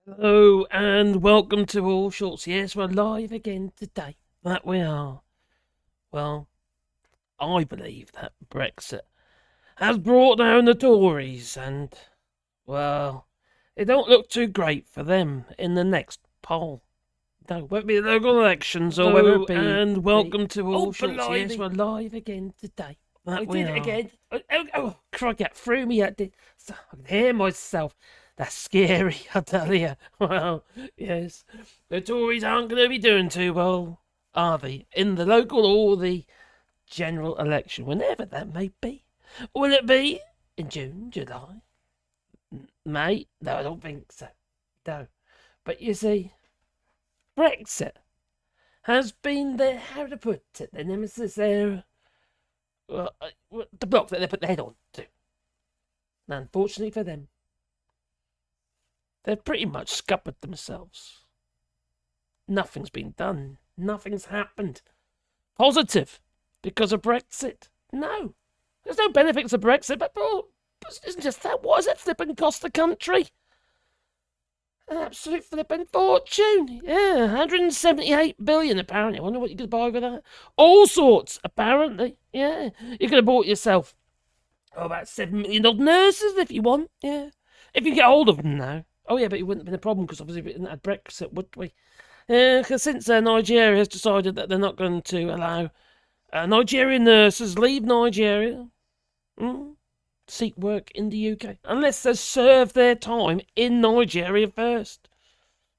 Hello and welcome to All Shorts. Yes, we're live again today. That we are. Well, I believe that Brexit has brought down the Tories and, well, it don't look too great for them in the next poll. No, whether it be the local elections or whether it be... and welcome to All Shorts. Yes, we're live again today. That we did it again. Oh, crikey, that threw me. I can hear myself. That's scary, I tell you. Well, yes. The Tories aren't going to be doing too well, are they? In the local or the general election, whenever that may be. Will it be in June, July, May? No, I don't think so. No. But you see, Brexit has been their, how to put it, their nemesis, their, the block that they put their head on to. And unfortunately for them, they've pretty much scuppered themselves. Nothing's been done. Nothing's happened. Positive because of Brexit. No. There's no benefits of Brexit, but isn't just that. What has it flipping cost the country? An absolute flipping fortune. Yeah, 178 billion apparently. I wonder what you could buy with that. All sorts, apparently. Yeah. You could have bought yourself about 7 million odd nurses if you want. Yeah. If you get hold of them now. Oh, yeah, but it wouldn't have been a problem because obviously we didn't have Brexit, would we? Yeah, because since Nigeria has decided that they're not going to allow Nigerian nurses leave Nigeria, seek work in the UK, unless they serve their time in Nigeria first.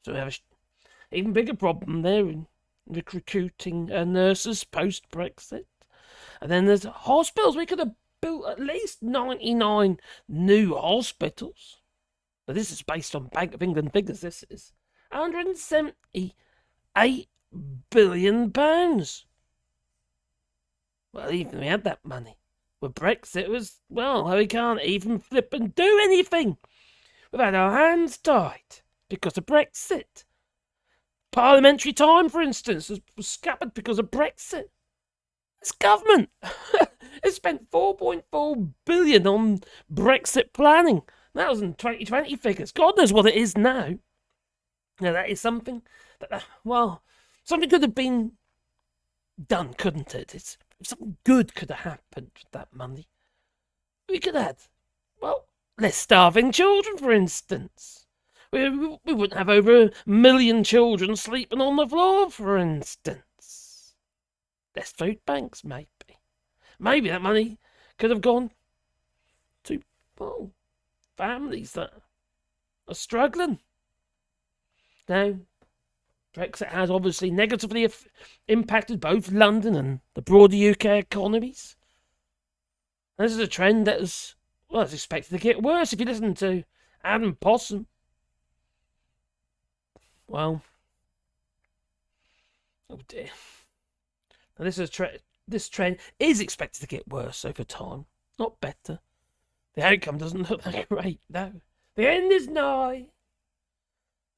So we have an even bigger problem there in recruiting nurses post-Brexit. And then there's hospitals. We could have built at least 99 new hospitals. Now, this is based on Bank of England figures. This is £178 billion. Well, even if we had that money, with Brexit, it was, well, we can't even flip and do anything. We've had our hands tied because of Brexit. Parliamentary time, for instance, was scuppered because of Brexit. This government has spent 4.4 billion on Brexit planning. That was in 2020 figures. God knows what it is now. Now, that is something that, something could have been done, couldn't it? Something good could have happened with that money. We could have, less starving children, for instance. We wouldn't have over 1 million children sleeping on the floor, for instance. Less food banks, maybe. Maybe that money could have gone to, families that are struggling. Now, Brexit has obviously negatively impacted both London and the broader UK economies. This is a trend that is expected to get worse if you listen to Adam Possum. Well, oh dear. Now this trend is expected to get worse over time, not better. The outcome doesn't look that great, no. The end is nigh.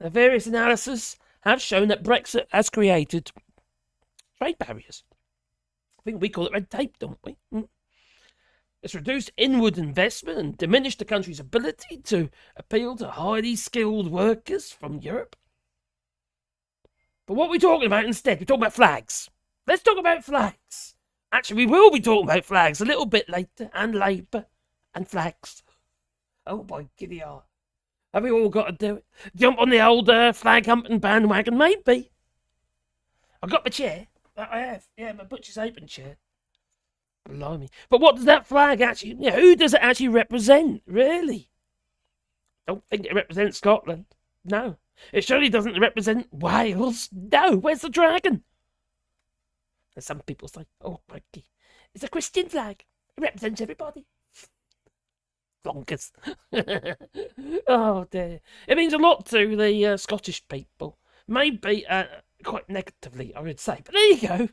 The various analyses have shown that Brexit has created trade barriers. I think we call it red tape, don't we? It's reduced inward investment and diminished the country's ability to appeal to highly skilled workers from Europe. But what are we talking about instead? We're talking about flags. Let's talk about flags. Actually, we will be talking about flags a little bit later, and Labour, and flags. Oh, my giddy heart. Have we all got to do it? Jump on the old flag humping bandwagon? Maybe. I've got my chair. That I have. Yeah, my butcher's apron chair. Blimey. But what does that flag actually... who does it actually represent, really? Don't think it represents Scotland. No. It surely doesn't represent Wales. No. Where's the dragon? And some people say, oh, crikey. It's a Christian flag. It represents everybody. Flonkers. Oh dear. It means a lot to the Scottish people. Maybe quite negatively, I would say. But there you go.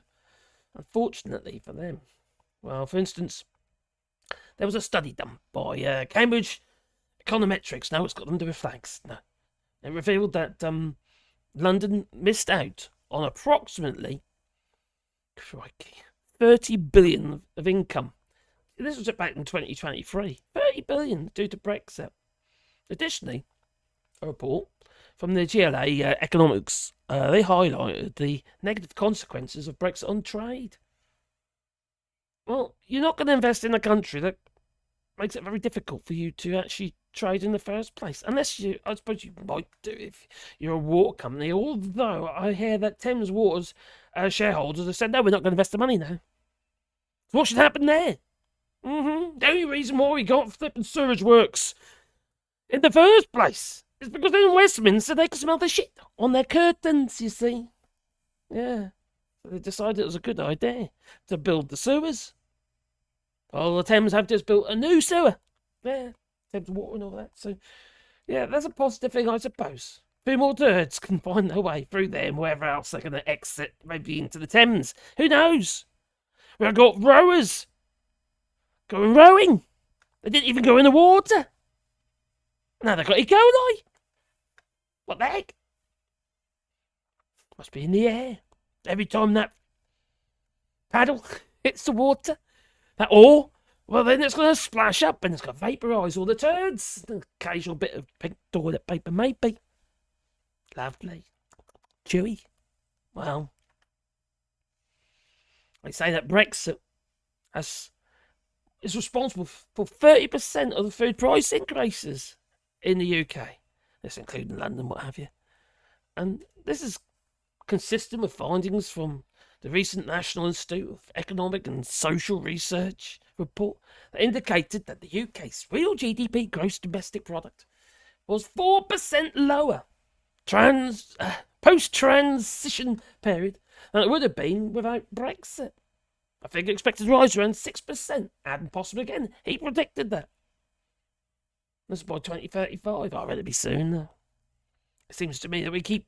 Unfortunately for them. Well, for instance, there was a study done by Cambridge Econometrics. Now it's got them to do with flags. No. It revealed that London missed out on approximately 30 billion of income. This was back in 2023. 30 billion due to Brexit. Additionally, a report from the GLA economics, they highlighted the negative consequences of Brexit on trade. Well, you're not going to invest in a country that makes it very difficult for you to actually trade in the first place. Unless you, I suppose you might do if you're a water company. Although I hear that Thames Water's shareholders have said, no, we're not going to invest the money now. So what should happen there? The only reason why we got flipping sewage works in the first place is because in Westminster they could smell the shit on their curtains, you see. Yeah. So they decided it was a good idea to build the sewers. Well, the Thames have just built a new sewer. Yeah, Thames Water and all that. So, yeah, that's a positive thing, I suppose. A few more turds can find their way through there and wherever else they're going to exit, maybe into the Thames. Who knows? We've got rowers going rowing. They didn't even go in the water. Now they've got E. coli. What the heck? Must be in the air. Every time that paddle hits the water, that oar, well, then it's going to splash up and it's going to vaporise all the turds. An occasional bit of pink toilet paper, maybe. Lovely. Chewy. Well, they say that Brexit is responsible for 30% of the food price increases in the UK. This including London, what have you. And this is consistent with findings from the recent National Institute of Economic and Social Research report that indicated that the UK's real GDP, gross domestic product, was 4% lower post-transition period than it would have been without Brexit. A figure expected to rise around 6%, and possibly again. He predicted that. This is by 2035. I read it be soon, though. It seems to me that we keep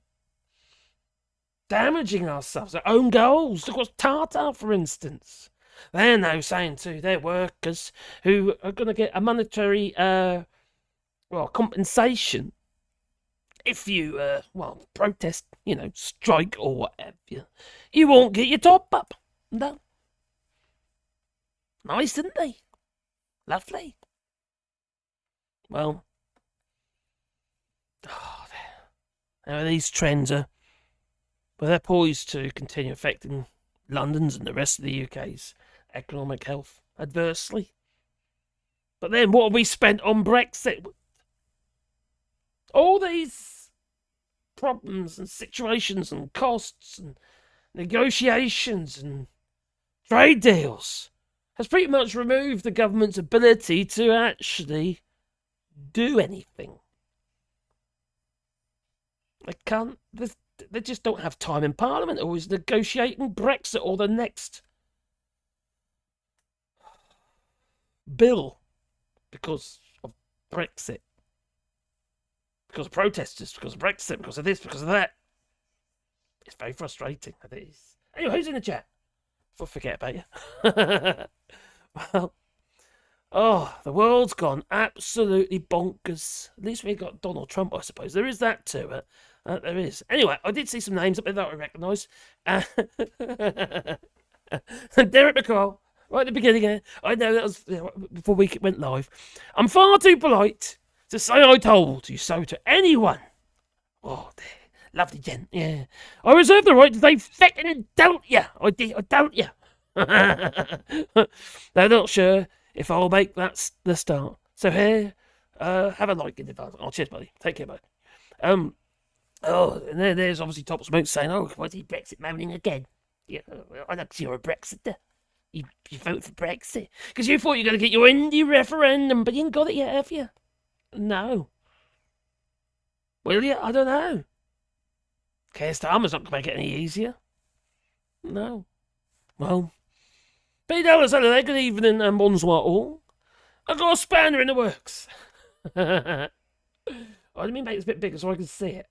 damaging ourselves, our own goals. Look at Tata, for instance. They're now saying to their workers who are going to get a monetary compensation if you protest, strike or whatever. You won't get your top up. No. Nice, isn't they? Lovely. Well, these trends are, they're poised to continue affecting London's and the rest of the UK's economic health adversely. But then what have we spent on Brexit? All these problems and situations and costs and negotiations and trade deals has pretty much removed the government's ability to actually do anything. They just don't have time in Parliament, always negotiating Brexit or the next bill because of Brexit. Because of protesters, because of Brexit, because of this, because of that. It's very frustrating, that is. Anyway, who's in the chat? Before I forget about you. Well, the world's gone absolutely bonkers. At least we got Donald Trump, I suppose. There is that too. There is. Anyway, I did see some names up there that I recognise. Derek McCall, right at the beginning. I know that was before we went live. I'm far too polite to say I told you so to anyone. Oh, there. Lovely gent, yeah. I reserve the right to say feckin' don't ya. I don't ya. They're not sure if I'll make that the start. So here, have a like in advance. Oh, cheers, buddy. Take care, buddy. And there's obviously Top Smoke saying, oh, why's he Brexit moaning again? Yeah, I know because you're a Brexiter. You vote for Brexit. Because you thought you were going to get your indie referendum, but you ain't got it yet, have you? No. Will you? I don't know. Keir Starmer's not going to make it any easier. No. Well, $3 Saturday, good evening, and bonsoir all. I've got a spanner in the works. I didn't mean make this a bit bigger so I can see it.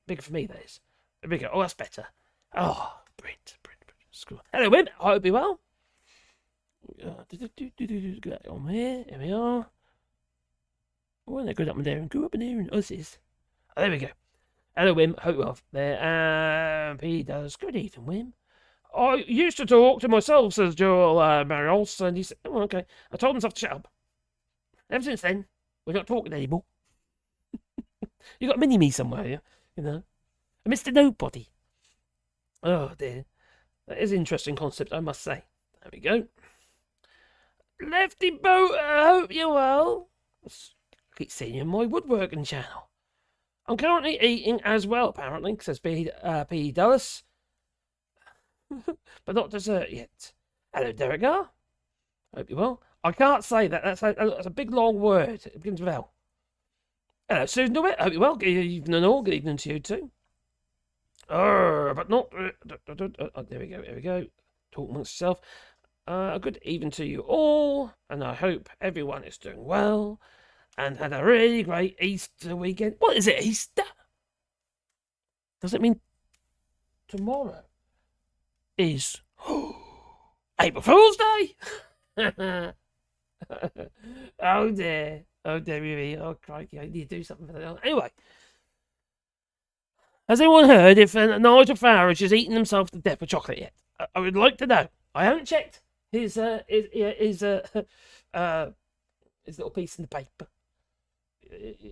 Bigger for me, that is. Bigger. Oh, that's better. Oh, Brit. Screw. Hello, Wim. I hope you're well. Get that on here. Here we are. Oh, and go up and down. Go up and down. Oh, this is. Oh, there we go. Hello, Wim. Hope you're well there. He does. Good evening, Wim. I used to talk to myself, says Joel Marios, and he said, oh, okay. I told himself to shut up. Ever since then, we're not talking anymore. You got a mini-me somewhere, you know? A Mr. Nobody. Oh, dear. That is an interesting concept, I must say. There we go. Lefty Boat, I hope you're well. I keep seeing you on my woodworking channel. I'm currently eating as well, apparently, says P. Dulles. But not dessert yet. Hello, Derek R. Hope you're well. I can't say that. That's a big, long word. It begins with L. Hello, Susan DeWitt. Hope you're well. Good evening all. Good evening to you too. But not... there we go, there we go. Talk amongst yourself. Good evening to you all, and I hope everyone is doing well and had a really great Easter weekend. What is it, Easter? Does it mean tomorrow is April Fool's Day? Oh dear, really. Oh crikey, I need to do something for that. Anyway, has anyone heard if Nigel Farage has eaten himself to death with chocolate yet? I would like to know. I haven't checked his little piece in the paper.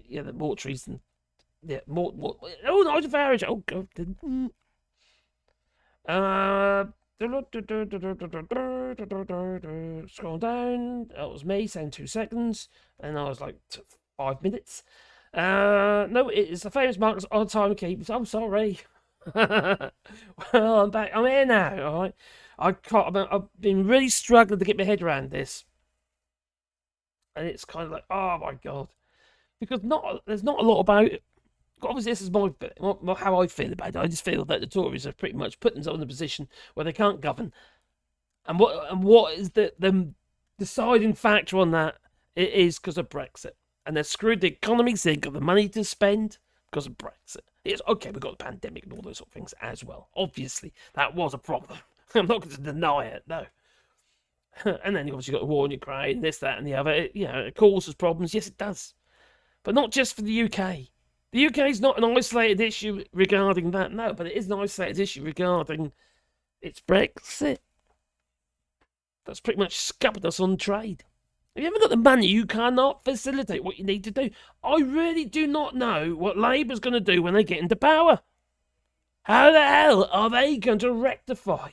Yeah, the mortuaries and oh, Nigel Farage. Oh god. Scroll down. That was me saying 2 seconds, and I was like 5 minutes. No, it is the famous Marcus on timekeepers. I'm sorry. Well, I'm back. I'm here now. All right. I've been really struggling to get my head around this, and it's kind of like, oh my god, because there's not a lot about it. Obviously, this is how I feel about it. I just feel that the Tories have pretty much put themselves in a position where they can't govern, and what is the deciding factor on that? It is because of Brexit, and they've screwed the economy so they've got the money to spend because of Brexit. It's okay, we've got the pandemic and all those sort of things as well. Obviously, that was a problem. I'm not going to deny it, no. And then you obviously got the war in Ukraine, this, that, and the other. It causes problems. Yes, it does, but not just for the UK. The UK is not an isolated issue regarding that, no, but it is an isolated issue regarding its Brexit. That's pretty much scuppered us on trade. If you haven't got the money, you cannot facilitate what you need to do. I really do not know what Labour's going to do when they get into power. How the hell are they going to rectify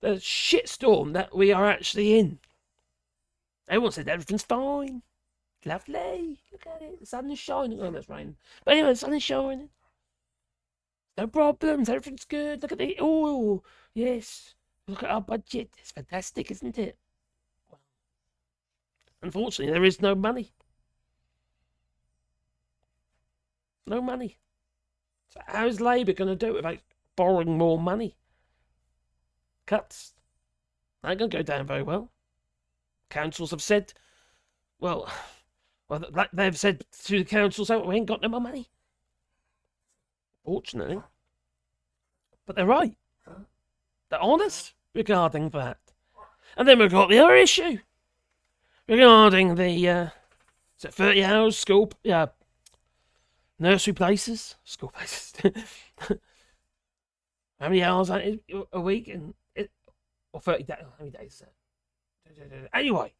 the shitstorm that we are actually in? Everyone said everything's fine. Lovely. Look at it. The sun is shining. Oh, that's rain. But anyway, the sun is shining. No problems. Everything's good. Look at the... Oh, yes. Look at our budget. It's fantastic, isn't it? Unfortunately, there is no money. No money. So how's Labour going to do it without borrowing more money? Cuts. They ain't going to go down very well. Councils have said... Well, they've said to the councils, oh, we ain't got no more money. Fortunately. But they're right. They're honest regarding that. And then we've got the other issue. Regarding the, is it 30 hours school, nursery places? School places. How many hours a week? Or 30 days? How many days is that? Anyway.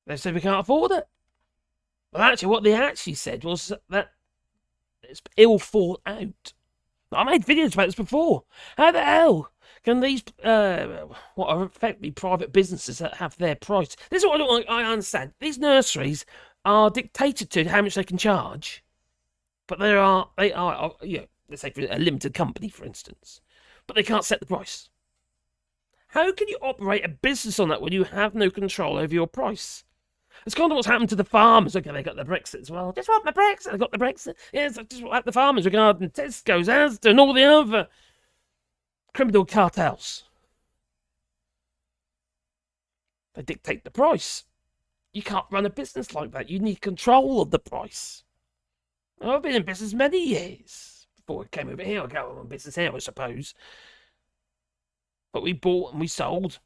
They said we can't afford it. Well, actually, what they actually said was that it's ill thought out. I made videos about this before. How the hell can these, what are effectively private businesses that have their price? This is what I understand. These nurseries are dictated to how much they can charge, but they are, let's say for a limited company, for instance, but they can't set the price. How can you operate a business on that when you have no control over your price? It's kind of what's happened to the farmers. Okay, they got the Brexit as well. Just what my Brexit? They got the Brexit. Yes, just what happened to the farmers regarding Tesco's, Asda, and all the other criminal cartels. They dictate the price. You can't run a business like that. You need control of the price. I've been in business many years before I came over here. I go on business here, I suppose. But we bought and we sold.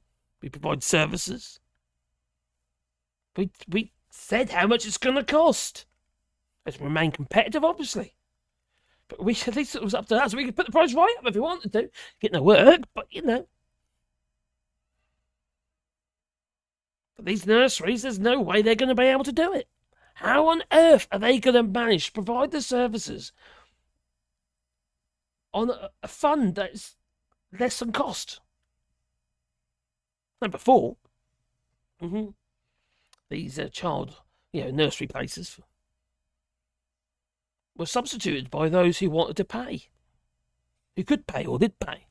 We provide services. We said how much it's going to cost. Let's remain competitive, obviously. But at least it was up to us. We could put the price right up if we wanted to. Get no work, but you know. But these nurseries, there's no way they're going to be able to do it. How on earth are they going to manage to provide the services on a fund that's less than cost? Number 4, these child, nursery places were substituted by those who wanted to pay, who could pay or did pay.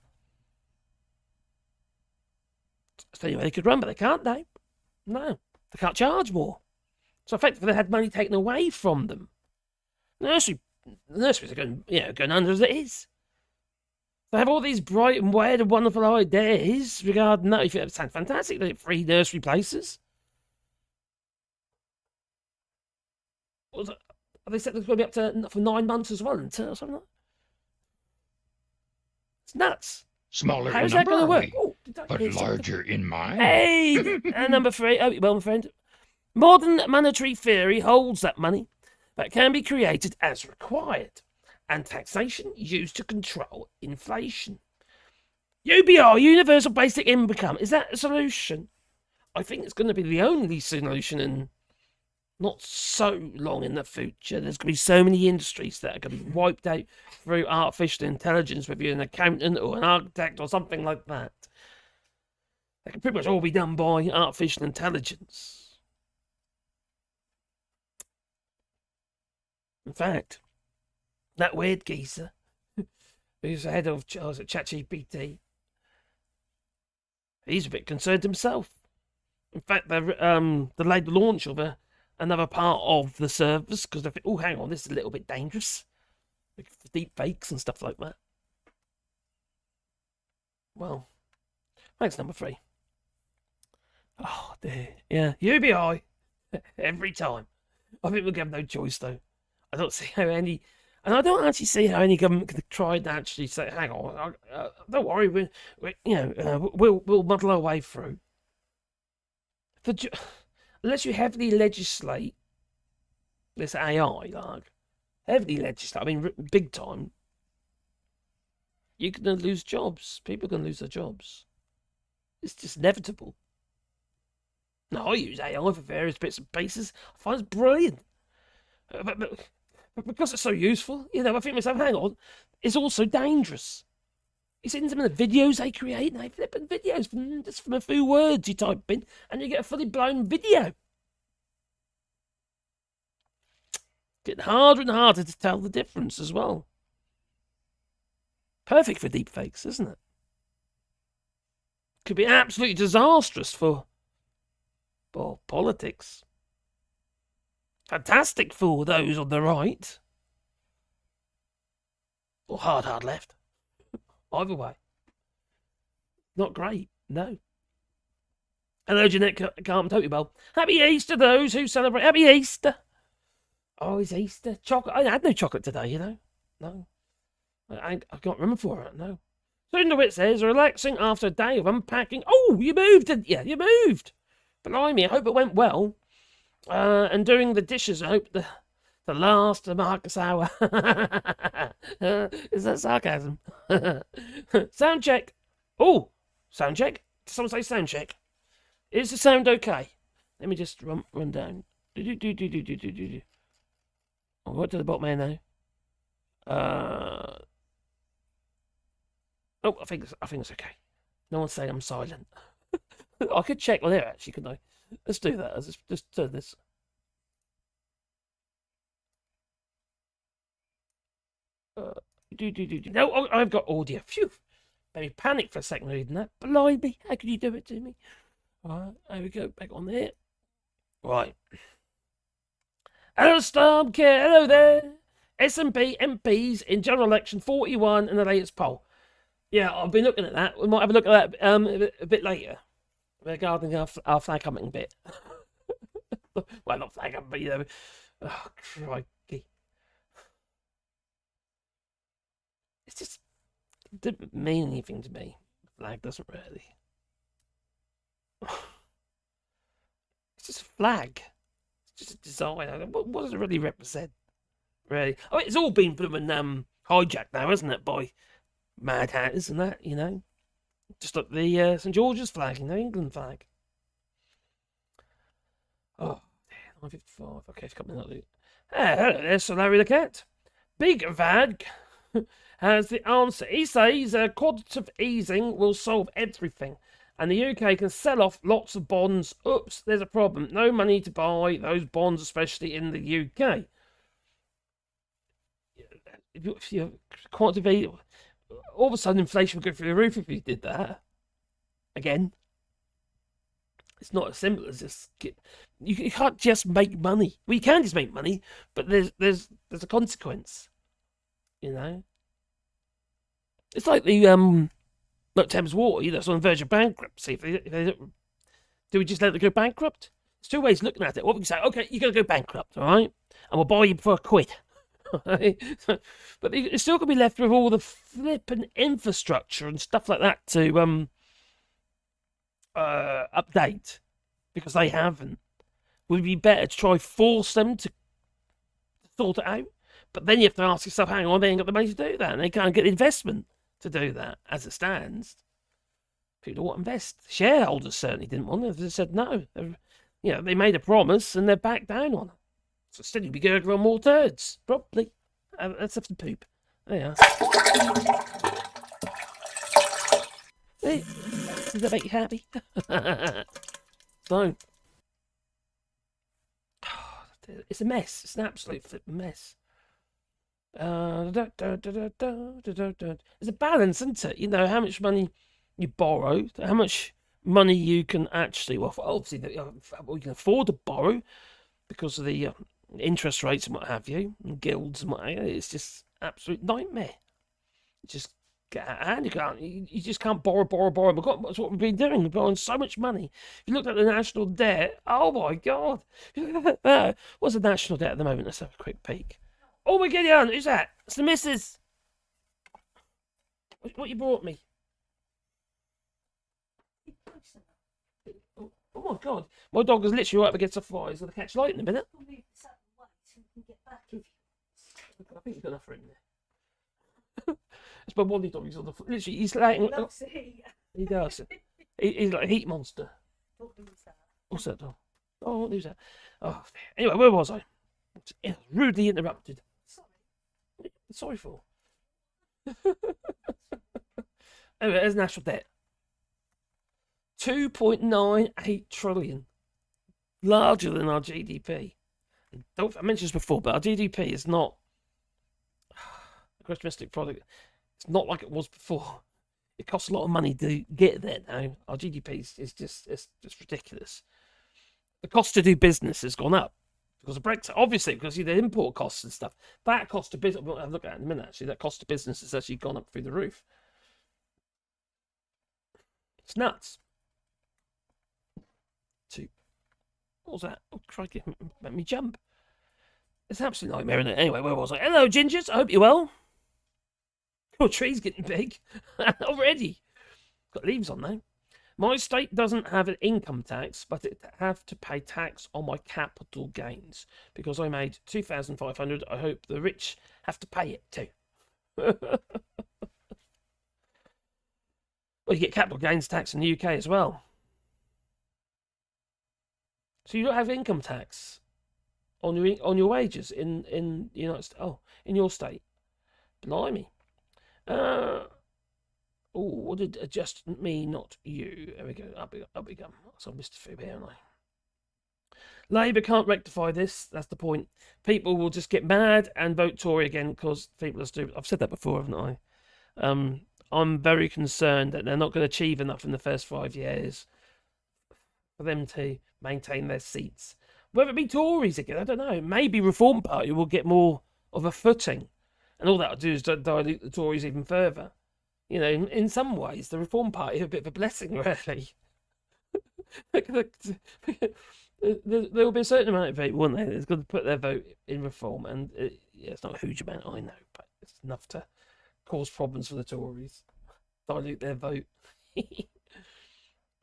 So anyway, they could run, but they can't now. No, they can't charge more. So effectively, they had money taken away from them. Nurseries are going under as it is. They have all these bright and weird and wonderful ideas regarding that. It sounds fantastic. They have free nursery places. They said it's going to be up to for 9 months as well, or something like that. It's nuts. Smaller How's in that number, going to work? but larger in mind. Hey! And number 3, well, my friend. Modern monetary theory holds that money that can be created as required, and taxation used to control inflation. UBI, Universal Basic Income, is that a solution? I think it's going to be the only solution in not so long in the future. There's going to be so many industries that are going to be wiped out through artificial intelligence, whether you're an accountant or an architect or something like that. They can pretty much all be done by artificial intelligence. In fact, that weird geezer who's the head of ChatGPT, he's a bit concerned himself. In fact, they delayed the launch of another part of the service because they think, oh, hang on, this is a little bit dangerous. Like deep fakes and stuff like that. Well, thanks, number 3. Oh, dear. Yeah, UBI. Every time. I think we'll have no choice, though. I don't see how any... And I don't actually see how any government could try to actually say, hang on, don't worry, we'll muddle our way through. Unless you heavily legislate this AI, like, heavily legislate, I mean, big time, you're going to lose jobs. People are going to lose their jobs. It's just inevitable. Now, I use AI for various bits and pieces. I find it's brilliant. But because it's so useful, I think to myself, hang on, it's also dangerous. You see some of the videos they create, and they flip videos just from a few words you type in, and you get a fully blown video. Getting harder and harder to tell the difference as well. Perfect for deepfakes, isn't it? Could be absolutely disastrous for politics. Fantastic for those on the right. Or hard left. Either way. Not great, no. Hello, Jeanette Carmen Toby Bowl. Happy Easter, those who celebrate. Happy Easter. Oh, it's Easter. Chocolate. I had no chocolate today, No. I can't remember for it, no. Sundowit says, relaxing after a day of unpacking. Oh, you moved, didn't you? You moved. Blimey, I hope it went well. And doing the dishes, I hope the last of Marcus hour. Is that sarcasm? Sound check. Oh, sound check. Did someone say sound check? Is the sound okay? Let me just run down. Oh, what to the bottom here now? Oh, I think it's okay. No one's saying I'm silent. I could check on there actually, couldn't I? Let's do that. Let's just turn this. No, I've got audio. Phew. Maybe panic for a second reading that. Blimey, how could you do it to me? Alright, there we go. Back on there. Right. Hello, Stormcare. Hello there. SNP MPs in general election 41 in the latest poll. Yeah, I've been looking at that. We might have a look at that a bit later. Regarding our flag humping bit. Well, not flag humping, but oh, crikey. It's just, it didn't mean anything to me. Flag doesn't really. It's just a flag. It's just a design. What does it really represent? Really? Oh, it's all been hijacked now, isn't it, by Mad Hatters and that, Just like the St. George's flag, England flag. Oh, 9:55. Okay, it's coming up. Hello, there's Larry the cat. Big Vad has the answer. He says quantitative easing will solve everything, and the UK can sell off lots of bonds. Oops, there's a problem. No money to buy those bonds, especially in the UK. If you quantitative, all of a sudden inflation would go through the roof if you did that. Again, it's not as simple as just you can't just make money. Well, you can just make money, but there's a consequence. You know, it's like the like Thames Water. That's on the verge of bankruptcy. If they do we just let them go bankrupt? There's two ways of looking at it. What we can say, okay, you're gonna go bankrupt, all right, and we'll buy you for £1. Right? But it's still gonna be left with all the flipping infrastructure and stuff like that to update because they haven't. Would it be better to try force them to sort it out? But then you have to ask yourself, hang on, they ain't got the money to do that, and they can't get investment to do that as it stands. People don't want to invest. Shareholders certainly didn't want it. They said no. They made a promise and they're back down on it. So still you'll be gurgling on more turds, probably. Let's have some poop. There you are. Hey, does that make you happy? Don't. It's a mess. It's an absolute flipping mess. There's a balance, isn't it? You know, how much money you borrow, how much money you can actually, well, obviously, you can afford to borrow because of the interest rates and what have you, and guilds and what have you. It's just absolute nightmare. Just get out of hand. You just can't borrow. That's what we've been doing. We're borrowing so much money. If you look at the national debt, oh my God. What's the national debt at the moment? Let's have a quick peek. Oh my God, who's that? It's the missus. What you brought me? Oh my God. My dog is literally right up against the fly. He's going to catch light in a minute. I think you've got enough for him there. It's my Wally dog. He's on the floor. Literally, he's laying. He loves the heat. He does. He's like a heat monster. What's that dog? Oh, who's that? Oh, anyway, where was I? Rudely interrupted. Sorry for. Anyway, there's national debt. 2.98 trillion. Larger than our GDP. I mentioned this before, but our GDP is not the gross domestic product. It's not like it was before. It costs a lot of money to get there now. Our GDP is just ridiculous. The cost to do business has gone up because of Brexit, obviously, because the import costs and stuff. That cost of business, we'll have a look at it in a minute, actually. That cost of business has actually gone up through the roof. It's nuts. What was that? Oh, crikey, make me jump. It's an absolute nightmare, isn't it? Anyway, where was I? Hello, Gingers. I hope you're well. Your tree's getting big already. Got leaves on now. My state doesn't have an income tax, but it have to pay tax on my capital gains because I made 2,500. I hope the rich have to pay it too. Well, you get capital gains tax in the UK as well. So you don't have income tax on your wages in the United States. Oh, in your state. Blimey. What did adjust me, not you? There we go. Up we come. So I missed a few here, haven't I? Labour can't rectify this. That's the point. People will just get mad and vote Tory again because people are stupid. I've said that before, haven't I? I'm very concerned that they're not going to achieve enough in the first 5 years for them to maintain their seats. Whether it be Tories again, I don't know. Maybe Reform Party will get more of a footing, and all that'll do is dilute the Tories even further. You know, in some ways, the Reform Party are a bit of a blessing, really. There will be a certain amount of people, won't there? That's going to put their vote in Reform, and it's not a huge amount, I know, but it's enough to cause problems for the Tories. Dilute their vote.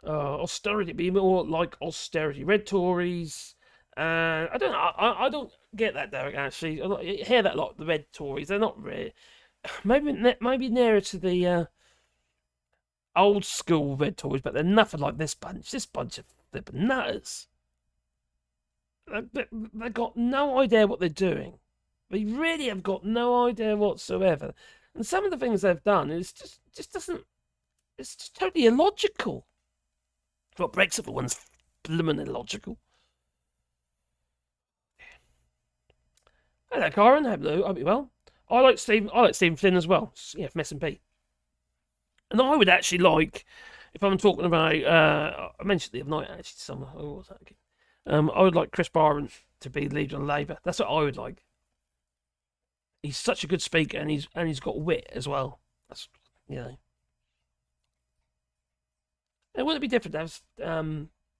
Austerity, be more like austerity. Red Tories. I don't know. I don't get that, Derek. Actually, I hear that a lot. The Red Tories. They're not red. Maybe nearer to the old school Red Tories, but they're nothing like this bunch. This bunch of flipping nutters. They've got no idea what they're doing. They really have got no idea whatsoever. And some of the things they've done is just doesn't. It's just totally illogical. Well, Brexit for one's blooming illogical. Hello, Karen. Hello. Hope you well. I like Stephen Flynn as well. Yeah, from S&P. And I would actually like, if I'm talking about, I mentioned the other night actually. Somewhere. Oh, what was that again? I would like Chris Byron to be leader of Labour. That's what I would like. He's such a good speaker, and he's got wit as well. That's It wouldn't be different if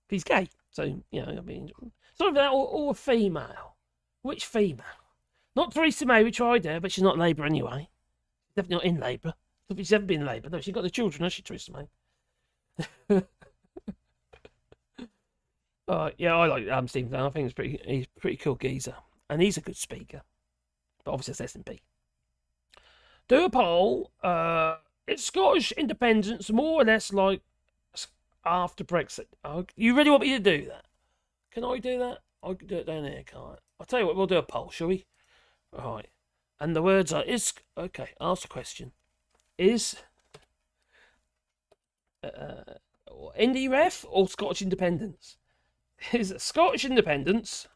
he's gay. So I mean, something that or a female. Which female? Not Theresa May. We tried her, but she's not Labour anyway. Definitely not in Labour. She's never been in Labour. No, she's got the children, has she, Theresa May? Yeah, I like Stephen Flynn. I think he's pretty cool geezer, and he's a good speaker. But obviously it's S&P. Do a poll. It's Scottish independence more or less like after Brexit. You really want me to do that? Can I do that? I can do it down here, can't I? I'll tell you what, we'll do a poll, shall we? Right. And the words are, okay, ask the question. Is Indie Ref or Scottish independence? Is it Scottish independence?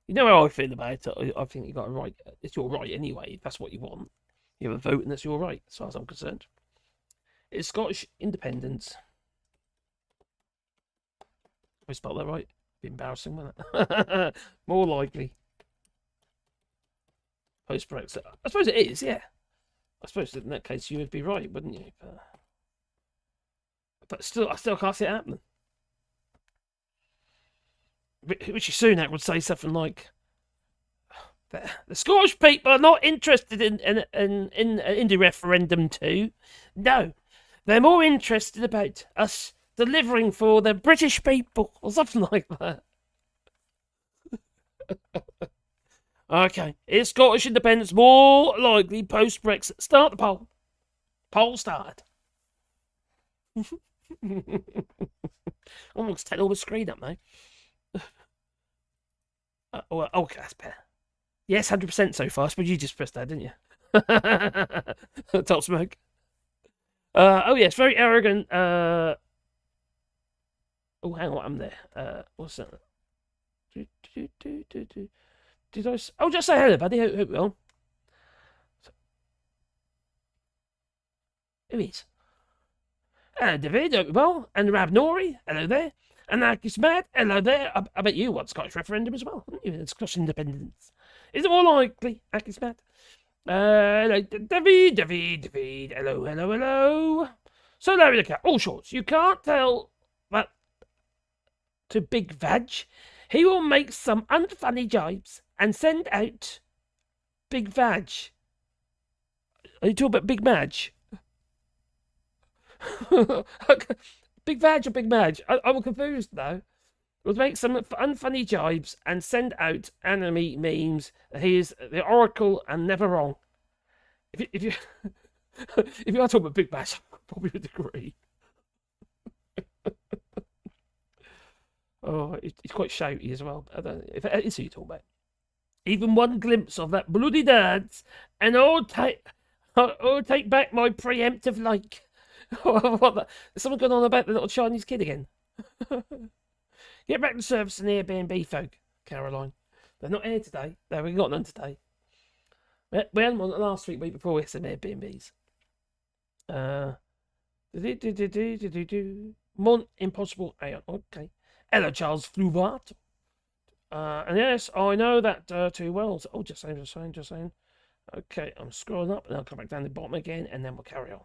You know how I feel about it. I think you got a right. It's your right anyway. If that's what you want. You have a vote and that's your right, as far as I'm concerned. It's Scottish independence. I spelled that right. Be embarrassing, wasn't it? More likely. Post Brexit. I suppose it is, yeah. I suppose in that case you would be right, wouldn't you? But still, I still can't see it happening. Rishi Sunak would say something like, "The Scottish people are not interested in the referendum too. No, they're more interested about us delivering for the British people," or something like that. Okay, is Scottish independence more likely post Brexit? Start the poll. Poll started. Almost take all the screen up now. Okay, that's better. Yes, 100% so far. But you just pressed that, didn't you? Top smoke. Oh yes, very arrogant. Oh, hang on, I'm there. What's that? Did I? Oh, just say hello, buddy. Hope well. Who is? Hello, David. Hope well. And Rab Nori. Hello there. And Akis Mad. Hello there. I bet you want Scottish referendum as well, haven't you? Scottish independence. Is it more likely? Akis Mad. Hello, David. Hello. So, Larry the Cat. All shorts. You can't tell that to Big Vag. He will make some unfunny jibes and send out Big Vag. Are you talking about Big Madge? Big Vag or Big Madge? I'm confused now. Will make some unfunny jibes and send out anime memes. He is the oracle and never wrong. If you if you are talking about Big Madge, I probably would agree. Oh, he's quite shouty as well. I don't know if it is who you talk about. Even one glimpse of that bloody dance, and I'll take back my preemptive like. What the? Is someone going on about the little Chinese kid again? Get back to service and Airbnb folk, Caroline. They're not here today. No, we got none today. We had one last week before we had some Airbnbs. Impossible Aeon. Okay. Hello, Charles Fluvart. And yes, I know that too well. So, just saying. Okay, I'm scrolling up and I'll come back down the bottom again and then we'll carry on.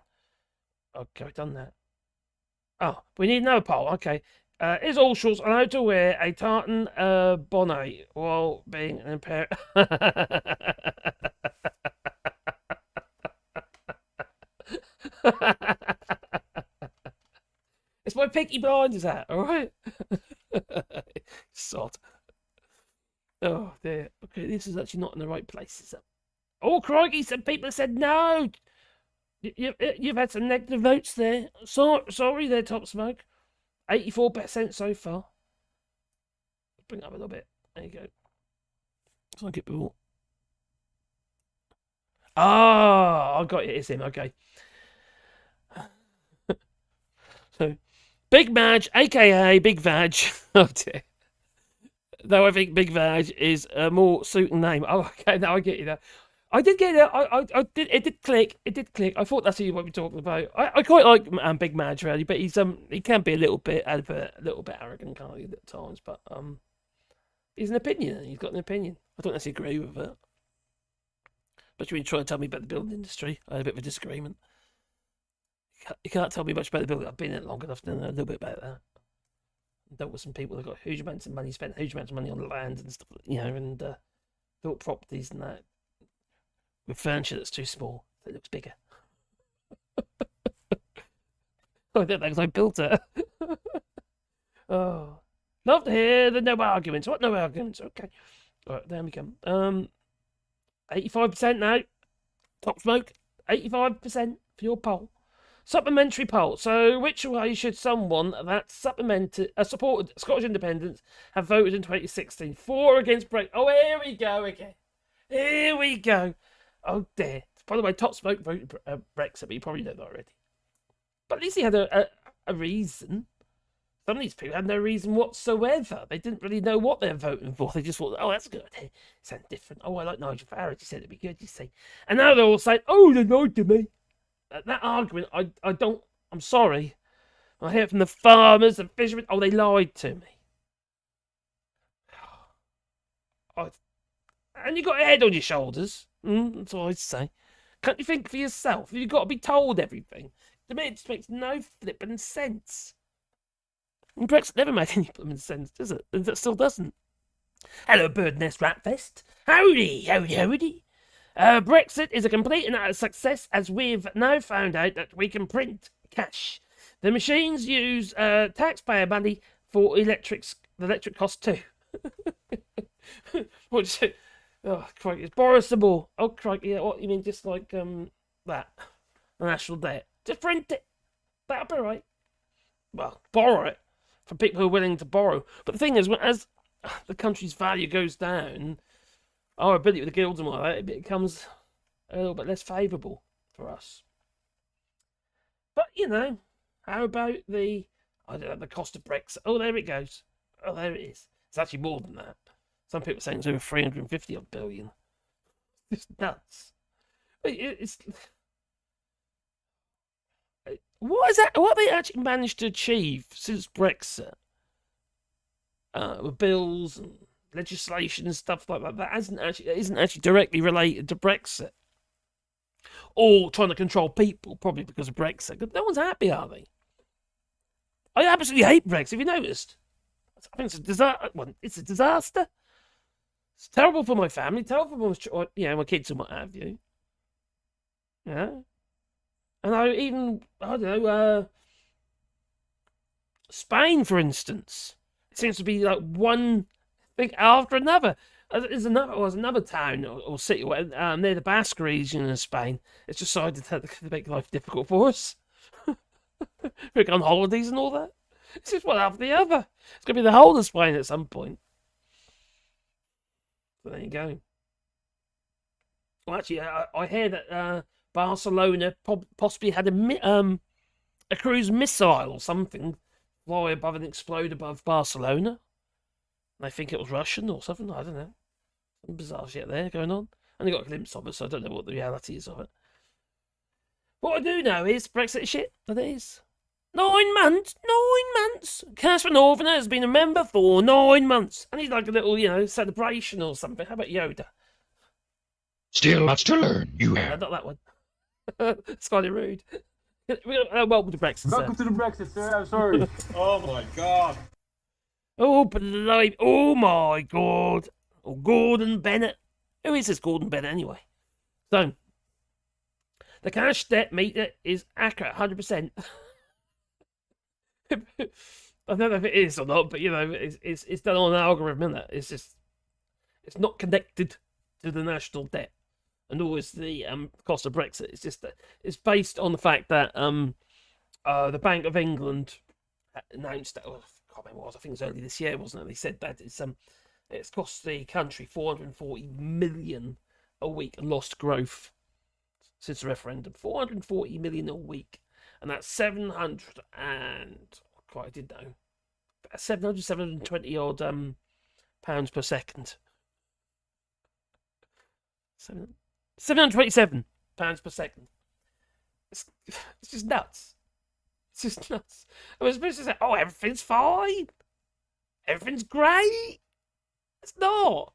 Okay, I've done that. Oh, we need another poll. Okay. Is all shorts allowed to wear a tartan bonnet while being an impaired? It's my Peaky Blinders hat, alright? Sod. Oh dear. Okay, this is actually not in the right place, is it? Oh crikey, some people said no! You've had some negative votes there. Sorry there, Top Smoke. 84% so far. bring it up a little bit. There you go. So I get more. Ah, I got it. It's him. Okay. So, Big Madge, aka Big Vag. Oh dear. Though I think Big Vag is a more suiting name. Oh, okay. Now I get you. Now I did get it. I did. It did click. It did click. I thought that's who you might be talking about. I quite like Big Madge really, but he can be a little bit arrogant, can't he, at times? But he's an opinion. He's got an opinion. I don't necessarily agree with it. But you've been trying to tell me about the building industry. I had a bit of a disagreement. You can't tell me much about the building. I've been in it long enough to know a little bit about that. I dealt with some people that got huge amounts of money, spent huge amounts of money on land and stuff, and built properties and that with furniture that's too small. That looks bigger. I don't know because I built it. Oh, love to hear the no arguments. What no arguments? Okay, all right, there we come. 85% now. Top smoke. 85% for your poll. Supplementary poll. So, which way should someone that supported Scottish independence have voted in 2016? For or against Brexit? Oh, here we go again. Here we go. Oh dear. By the way, Top Smoke voted Brexit, but you probably know that already. But at least he had a reason. Some of these people had no reason whatsoever. They didn't really know what they're voting for. They just thought, oh, that's good. It sounds different. Oh, I like Nigel Farage. He said it'd be good, you see. And now they're all saying, oh, they lied to me. That argument, I'm sorry. I hear it from the farmers and fishermen. Oh, they lied to me. And you got a head on your shoulders. That's what I'd say. Can't you think for yourself? You've got to be told everything. To me, it just makes no flipping sense. And Brexit never made any flipping sense, does it? It still doesn't. Hello, Bird Nest Rat Fest. Howdy, howdy, howdy. Brexit is a complete and utter success as we've now found out that we can print cash. The machines use taxpayer money for electric costs too. What's it? Oh, crikey, it's borrow some more. Oh, crikey, yeah, what you mean? Just like that, the national debt. Just print it. That'll be right. Well, borrow it for people who are willing to borrow. But the thing is, as the country's value goes down, our ability with the guilds and all that, it becomes a little bit less favourable for us. But how about the cost of Brexit? Oh, there it goes. Oh, there it is. It's actually more than that. Some people are saying it's over 350 odd billion. It's nuts. What is that? What have they actually managed to achieve since Brexit? With bills and legislation and stuff like that. That isn't actually directly related to Brexit. Or trying to control people, probably because of Brexit. But no one's happy, are they? I absolutely hate Brexit. Have you noticed? I think it's a disaster. Well, it's a disaster. It's terrible for my family. Terrible for my kids and what have you. Yeah. And I don't know, Spain, for instance. It seems to be like one thing after another. There's another town or city near the Basque region in Spain. It's decided to make life difficult for us. We're on holidays and all that. It's just one after the other. It's going to be the whole of Spain at some point. So there you go. Well, actually, I hear that Barcelona possibly had a cruise missile or something fly above and explode above Barcelona. They think it was Russian or something. I don't know. Some bizarre shit there going on. I only got a glimpse of it, so I don't know what the reality is of it. What I do know is Brexit is shit. That is. 9 months. 9 months. Casper Northerner has been a member for 9 months. And he's like a little, celebration or something. How about Yoda? Still lots to learn, you have. Not that one. It's kind of rude. Welcome to Brexit, Welcome to the Brexit, sir. I'm sorry. Oh my god. Oh, blimey. Oh my god. Oh, Gordon Bennett. Who is this Gordon Bennett anyway? So, the cash debt meter is accurate, 100%. I don't know if it is or not, but it's done on an algorithm, isn't it? It's not connected to the national debt, and always the cost of Brexit. It's just that it's based on the fact that the Bank of England announced that. Oh, can't remember what it was. I think it was early this year, wasn't it? They said that it's cost the country 440 million a week lost growth since the referendum. 440 million a week, and that's 700 and quite I did know 720 odd pounds per second. 727 pounds per second. It's just nuts. It's just nuts. I was supposed to say, oh, everything's fine. Everything's great. It's not.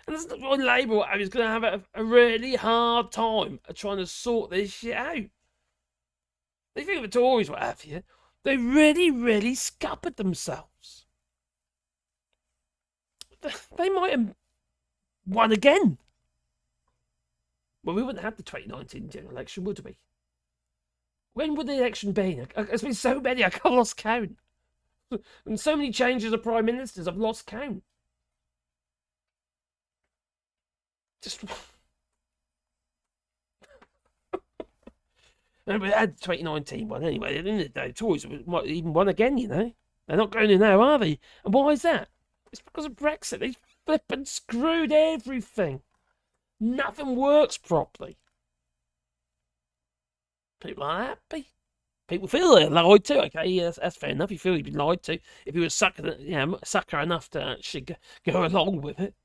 And that's why Labour is going to have a really hard time of trying to sort this shit out. They think of the Tories, what have you. They really, really scuppered themselves. They might have won again. Well, we wouldn't have the 2019 general election, would we? When would the election be? There's been so many, I've lost count. And so many changes of prime ministers, I've lost count. Just... And we had the 2019 one anyway. At the end of the day, the Tories might even won again, you know. They're not going in now, are they? And why is that? It's because of Brexit. They flippin' screwed everything. Nothing works properly. People aren't happy. People feel they're lied to. Okay, yes, that's fair enough. You feel you've been lied to. If you were sucker enough to actually go along with it.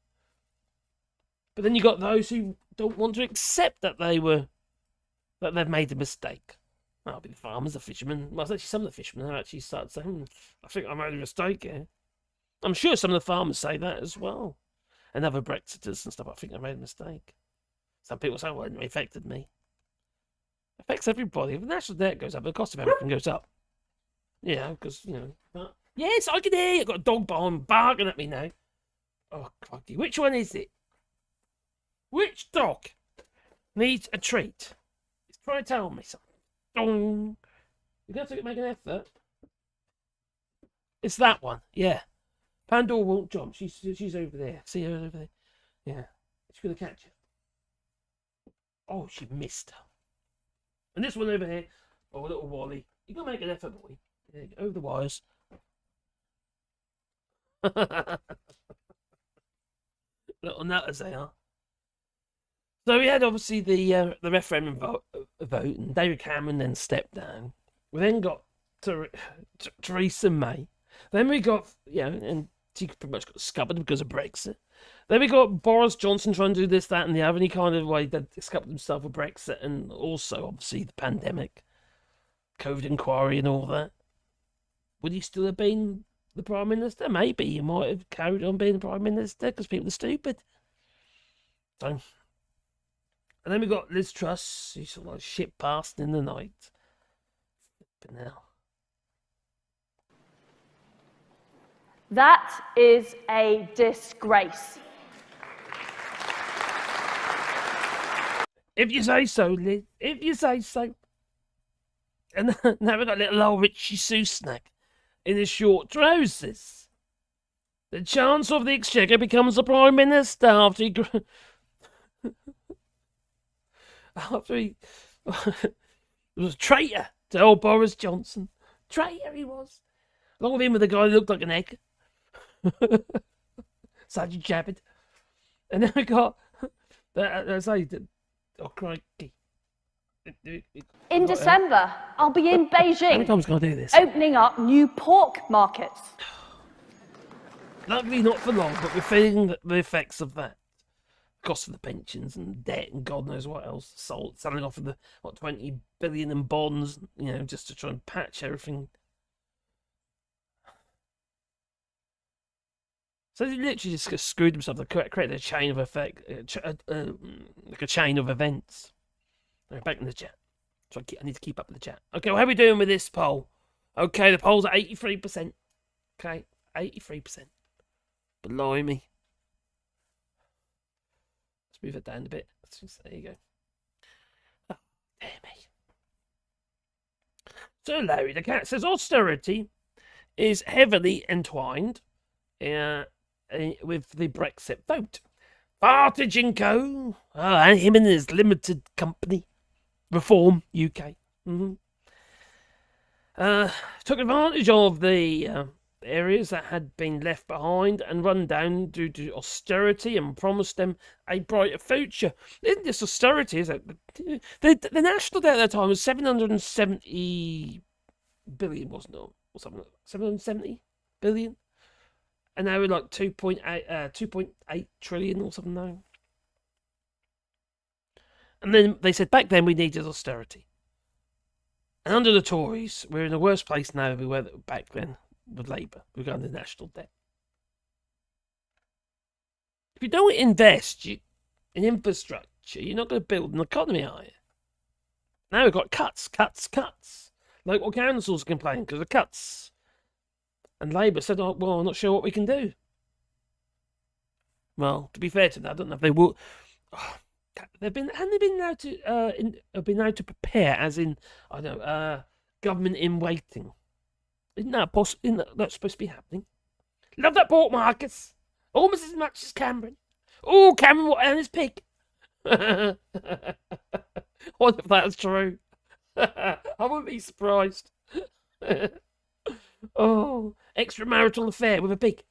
But then you got those who don't want to accept that they've made a mistake. That'll be the farmers, the fishermen. Well, actually, some of the fishermen have actually started saying, I think I made a mistake here. I'm sure some of the farmers say that as well. And other Brexiters and stuff, I think I made a mistake. Some people say, well, it affected me. It affects everybody. If the national debt goes up, the cost of everything goes up. Yeah, because, you know. But, yes, I can hear you. I've got a dog barking at me now. Oh, crikey. Which one is it? Which dog needs a treat? It's trying to tell me something. Dong. You're going to have to make an effort. It's that one, yeah. Pandora won't jump. She's over there. See her over there? Yeah. She's going to catch her. Oh, she missed her. And this one over here. Oh, little Wally. You got to make an effort, boy. Yeah, over the wires. Little nutters they are. So we had obviously the referendum vote, and David Cameron then stepped down. We then got Theresa May. Then we got, and she pretty much got scuppered because of Brexit. Then we got Boris Johnson trying to do this, that, and the other, and he kind of scuppered himself with Brexit, and also obviously the pandemic, COVID inquiry, and all that. Would he still have been the Prime Minister? Maybe he might have carried on being the Prime Minister because people are stupid. So, and then we got Liz Truss, who's sort of like shit passed in the night. But now. That is a disgrace. If you say so, Liz. If you say so. And now we've got little old Richie Sunak in his short trousers. The Chancellor of the Exchequer becomes the Prime Minister after he... after he was a traitor to old Boris Johnson. Traitor he was. Along with him with the guy who looked like an egg. Sergeant Jabbed. And then we got... oh, crikey. In December, I'll be in How many Beijing, times can I do this? opening up new pork markets. Luckily not for long, but we're feeling the effects of that. Cost of the pensions and debt and God knows what else. Selling off of the 20 billion in bonds, just to try and patch everything. So they literally just screwed themselves. They created a chain of effect, like a chain of events. Right, back in the chat. So I need to keep up with the chat. Okay, well, how are we doing with this poll? Okay, the poll's at 83%. Okay, 83%. Blimey. Let's move it down a bit. There you go. Oh, dear me. So Larry the Cat says austerity is heavily entwined with the Brexit vote. Farage and Co. And him and his limited company. Reform UK. Took advantage of the areas that had been left behind and run down due to austerity and promised them a brighter future. Isn't this austerity? Is it? The national debt at that time was 770 billion, wasn't it? Or something like that. 770 billion? And now we're like 2.8 trillion or something now. And then they said back then we needed austerity. And under the Tories, we're in a worse place now than we were back then with Labour regarding the national debt. If you don't invest in infrastructure, you're not going to build an economy, are you? Now we've got cuts. Local councils complain because of cuts. And Labour said, oh, well, I'm not sure what we can do. Well, to be fair to them, I don't know if they will. Oh, haven't they been allowed to prepare, as in, I don't know, government in waiting? Isn't that possible? Isn't that supposed to be happening? Love that pork, Marcus. Almost as much as Cameron. Oh, Cameron and his pig. What if that's true? I wouldn't be surprised. Oh, extramarital affair with a pig.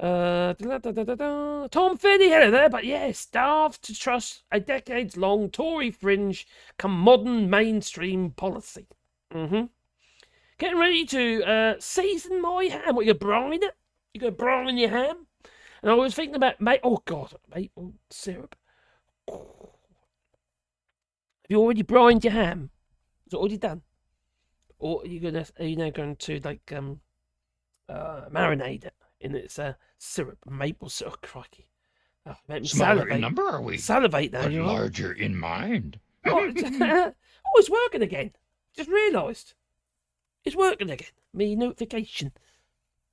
Tom Finney, hello there, but yeah, starved to trust a decades-long Tory fringe come modern mainstream policy. Getting ready to season my ham. What, you gonna brine it? You gonna brine your ham? And I was thinking about maple syrup. Have you already brined your ham? Is it already done? Or are you now going to like marinate it in its syrup, maple syrup? Oh, crikey! Oh, make me Smaller salivate. in number, are we? Salivate now, But you are. larger in mind. Oh, it's working again. Just realised. It's working again. Me notification.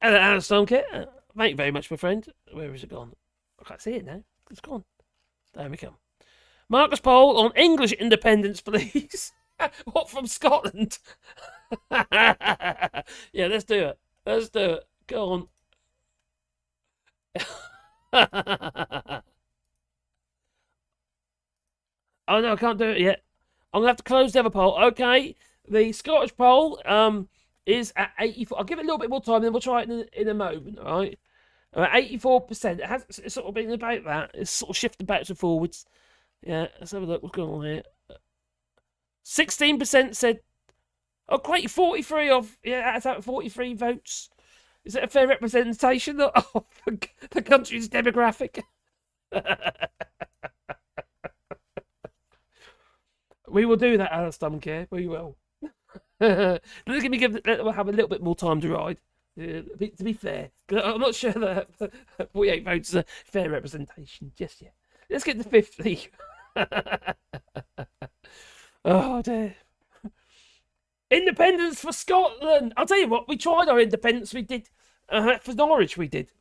Hello, Stonker. Thank you very much, my friend. Where is it gone? I can't see it now. It's gone. There we come. Marcus Poll on English independence, please. What, from Scotland? Yeah, let's do it. Let's do it. Go on. Oh no, I can't do it yet. I'm gonna have to close the other poll. Okay, the Scottish poll is at 84. I'll give it a little bit more time, then we'll try it in a moment. All right, 84%. It's sort of been about that. It's sort of shifted backwards and forwards. Yeah, let's have a look. What's going on here? 16% said. Oh, great! 43 of that's out of 43 votes. Is that a fair representation of the country's demographic? We will do that, Alistair. We will. We'll have a little bit more time to ride. To be fair, I'm not sure that 48 votes is a fair representation just yet. Let's get to 50. Oh dear. Independence for Scotland. I'll tell you what, we tried our independence. We did for Norwich. We did.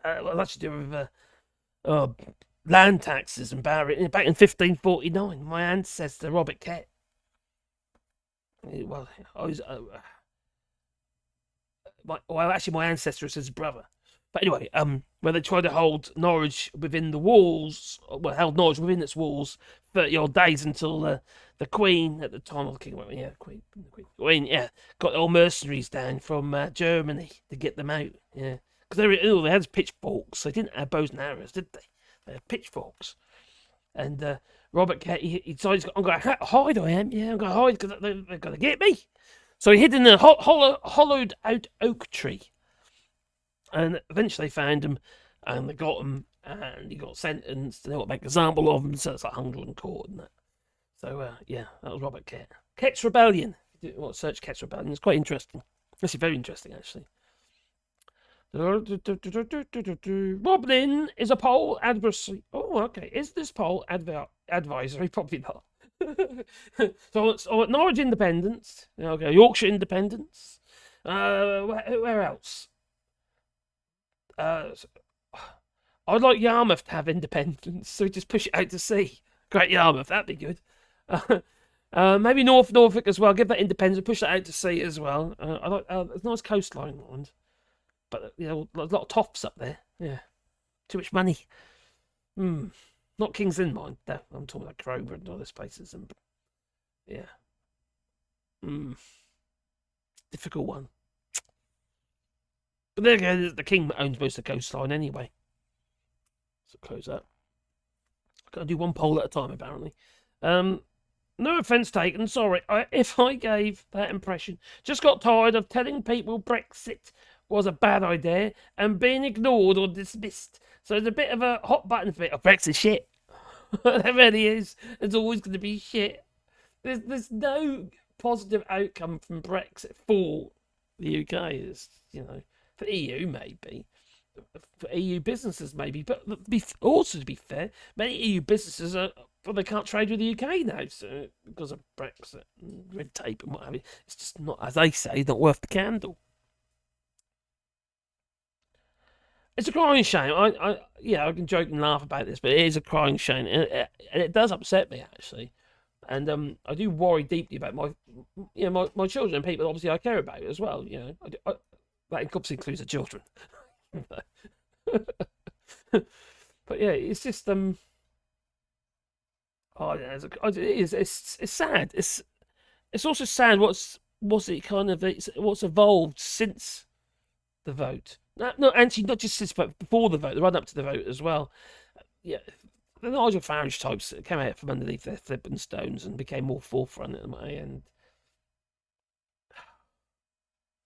Well, that's to do with land taxes and barriers back in 1549. My ancestor Robert Kett. Well, I was. Actually, my ancestor is his brother. But anyway, where they tried to hold Norwich within the walls, well, held Norwich within its walls 30 odd days until the Queen at the time of the King, Queen, got all mercenaries down from Germany to get them out, because they had pitchforks. They didn't have bows and arrows, did they? They had pitchforks, and Robert Kett, he decided, I'm going to hide. I am, I'm going to hide because they're going to get me. So he hid in a hollowed out oak tree. And eventually they found him, and they got him, and he got sentenced, and they got to make an example of him, so it's like hung in court and that. So, that was Robert Kett. Kett's Rebellion. If you want to search Kett's Rebellion, it's quite interesting. Actually, very interesting, actually. Roblin is a poll adversary. Oh, okay. Is this poll advisory? Probably not. So, Norwich Independence. Okay, Yorkshire Independence. Where else? I'd like Yarmouth to have independence, so we just push it out to sea. Great Yarmouth, that'd be good. Maybe Norfolk as well. Give that independence, push that out to sea as well. I like there's a nice coastline, but a lot of toffs up there. Yeah, too much money. Not King's Lynn, mind. No, I'm talking about Crowborough and all those places. And yeah. difficult one. But there you go. The king owns most of the coastline anyway. So close that. Got to do one poll at a time, apparently. No offence taken. Sorry if I gave that impression. Just got tired of telling people Brexit was a bad idea and being ignored or dismissed. So there's a bit of a hot button for it. Oh, Brexit shit. There really is. There's always going to be shit. There's no positive outcome from Brexit for the UK. It's, for EU maybe. For EU businesses maybe. But also to be fair, many EU businesses they can't trade with the UK now, so because of Brexit and red tape and what have you. It's just not, as they say, not worth the candle. It's a crying shame. I can joke and laugh about this, but it is a crying shame, and it does upset me actually. And I do worry deeply about my children and people obviously I care about as well. That obviously includes the children. But yeah, it's just it's sad. It's also sad what's evolved since the vote. No, actually, not just since, but before the vote, the run up to the vote as well. Yeah, the Nigel Farage types came out from underneath their flipping stones and became more forefront at the end.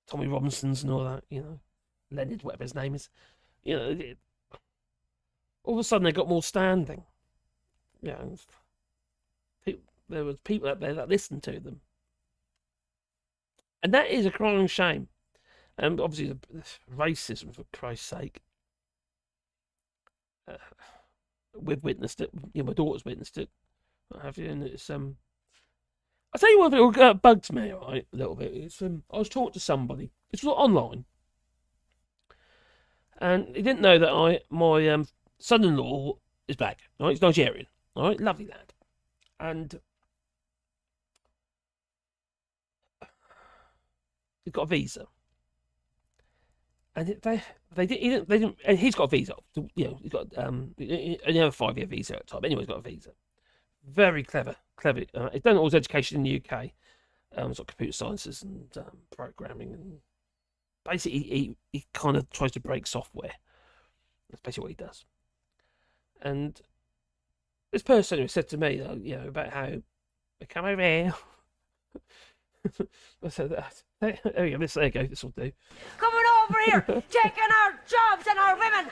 Tommy Robinsons and all that, Leonard, whatever his name is, all of a sudden they got more standing. There was people out there that listened to them, and that is a crying shame. And obviously the racism, for Christ's sake. We've witnessed it. My daughter's witnessed it. What have you? And it's I'll tell you what, it bugs me, right, a little bit. It's I was talking to somebody. This was online, and he didn't know that my son-in-law is black. Right, he's Nigerian. All right, lovely lad, and he's got a visa. And they didn't. And he's got a visa. He's got a 5-year visa at the time. Anyway, he's got a visa. Very clever. He's done all his education in the UK. He's got computer sciences and programming, and basically he kind of tries to break software. That's basically what he does. And this person who said to me, about how they come over here. I said that. There we go. There you go. This will do. Coming over here, taking our jobs and our women.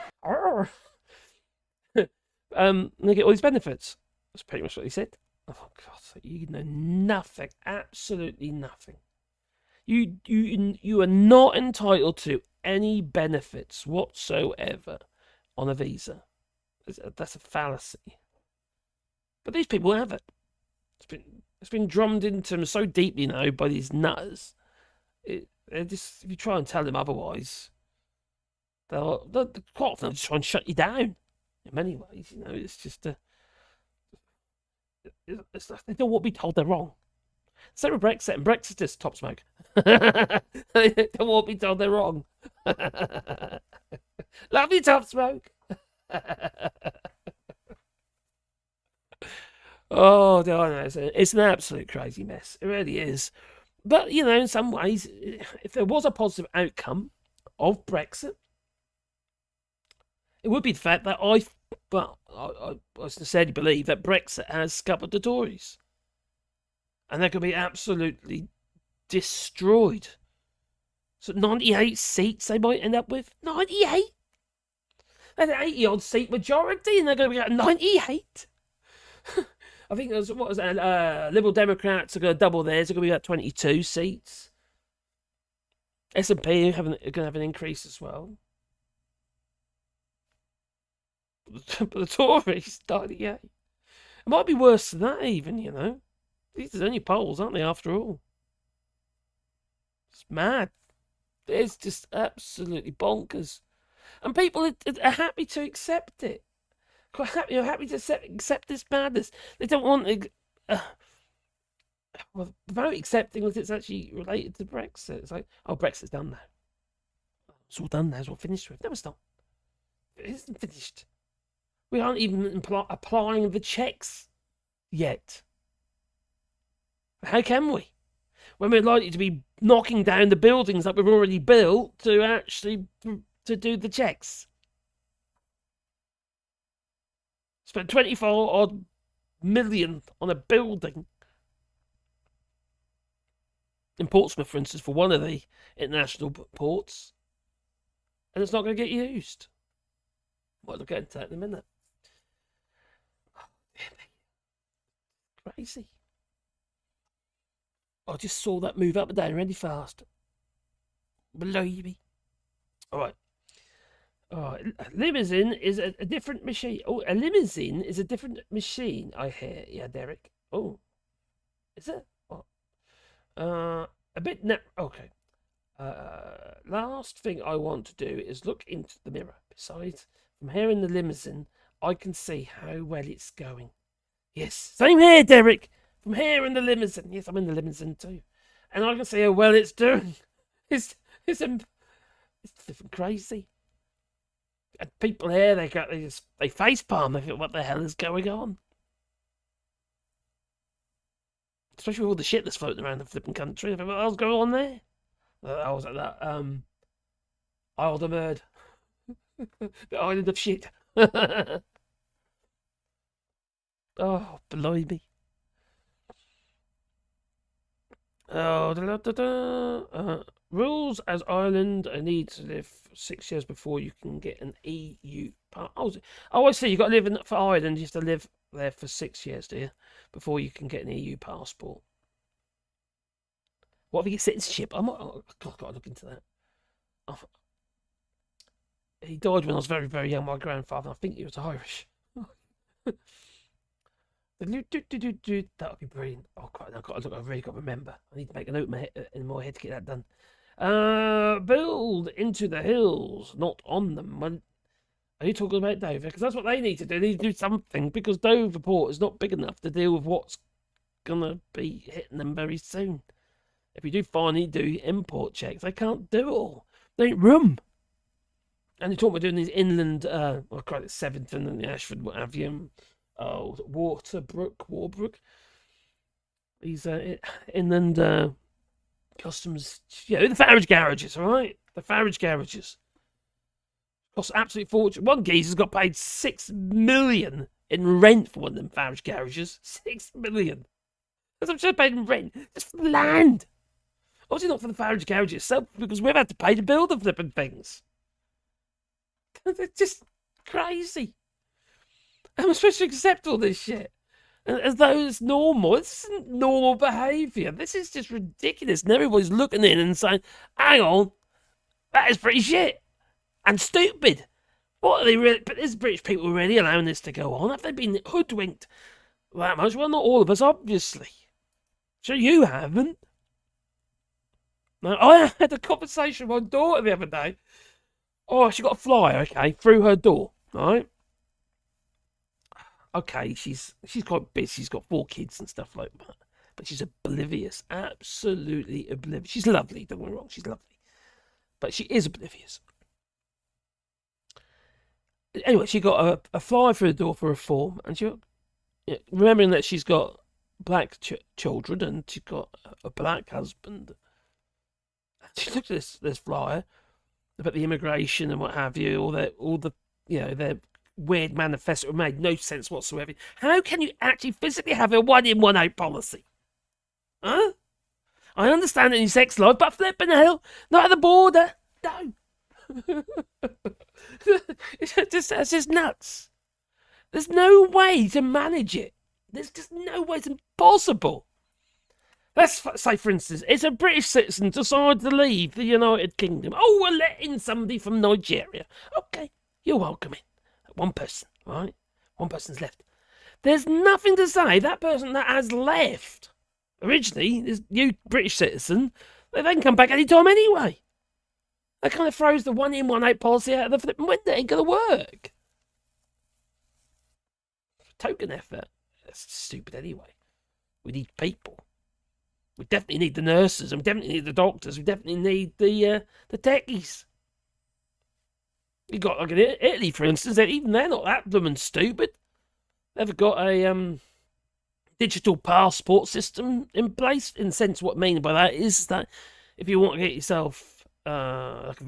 They get all these benefits. That's pretty much what he said. Oh God, you know nothing, absolutely nothing. You are not entitled to any benefits whatsoever on a visa. That's a fallacy. But these people have it. It's been drummed into them so deeply now by these nutters. If you try and tell them otherwise, they'll quite often just try and shut you down. In many ways, it's just it's like they don't want to be told they're wrong. Same with Brexit, and Brexiters top smoke. They don't want to be told they're wrong. Love you, top smoke. Oh, no, it's an absolute crazy mess. It really is. But, in some ways, if there was a positive outcome of Brexit, it would be the fact that I sincerely believe that Brexit has scuppered the Tories. And they're going to be absolutely destroyed. So 98 seats they might end up with. 98? That's an 80-odd seat majority, and they're going to be at 98? I think there's, Liberal Democrats are going to double theirs. They're going to be at 22 seats. S&P are going to have an increase as well. But the Tories, 98. It might be worse than that even, These are only polls, aren't they, after all? It's mad. It's just absolutely bonkers. And people are happy to accept it. Quite happy to accept this madness. They don't want to without accepting that it's actually related to Brexit. It's like, oh, Brexit's done now. It's all done now. It's all finished with. No, it's not. It isn't finished. We aren't even applying the checks yet. How can we? when we're likely to be knocking down the buildings that we've already built to actually to do the checks. Spent 24 odd million on a building in Portsmouth, for instance, for one of the international ports, and it's not going to get used. Well, we'll get into that in a minute. Crazy. I just saw that move up and down really fast. Believe me. Alright. A limousine is a different machine. Oh, a limousine is a different machine, I hear. Yeah, Derek. Oh. Is it? What? A bit okay. Last thing I want to do is look into the mirror. Besides, from here in the limousine, I can see how well it's going. Yes, same here, Derek. From here in the limousine. Yes, I'm in the limousine too. And I can see how well it's doing. It's different crazy. And people here, they face palm. They think, what the hell is going on? Especially with all the shit that's floating around the flipping country. I think, what the hell's going on there? I was at that Isle of Merd. The island of shit. Oh, blimey. Oh, rules as Ireland need to live 6 years before you can get an EU pass. Oh, I see. You've got to live for Ireland. You have to live there for 6 years, do you? Before you can get an EU passport. What if you get citizenship? God, I've got to look into that. Oh, he died when I was very, very young, my grandfather. I think he was Irish. That would be brilliant. Oh, God, I've really got to remember. I need to make a note in my head to get that done. Build into the hills, not on them. Are you talking about Dover? Because that's what they need to do. They need to do something, because Dover Port is not big enough to deal with what's going to be hitting them very soon. If you do finally do import checks, they can't do it all. They ain't room. And you're talking about doing these inland, I call it Sevington and the Ashford, what have you. Oh, Warbrook. These inland customs, the farage garages, all right? The farage garages. Cost absolute fortune. One geezer's got paid 6 million in rent for one of them farage garages. 6 million. That's what I'm paid in rent. Just for the land. Obviously not for the farage garage itself, because we've had to pay to build the flipping things. They're just crazy. I'm supposed to accept all this shit as though it's normal. This isn't normal behaviour. This is just ridiculous. And everybody's looking in and saying, hang on, that is pretty shit and stupid. What are they really? But is British people really allowing this to go on? Have they been hoodwinked that much? Well, not all of us, obviously. Sure, you haven't. Now, I had a conversation with my daughter the other day. Oh, she got a flyer, okay, through her door, right? Okay, she's quite busy. She's got 4 kids and stuff like that. But she's oblivious. Absolutely oblivious. She's lovely, don't get me wrong. She's lovely. But she is oblivious. Anyway, she got a flyer through the door for a form. And she, remembering that she's got black children and she's got a black husband. She looked at this flyer about the immigration and what have you. All the their weird manifesto made no sense whatsoever. How can you actually physically have a 1 in 1 out policy? Huh? I understand it in your sex life, but flipping the hell, not at the border. No. It's just nuts. There's no way to manage it. There's just no way. It's impossible. Let's say, for instance, it's a British citizen decides to leave the United Kingdom. Oh, we're letting somebody from Nigeria. Okay, you're welcome in. 1 person, right? 1 person's left. There's nothing to say that person that has left originally, this new British citizen, they can come back anytime anyway. That kind of throws the 1 in 1 out policy out of the flipping window. It ain't gonna work. Token effort. That's stupid anyway. We need people. We definitely need the nurses, and we definitely need the doctors. We definitely need the techies. You got like in Italy, for instance. Even they're not that blooming stupid. They've got a digital passport system in place. In the sense, what I mean by that is that if you want to get yourself like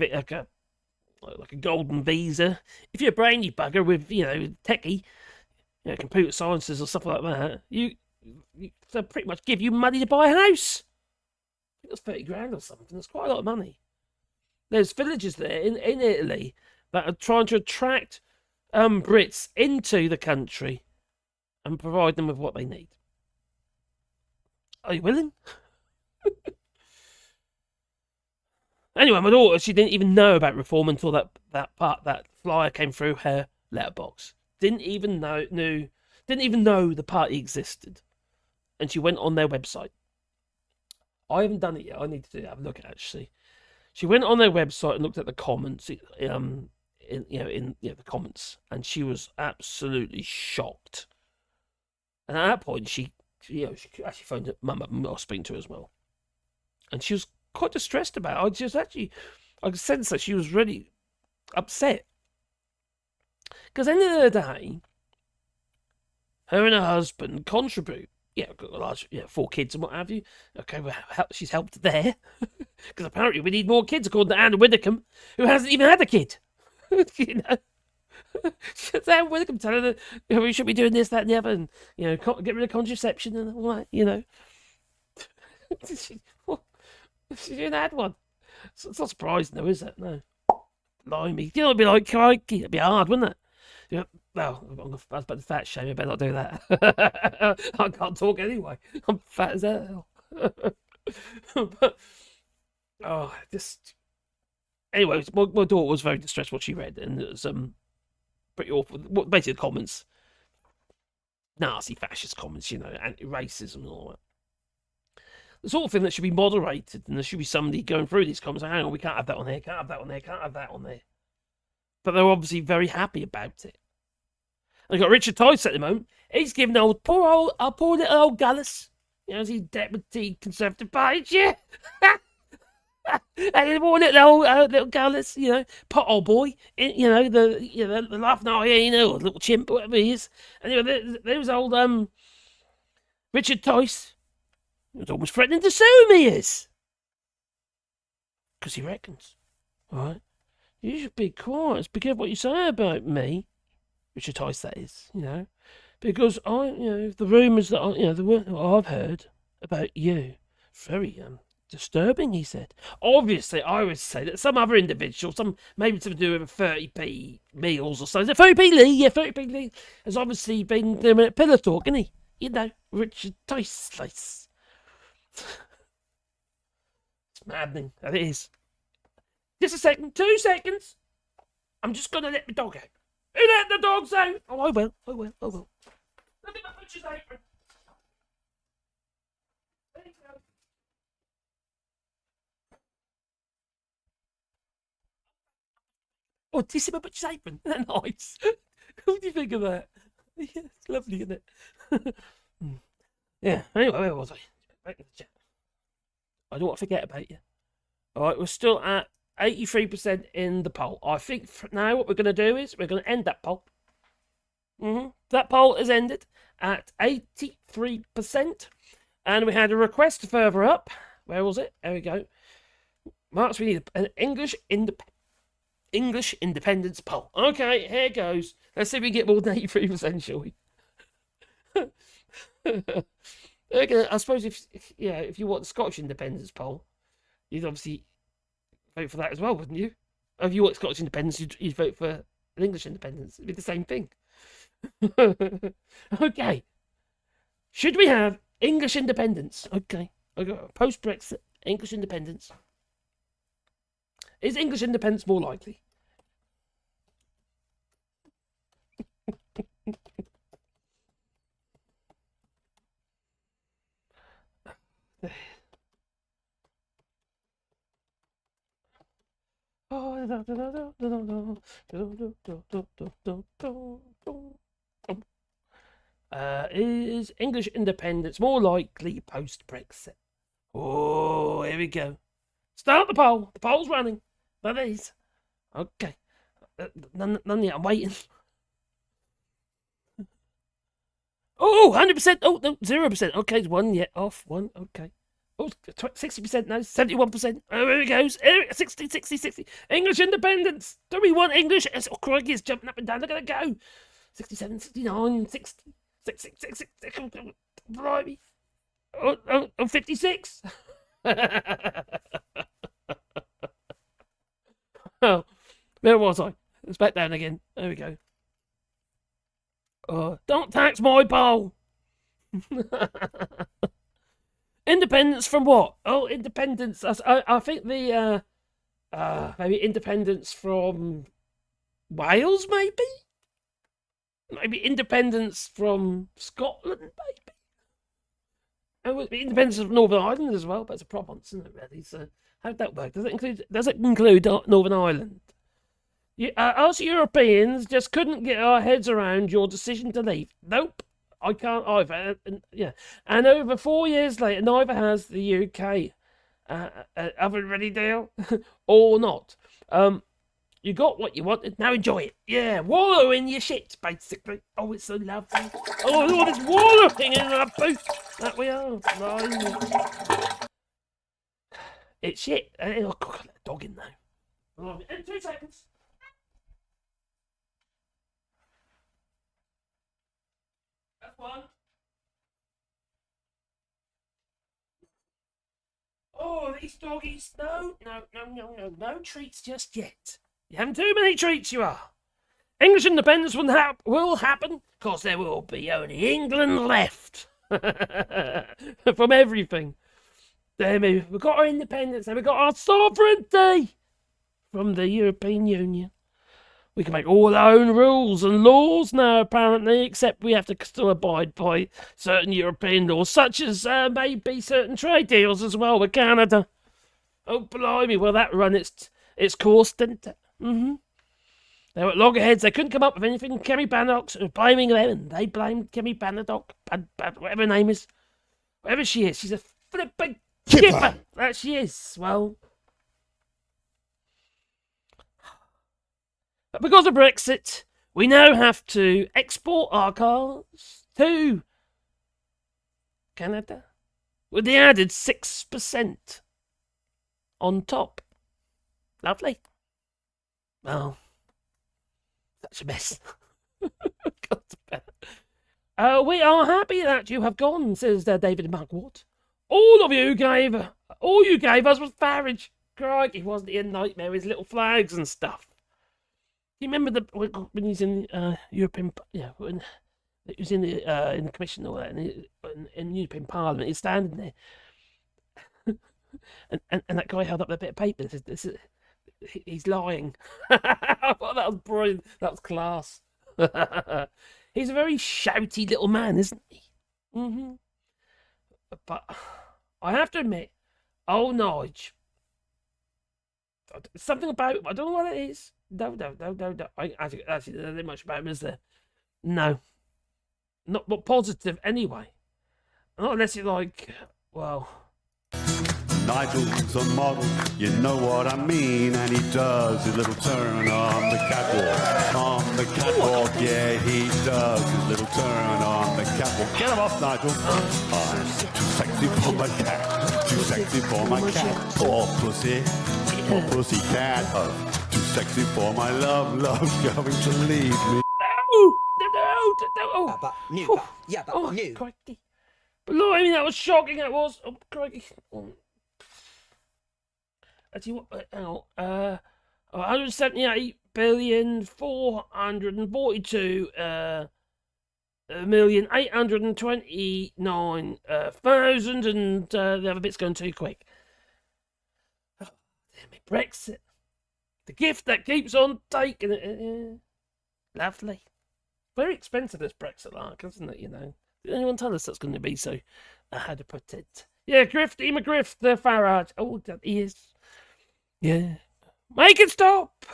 a golden visa, if you're a brainy bugger with techie, computer sciences or stuff like that, they'll pretty much give you money to buy a house. I think that's 30 grand or something. That's quite a lot of money. There's villages there in Italy that are trying to attract Brits into the country and provide them with what they need. Are you willing? Anyway, my daughter, she didn't even know about reform until that flyer came through her letterbox. Didn't even know the party existed. And she went on their website. I haven't done it yet. I need to have a look at it, actually. She went on their website and looked at the comments, in the comments, and she was absolutely shocked. And at that point, she actually phoned Mum up and I was speaking to her as well. And she was quite distressed about it. I could sense that she was really upset. Because at the end of the day, her and her husband contribute. Got a large, 4 kids and what have you. Okay, well, she's helped there. Because apparently we need more kids, according to Anne Widdecombe, who hasn't even had a kid. Anne Widdecombe telling her, we should be doing this, that, and the other, and, get rid of contraception and all that, She didn't had one. It's not surprising, though, is it? No. Blimey. It'd be like, crikey. It'd be hard, wouldn't it? Well, I was about to fat shame. I better not do that. I can't talk anyway. I'm fat as hell. But, Anyway, my daughter was very distressed what she read, and it was pretty awful. Basically, the comments, Nazi fascist comments, anti-racism and all that. The sort of thing that should be moderated, and there should be somebody going through these comments saying, hang on, we can't have that on here, can't have that on there, can't have that on there. But they're obviously very happy about it. And I've got Richard Tice at the moment. He's giving poor little old Gallus, he's deputy Conservative Party chair. And then poor little Gallus, pothole boy, the laughing hyena or little chimp, whatever he is. And there's old Richard Tice. He was almost threatening to sue me, is. Because he reckons, right, you should be quiet, be careful what you say about me, Richard Tice, that is, because the rumours that I've heard about you, very disturbing, he said. Obviously, I would say that some other individual, maybe to do with 30p meals or something, 30p Lee, 30p Lee, has obviously been doing a pillow talk, isn't he? Richard Tice. It's maddening. That is. Just a second. 2 seconds. I'm just going to let my dog out. Who let the dogs out? Oh, I will. Let me not put his apron. There you go. Oh, do you see my butcher's apron? Isn't that nice? What do you think of that? Yeah, it's lovely, isn't it? Yeah, anyway, where was I? Back in the chat. I don't want to forget about you. Alright, we're still at 83% in the poll. I think now what we're going to do is we're going to end that poll. That poll is ended at 83%. And we had a request further up. Where was it? There we go. Marks, we need an English independence poll. Okay, here goes. Let's see if we get more than 83%, shall we? Okay, I suppose if you want the Scottish independence poll, you'd obviously vote for that as well, wouldn't you? Or if you want Scottish independence, you'd vote for an English independence. It'd be the same thing. Okay. Should we have English independence? Okay. Post-Brexit, English independence. Is English independence more likely? Is English independence more likely post-Brexit? Oh, here we go. Start the poll. The poll's running. That is. Okay. None yet. I'm waiting. Oh, 100%. Oh, no, 0%. Okay, it's one yet off. One, okay. Oh, 60% now, 71%. Oh, here it goes. 60, 60, 60. English independence. Do we want English? Oh, crikey, it's jumping up and down. Look at it go. 67, 69, 60, 66, blimey. Oh, 56. Oh, where was I? It's back down again. There we go. Don't tax my bowl. Independence from what? Oh, independence. I think the maybe independence from Wales, maybe. Maybe independence from Scotland, maybe. Oh, independence of Northern Ireland as well, but it's a province, isn't it? Really. So how'd that work? Does it include Northern Ireland? Us Europeans just couldn't get our heads around your decision to leave. Nope. I can't either. And over 4 years later, neither has the UK. Oven ready deal or not. You got what you wanted. Now enjoy it. Yeah, wallow in your shit, basically. Oh, it's so lovely. Oh, all this wallowing in our booth. That we are. Blimey. It's shit. Oh, God, let the dog in now. In 2 seconds. That's one. Oh, these doggies. No treats just yet. You having too many treats, you are. English independence will happen, because there will be only England left. From everything. Then we've got our independence, and we've got our sovereignty from the European Union. We can make all our own rules and laws now, apparently, except we have to still abide by certain European laws, such as maybe certain trade deals as well with Canada. Oh, blimey, will that run its course, didn't it? Mm-hmm. They were at loggerheads. They couldn't come up with anything. Kemi Badenoch was blaming them, and they blamed Kemi Badenoch, whatever her name is. Whatever she is, she's a flipping kipper. That she is. Well, but because of Brexit, we now have to export our cars to Canada with the added 6% on top. Lovely. Well, such a mess. We are happy that you have gone, says David Mugwort. All you gave us was farage. Crikey, wasn't he a nightmare? His little flags and stuff. You remember when he's in European, when he was in the Commission or in European Parliament, he's standing there, and that guy held up a bit of paper and said, he's lying. I thought that was brilliant. That was class. He's a very shouty little man, isn't he? Mm-hmm. But I have to admit, old Nige, something about I don't know what it is. No. Actually, there's not much about him, is there? No. Not positive, anyway. Not unless you like, well... Nigel's a model, you know what I mean, and he does his little turn on the catwalk. On the catwalk, yeah, he does his little turn on the catwalk. Get him off, Nigel. I'm too sexy for my cat, too sexy for my cat. Poor pussy cat. Oh, too sexy for my love's going to leave me. No. Crikey. But look, I mean, that was shocking, that was. Oh, crikey. Actually, hang on. 178 billion 442 million 829 thousand, and the other bit's going too quick. Oh, damn it, Brexit. The gift that keeps on taking it. Lovely. Very expensive, this Brexit lark, isn't it? You know. Did anyone tell us that's going to be so? How to put it? Yeah, Grifty McGriff, the Farage. Oh, that he is. Yeah. Make it stop!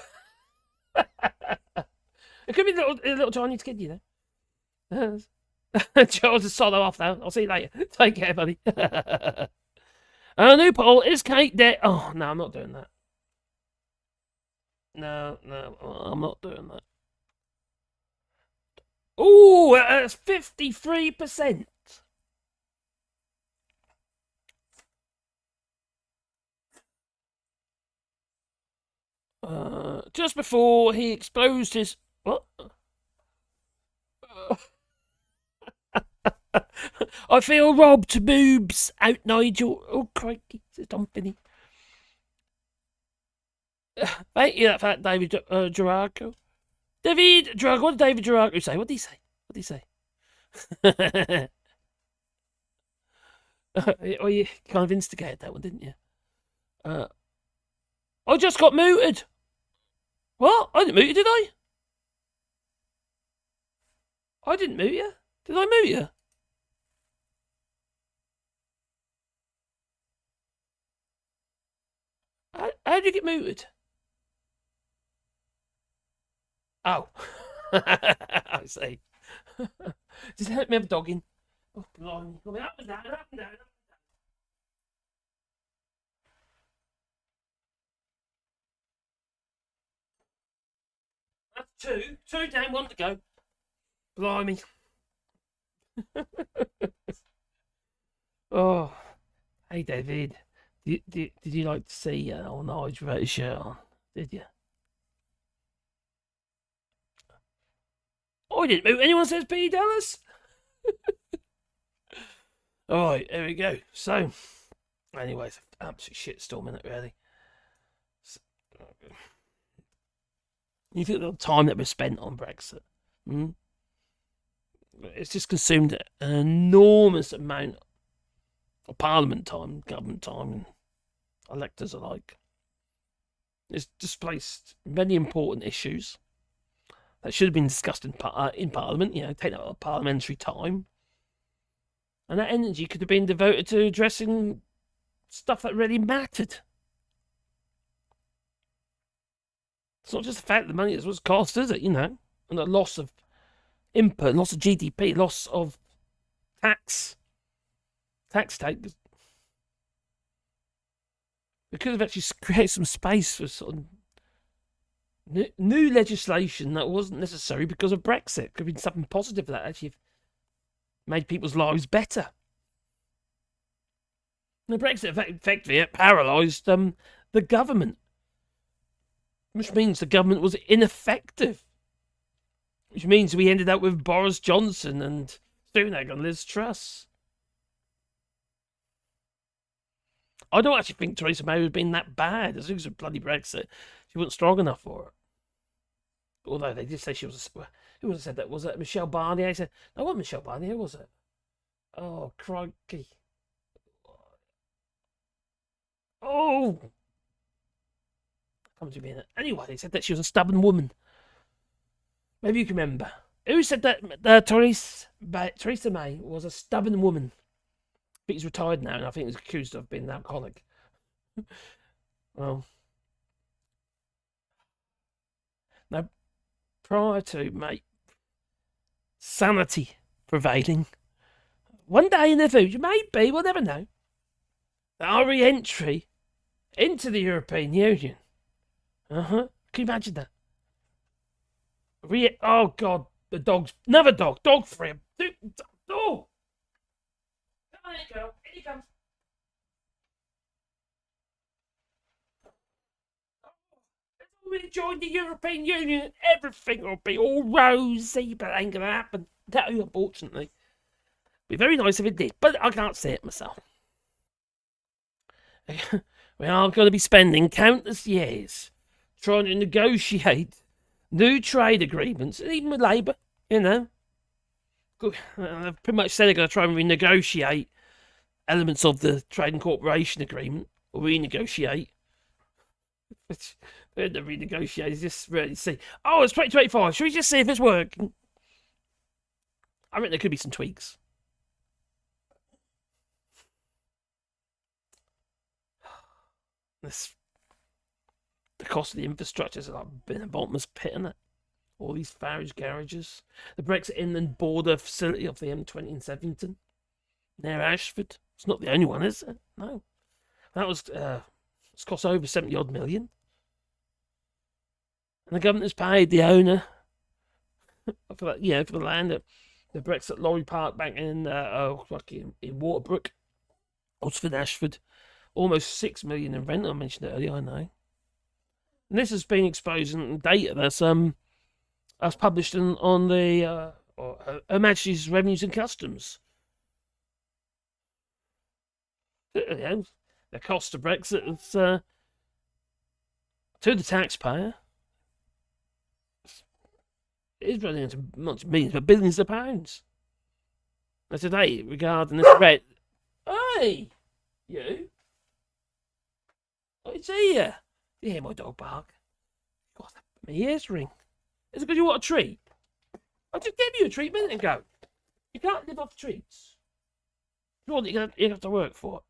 It could be a little Chinese kid, you know. Charles is solo off now. I'll see you later. Take care, buddy. A new poll, is Kate dead? Oh, no, I'm not doing that. No, I'm not doing that. Oh, that's 53%. Just before he exposed his... What? I feel robbed. Boobs out, Nigel. Oh, crikey. It's Tom Finney. Thank you for that, David Jurago. David Jurago. What did David Jurago say? What did he say? What did he say? Oh, you kind of instigated that one, didn't you? I just got mooted. What? I didn't mute you, did I? I didn't mute you. Did I mute you? How did you get muted? Oh. I see. Just let me have a dog in. Oh, blimey. Up and down, up and down, up and down. That's two. Two down, one to go. Blimey. Oh. Hey, David. Did you like to see old Nigel without his shirt on? Did you? I didn't move. Anyone says P. Dallas? Alright, here we go. So, anyway, it's an absolute shitstorm in it, really. You think the time that was spent on Brexit? It's just consumed an enormous amount of Parliament time, government time, and electors alike. It's displaced many important issues that should have been discussed in Parliament, take that parliamentary time. And that energy could have been devoted to addressing stuff that really mattered. It's not just the fact that the money is what's cost, is it, And the loss of input, loss of GDP, loss of tax take. We could have actually created some space for sort of new legislation that wasn't necessary because of Brexit. Could have been something positive that actually made people's lives better. The Brexit effectively paralysed the government, which means the government was ineffective, which means we ended up with Boris Johnson and Sunak and Liz Truss. I don't actually think Theresa May would have been that bad. As soon as bloody Brexit, she wasn't strong enough for it. Although they did say she was. Who said that? Was it Michelle Barnier? I said, no, it wasn't Michelle Barnier, was it? Oh, crikey. Oh! Come to me in it. Anyway, they said that she was a stubborn woman. Maybe you can remember. Who said that Theresa May was a stubborn woman? I think he's retired now, and I think he's accused of being an alcoholic. Well, now, prior to, mate, sanity prevailing, one day in the future, maybe, we'll never know, that our re-entry into the European Union. Can you imagine that? Oh, God, the dog's... Another dog for him. Oh! Come on, girl. In he comes. We join the European Union, everything will be all rosy, but it ain't going to happen. No, unfortunately. It'd be very nice if it did, but I can't see it myself. We are going to be spending countless years trying to negotiate new trade agreements, even with Labour, They've pretty much said they're going to try and renegotiate elements of the Trade and Cooperation Agreement, or renegotiate. They're the renegotiators, just really see. Oh, it's 2025. Should we just see if it's working? I reckon there could be some tweaks. The cost of the infrastructure has been a bottomless pit, isn't it? All these farage garages. The Brexit inland border facility of the M20 in Sevington, near Ashford. It's not the only one, is it? No. That was it's cost over 70 odd million. And the government has paid the owner for that, yeah, for the land at the Brexit lorry park back in in Waterbrook, Oxford, Ashford. Almost 6 million in rent. I mentioned it earlier, I know. And this has been exposed in data that's published on the Her Majesty's Revenues and Customs. The cost of Brexit is to the taxpayer. It's running into not millions but billions of pounds. Now today, regarding this red, hey, you. I see you. You hear my dog bark? God, my ears ring. Is it because you want a treat? I just gave you a treat a minute ago. You can't live off treats. You're going to have to work for it.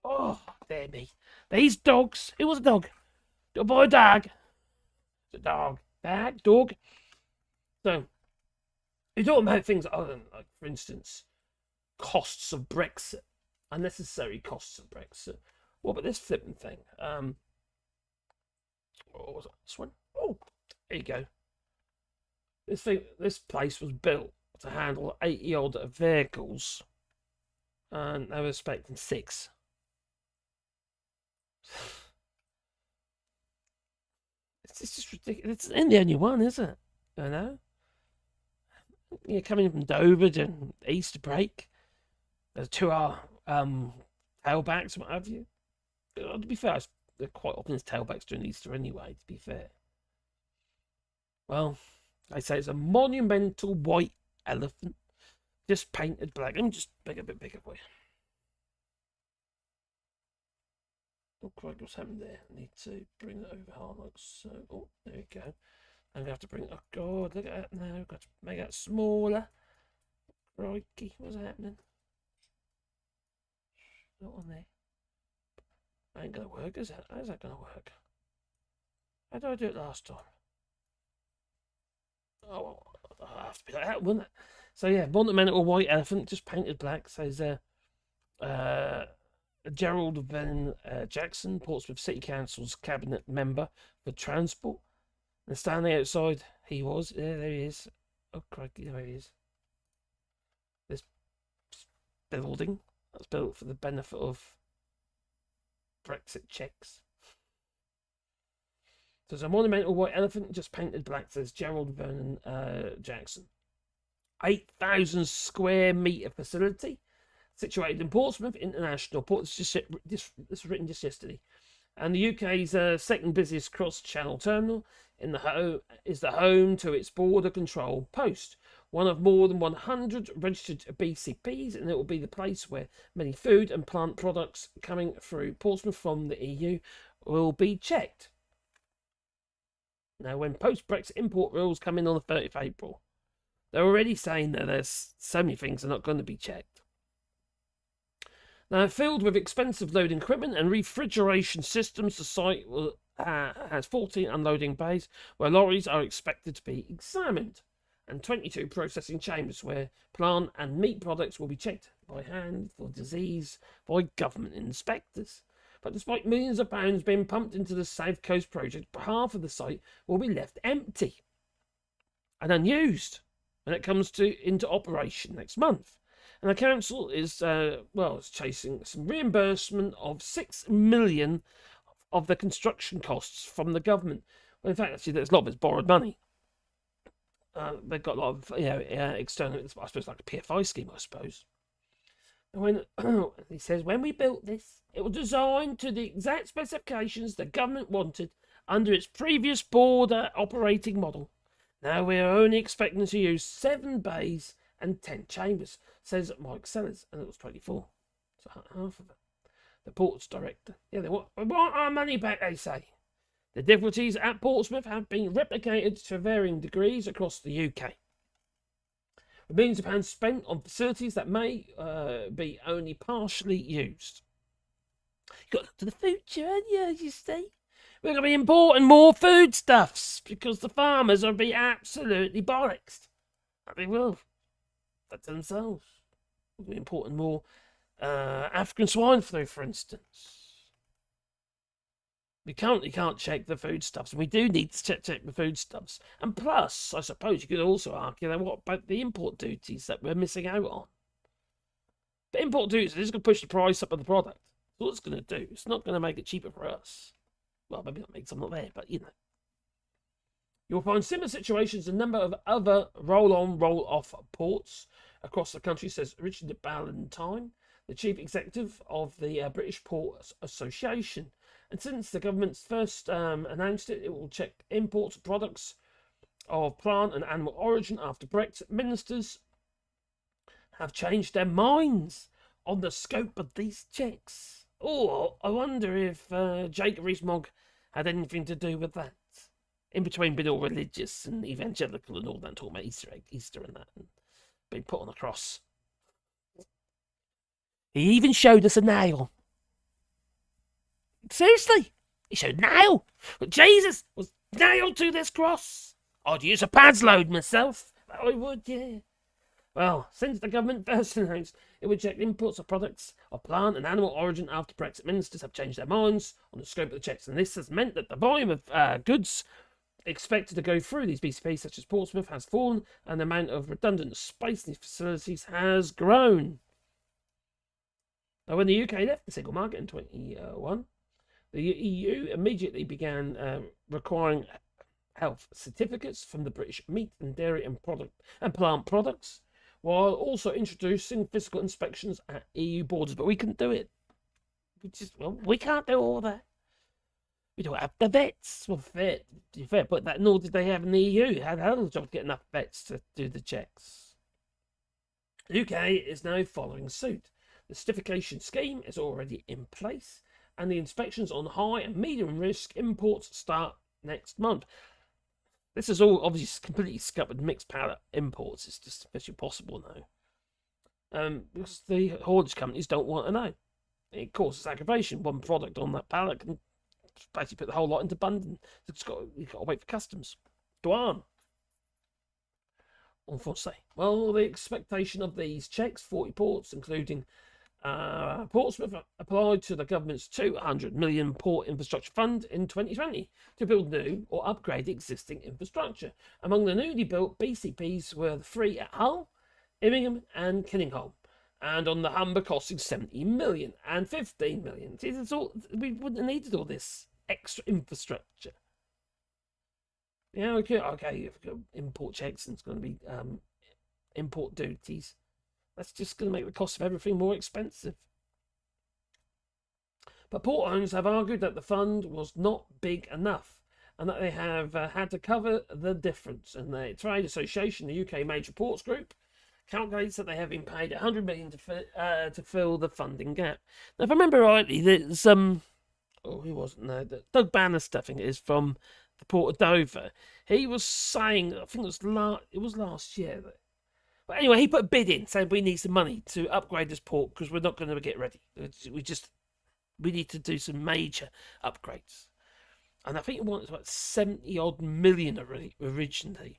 Oh, dear me. These dogs. It was a dog. A boy, a dog. It's a dog. Dog. So, you're talking about things other than, like, for instance, costs of Brexit. Unnecessary costs of Brexit. What about this flipping thing? What was it? This one? Oh, there you go. This place was built to handle 80-odd vehicles, and they were expecting 6. It's just ridiculous. It's in the only one, is it? You know? You're coming from Dover to Easter break. There's 2-hour tailbacks, what have you. To be fair, they're quite often it's tailbacks during Easter anyway, to be fair. Well, they say it's a monumental white elephant, just painted black. Let me just make it a bit bigger for you. Oh, crikey, what's happened there? I need to bring it over hard like so. Oh, there we go. I'm going to have to bring it. Oh, God, look at that now. Got to make that smaller. Crikey, what's happening? Not on there. Ain't going to work, is it? How's that going to work? How did I do it last time? Oh, well, I'll have to be like that, wouldn't it? So, yeah, monumental white elephant, just painted black. Says, Gerald Van Jackson, Portsmouth City Council's cabinet member for transport. And standing outside, he was. Yeah, there he is. Oh, crikey, there he is. This building that's built for the benefit of Brexit checks. So there's a monumental white elephant just painted black. Says Gerald Vernon Jackson. 8,000 square metre facility situated in Portsmouth International Port. This was written just yesterday. And the UK's second busiest cross-channel terminal is the home to its border control post, one of more than 100 registered BCPs, and it will be the place where many food and plant products coming through Portsmouth from the EU will be checked. Now, when post-Brexit import rules come in on the 30th of April, they're already saying that there's so many things that are not going to be checked. Now, filled with expensive loading equipment and refrigeration systems, the site has 14 unloading bays where lorries are expected to be examined, and 22 processing chambers where plant and meat products will be checked by hand for disease by government inspectors. But despite millions of pounds being pumped into the South Coast project, half of the site will be left empty and unused when it comes into operation next month. And the council is chasing some reimbursement of 6 million of the construction costs from the government. Well, in fact, actually, there's a lot of it's borrowed money. They've got a lot of external, I suppose, like a PFI scheme, I suppose. And when he says, when we built this, it was designed to the exact specifications the government wanted under its previous border operating model. Now we are only expecting to use 7 bays and 10 chambers, says Mike Sellers, and it was 24. So half of it. The port's director. Yeah, we want our money back, they say. The difficulties at Portsmouth have been replicated to varying degrees across the UK. With millions of pounds spent on facilities that may be only partially used. You've got to look to the future, haven't you, you see? We're going to be importing more foodstuffs because the farmers will be absolutely bollocksed. They will. That's themselves. We'll be importing more African swine flu, for instance. We currently can't check the foodstuffs, and we do need to check the foodstuffs. And plus, I suppose you could also argue that what about the import duties that we're missing out on? The import duties are just going to push the price up of the product. That's what it's going to do. It's not going to make it cheaper for us. Well, maybe not make some not there, but you know. You'll find similar situations in a number of other roll-on, roll-off ports across the country, says Richard Ballantyne, the chief executive of the British Port Association. And since the government first announced it, it will check imports of products of plant and animal origin after Brexit. Ministers have changed their minds on the scope of these checks. Oh, I wonder if Jacob Rees-Mogg had anything to do with that. In between being all religious and evangelical and all that, talking about Easter and that, and being put on a cross. He even showed us a nail. Seriously, he showed a nail. But Jesus was nailed to this cross. I'd use a pads load myself. I would, yeah. Well, since the government first announced it would check imports of products of plant and animal origin after Brexit, ministers have changed their minds on the scope of the checks, and this has meant that the volume of goods expected to go through these BCPs, such as Portsmouth, has fallen, and the amount of redundant space in these facilities has grown. Now, when the UK left the single market in 2021, the EU immediately began requiring health certificates from the British meat and dairy and plant products, while also introducing physical inspections at EU borders. But we couldn't do it. We can't do all that. We don't have the vets. Well, fair, but that nor did they have in the EU. Had a hell of a job to get enough vets to do the checks. The UK is now following suit. The certification scheme is already in place, and the inspections on high and medium risk imports start next month. This is all obviously completely scuppered mixed pallet imports. It's just especially possible now. Because the haulage companies don't want to know. It causes aggravation. One product on that pallet can basically put the whole lot into bundle. You've got to wait for customs. Go on. Unfortunately. Well, the expectation of these checks, 40 ports, including Portsmouth, applied to the government's £200 million port infrastructure fund in 2020 to build new or upgrade existing infrastructure. Among the newly built BCPs were the 3 at Hull, Immingham and Kinningham, and on the Humber costing 70 million and 15 million. See, that's all, we wouldn't have needed all this extra infrastructure. Yeah, okay, if we've got import checks and it's going to be import duties. That's just going to make the cost of everything more expensive. But port owners have argued that the fund was not big enough and that they have had to cover the difference. And the Trade Association, the UK Major Ports Group, calculates that they have been paid 100 million to fill the funding gap. Now, if I remember rightly, there's who wasn't there? Doug Bannister, I think it is, from the Port of Dover. He was saying, I think it was last year. But anyway, he put a bid in saying we need some money to upgrade this port because we're not going to get ready. We need to do some major upgrades. And I think it was about 70 odd million originally.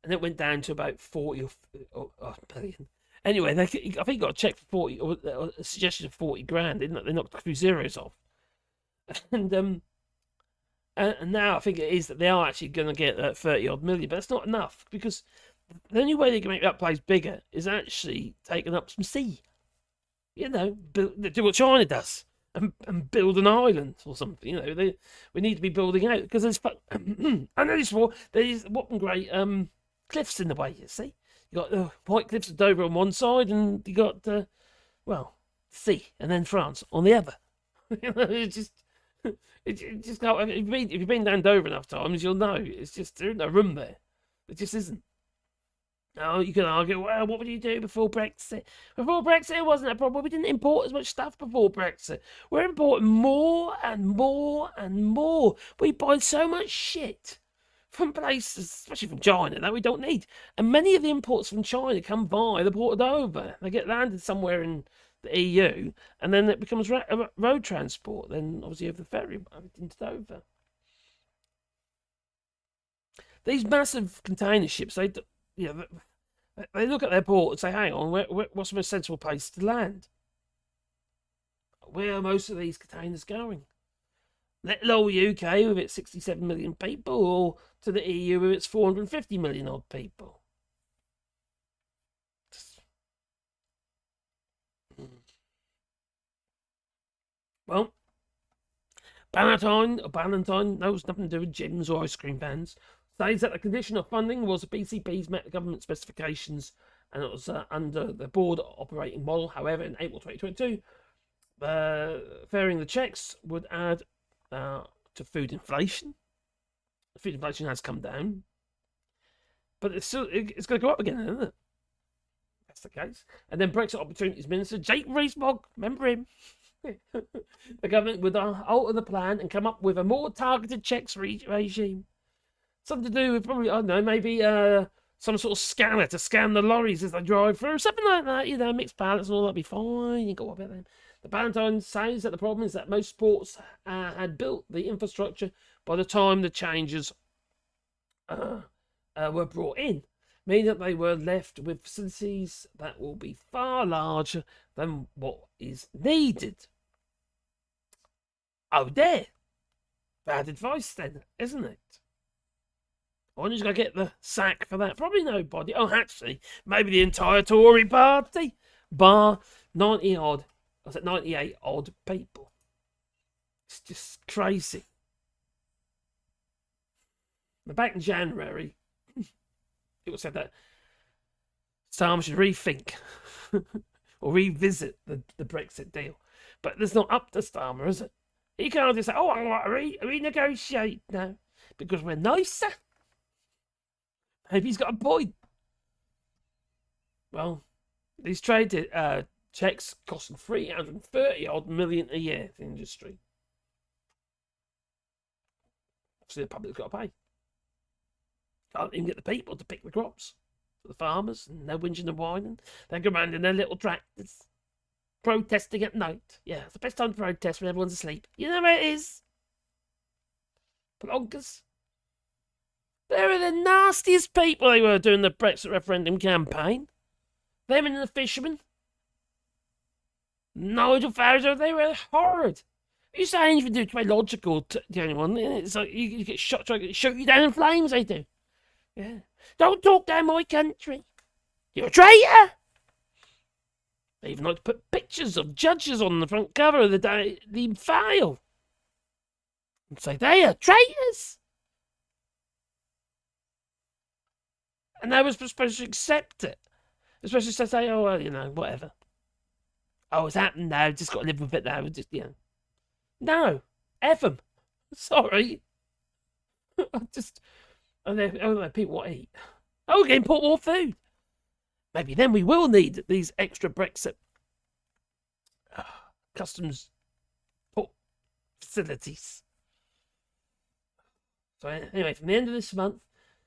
And it went down to about 40 or million. Anyway, I think you got a check for 40, or a suggestion of 40 grand. They knocked a few zeros off. And now I think it is that they are actually going to get 30 odd million. But that's not enough because the only way they can make that place bigger is actually taking up some sea. You know, do what China does and build an island or something. You know, we need to be building out because there's and there's what great cliffs in the way. You see, you got the White Cliffs of Dover on one side, and you got the sea, and then France on the other. You know, it just can't. If you've been down Dover enough times, you'll know it's just there's no room there. It just isn't. Now, you can argue, well, what would you do before Brexit? Before Brexit, it wasn't a problem. We didn't import as much stuff before Brexit. We're importing more and more and more. We buy so much shit from places, especially from China, that we don't need. And many of the imports from China come via the Port of Dover. They get landed somewhere in the EU, and then it becomes road transport. Then, obviously, you have the ferry into Dover. These massive container ships, they look at their port and say, hang on, what's the most sensible place to land? Where are most of these containers going? Let alone UK with its 67 million people, or to the EU with its 450 million odd people. Well, Ballantyne, no, it's nothing to do with gyms or ice cream vans, says that the condition of funding was the BCPs met the government specifications and it was under the board operating model. However, in April 2022, fairing the checks would add to food inflation. Food inflation has come down, but it's going to go up again, isn't it? That's the case. And then Brexit Opportunities Minister Jake Rees-Mogg, remember him? The government would alter the plan and come up with a more targeted checks regime. Something to do with probably, I don't know, maybe some sort of scanner to scan the lorries as they drive through, something like that, mixed pallets and all that'll be fine. You got what about them. The Ballantyne says that the problem is that most ports had built the infrastructure by the time the changes were brought in, meaning that they were left with facilities that will be far larger than what is needed. Oh, there. Bad advice then, isn't it? I wonder who's going to get the sack for that. Probably nobody. Oh, actually, maybe the entire Tory party, bar 98 odd people. It's just crazy. But back in January, it was said that Starmer should rethink or revisit the Brexit deal. But it's not up to Starmer, is it? He can't just say, oh, I want to renegotiate now because we're nicer. Maybe he's got a point. Well, these trade checks costing 330 odd million a year to the industry. Obviously, the public's got to pay. Can't even get the people to pick the crops for the farmers, and no whinging and whining. They go around in their little tractors, protesting at night. Yeah, it's the best time to protest when everyone's asleep. You know where it is? Plonkers. They were the nastiest people they were doing the Brexit referendum campaign. Them and the fishermen. Nigel Farage, they were horrid. You say anything to be logical to anyone, it's like you get shot, trying to shoot you down in flames, they do. Yeah. Don't talk down my country. You're a traitor. They even like to put pictures of judges on the front cover of the file. And say they are traitors. And they were supposed to accept it. They're supposed to say, oh, well, whatever. Oh, it's happened now. Just got to live with it now. Just, No. F them. Sorry. People want to eat. Oh, we're going to import more food. Maybe then we will need these extra Brexit customs port facilities. So anyway, from the end of this month,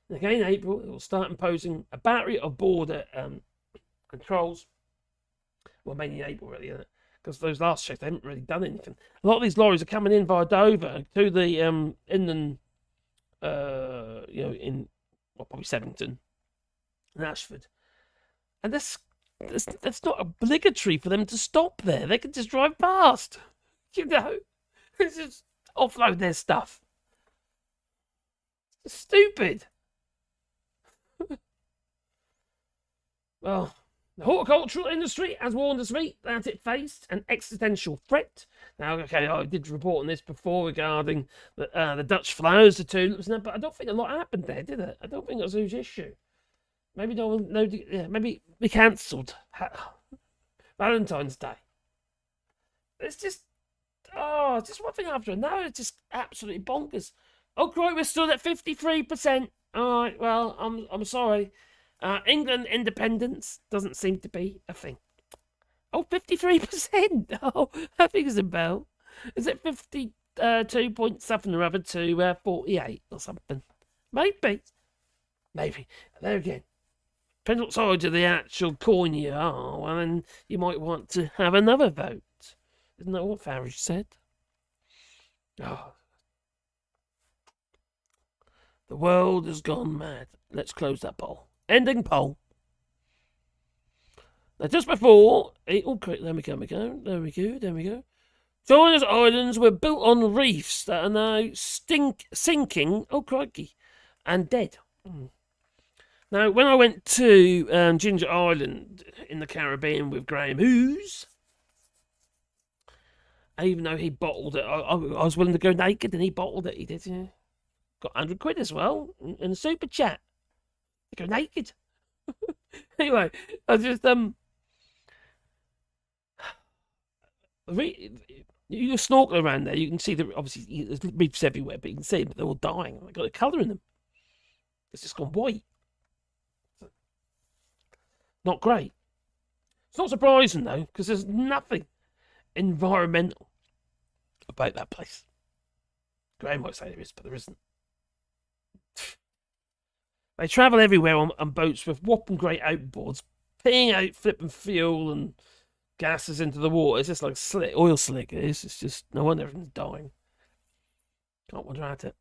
and again in April, it will start imposing a battery of border controls. Well, mainly in April, really, isn't it? Because those last checks, they haven't really done anything. A lot of these lorries are coming in via Dover to the inland, in probably Sevington and Ashford. And that's not obligatory for them to stop there. They can just drive past. Just offload their stuff. It's stupid. Well, the horticultural industry has warned us that it faced an existential threat. Now, okay, I did report on this before regarding the Dutch flowers, the tulips, but I don't think a lot happened there, did it? I don't think it was a huge issue. Maybe maybe we cancelled Valentine's Day. It's just one thing after another. It's just absolutely bonkers. Oh, great, we're still at 53%. All right, well, I'm sorry. England independence doesn't seem to be a thing. Oh, 53%. Oh, that rings a bell. Is it 52 point something or other to 48 or something? Maybe. There again. Depends what side of the actual coin you are, well, then you might want to have another vote. Isn't that what Farage said? Oh. The world has gone mad. Let's close that poll. Ending poll. Now, just before... there we go. China's islands were built on reefs that are now sinking, oh crikey, and dead. Now, when I went to Ginger Island in the Caribbean with Graham Hughes, even though he bottled it, I was willing to go naked and he bottled it. He did, yeah. Got 100 quid as well in a super chat. To go naked. Anyway, I just, you snorkel around there, you can see obviously there's reefs everywhere, but you can see them, they're all dying. They've got a colour in them. It's just gone white. Not great. It's not surprising though, because there's nothing environmental about that place. Graham might say there is, but there isn't. They travel everywhere on boats with whopping great outboards, peeing out flipping fuel and gases into the water. It's just like oil slick. It's just no wonder everyone's dying. Can't wonder at it.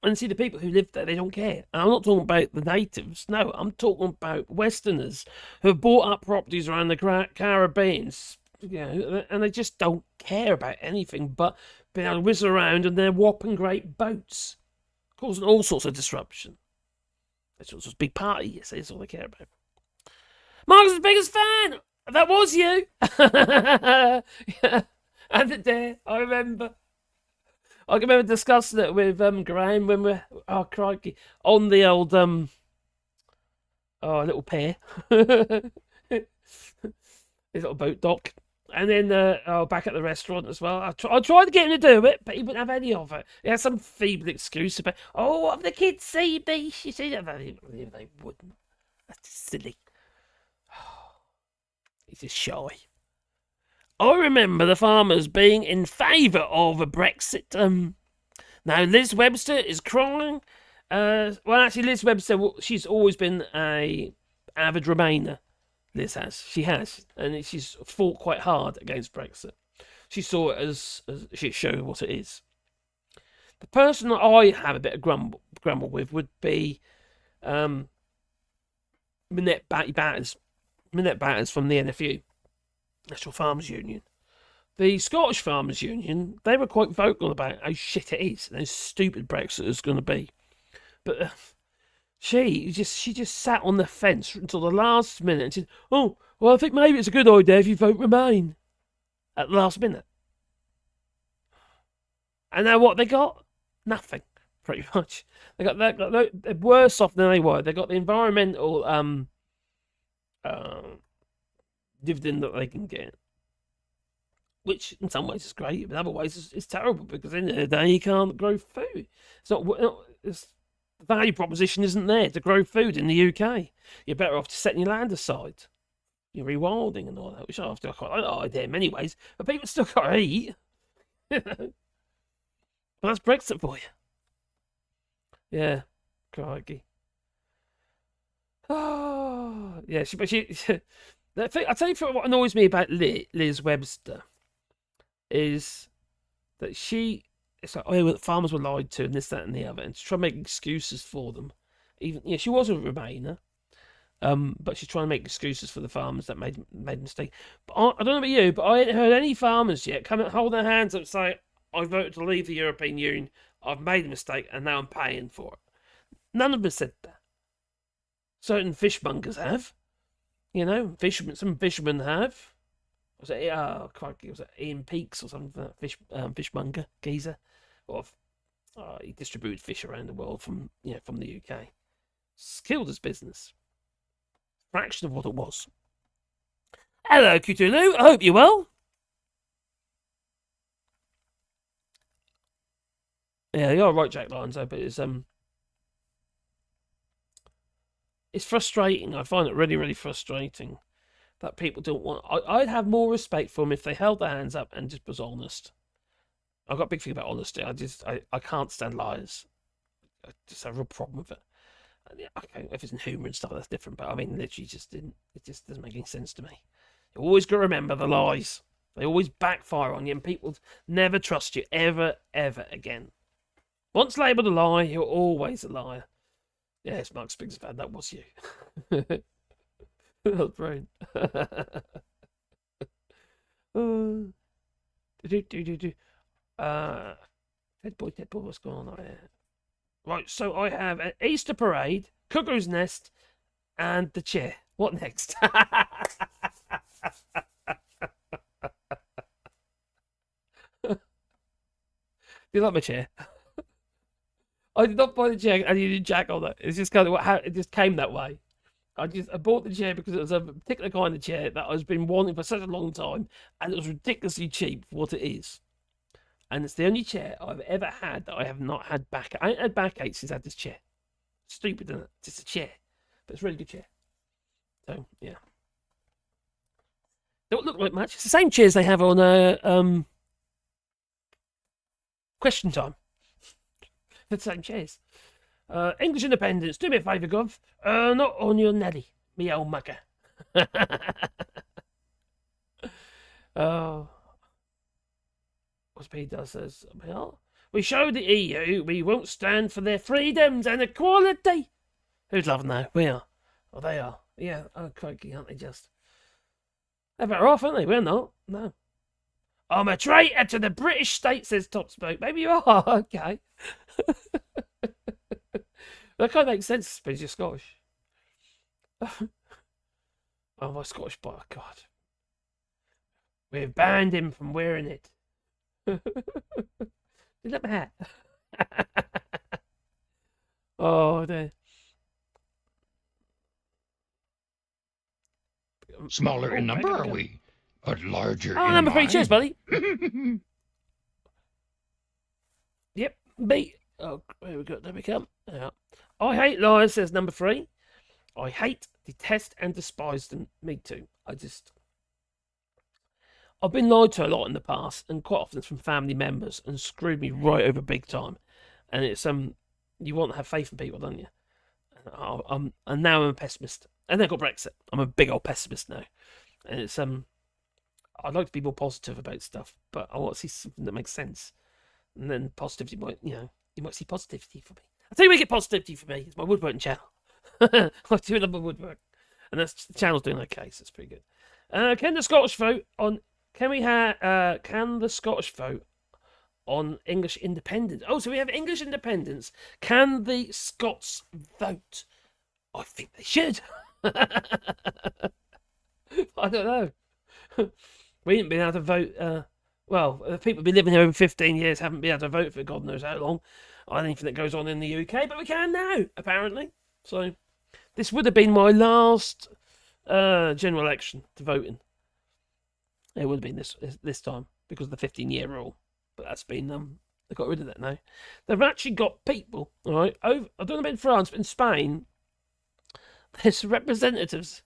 And see, the people who live there, they don't care. And I'm not talking about the natives. No, I'm talking about Westerners who have bought up properties around the Caribbean, and they just don't care about anything but being able to whiz around in their whopping great boats, causing all sorts of disruption. That's just a big party, you see, that's all they care about. Marcus is the biggest fan! That was you! Yeah. And the day, I remember. I can remember discussing it with Graham when we're, oh crikey, on the old little pier, his little boat dock, and then back at the restaurant as well. I tried to get him to do it, but he wouldn't have any of it. He had some feeble excuse about, oh, what if the kids see me? You see, they wouldn't. That's just silly. He's just shy. I remember the farmers being in favour of a Brexit. Now, Liz Webster is crying. Well, actually, Liz Webster, she's always been a avid Remainer. Liz has. She has. And she's fought quite hard against Brexit. She saw it as she showed what it is. The person that I have a bit of grumble with would be Minette Batters. Minette Batters from the NFU. National Farmers Union. The Scottish Farmers Union, they were quite vocal about how shit it is and how stupid Brexit is going to be. But she just sat on the fence until the last minute and said, oh, well, I think maybe it's a good idea if you vote Remain. At the last minute. And now what they got? Nothing, pretty much. They're worse off than they were. They got the environmental dividend that they can get, which in some ways is great, but in other ways it's terrible because in the end of the day you can't grow food. The value proposition isn't there to grow food in the UK. You're better off just setting your land aside. You're rewilding and all that, which I quite like that idea in many ways, but people still got to eat. But that's Brexit for you. Yeah, crikey. Oh, yeah, I tell you what annoys me about Liz Webster is that it's like, oh, farmers were lied to and this, that, and the other, and to try to make excuses for them. Even she was a Remainer, but she's trying to make excuses for the farmers that made a mistake. But I don't know about you, but I ain't heard any farmers yet come and hold their hands up and say, I voted to leave the European Union, I've made a mistake, and now I'm paying for it. None of them said that. Certain fishmongers have. You know, some fishermen have. Was it? Crikey, was it Ian Peaks or something? Fishmonger, geezer, he distributed fish around the world from the UK. Skilled his business. Fraction of what it was. Hello, Cthulhu. I hope you're well. Yeah, you're right, Jack Lonzo, but it's frustrating. I find it really, really frustrating that people don't want. I'd have more respect for them if they held their hands up and just was honest. I've got a big thing about honesty. I can't stand liars. I just have a real problem with it. And yeah, okay, if it's in humour and stuff, that's different. But I mean, literally, it just doesn't make any sense to me. You always got to remember the lies. They always backfire on you, and people never trust you ever, ever again. Once labelled a lie, you're always a liar. Yes, Mark Spiggs fan, that was you. That was brilliant. Deadboy, what's going on here? Right, so I have an Easter parade, cuckoo's nest, and the chair. What next? Do you like my chair? I did not buy the chair and you didn't jack on it. It's just kind of how it just came that way. I bought the chair because it was a particular kind of chair that I've been wanting for such a long time, and it was ridiculously cheap for what it is. And it's the only chair I've ever had that I have not had back. I ain't had backache since I had this chair. Stupid, isn't it? It's just a chair, but it's a really good chair. So yeah, don't look like much. It's the same chairs they have on Question Time. The same chairs. English independence. Do me a favour, Gov. Not on your Nelly, me old mugger. Oh. What P does says, well, we show the EU we won't stand for their freedoms and equality. Who's loving that? We are. Oh, they are. Yeah, oh, crikey, aren't they just? They're better off, aren't they? We're not. No. I'm a traitor to the British state, says Top Spoke. Maybe you are. Okay. That kind of makes sense because you're Scottish. Oh, my Scottish boy, God. We've banned him from wearing it. Is that my hat? Oh, dear. Smaller in number, are we? But larger Oh, in number 3, mind. cheers, buddy. Yep, B. Oh, here we go. There we come. Yeah. I hate liars, says number 3. I hate, detest, and despise them. Me too. I've been lied to a lot in the past, and quite often it's from family members, and screwed me right over big time. And it's you want to have faith in people, don't you? And now I'm a pessimist. And then got Brexit. I'm a big old pessimist now. And it's I'd like to be more positive about stuff, but I want to see something that makes sense. And then positivity might, you might see positivity for me. I'll tell you where you get positivity for me. It's my woodworking channel. I do a lot of woodwork. And the channel's doing okay, so it's pretty good. Can the Scottish vote on... Can the Scottish vote on English independence? Oh, so we have English independence. Can the Scots vote? I think they should. I don't know. We ain't been able to vote. Well, the people who've been living here over 15 years haven't been able to vote for God knows how long on anything that goes on in the UK, but we can now, apparently. So this would have been my last general election to vote in. It would have been this time because of the 15-year rule, but that's been they got rid of that now. They've actually got people, all right. I don't know about in France, but in Spain, there's representatives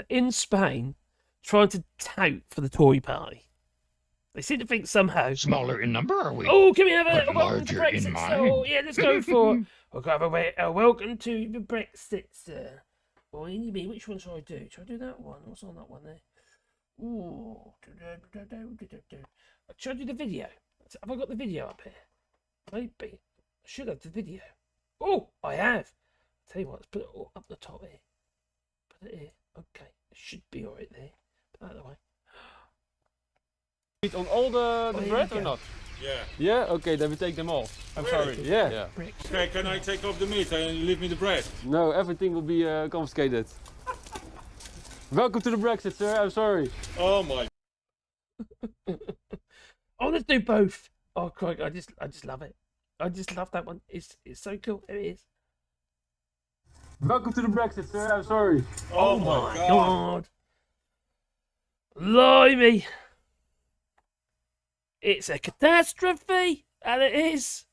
in Spain trying to tout for the Tory party. They seem to think somehow. Smaller in number, are we? Oh, can we have But a welcome to larger in Brexit? mind. So, yeah, let's go for. We'll have a welcome to the Brexit, sir. Well, which one should I do? Should I do that one? What's on that one there? Ooh. Should I do the video? Have I got the video up here? Maybe. I should have the video. Oh, I have. Tell you what, let's put it all up the top here. Put it here. Okay. It should be alright there. Put that away. On all the here bread we or go. not? Yeah. Yeah? Okay, then we take them all. I'm Really? sorry. Yeah. Okay, can I take off the meat and leave me the bread? No, everything will be confiscated. Welcome to the Brexit, sir. I'm sorry. Oh my. Oh, let's do both. Oh, Craig, I just love it. I just love that one. It's so cool. There it is. Welcome to the Brexit, sir. I'm sorry. Oh my god. God. Blimey. It's a catastrophe, and it is.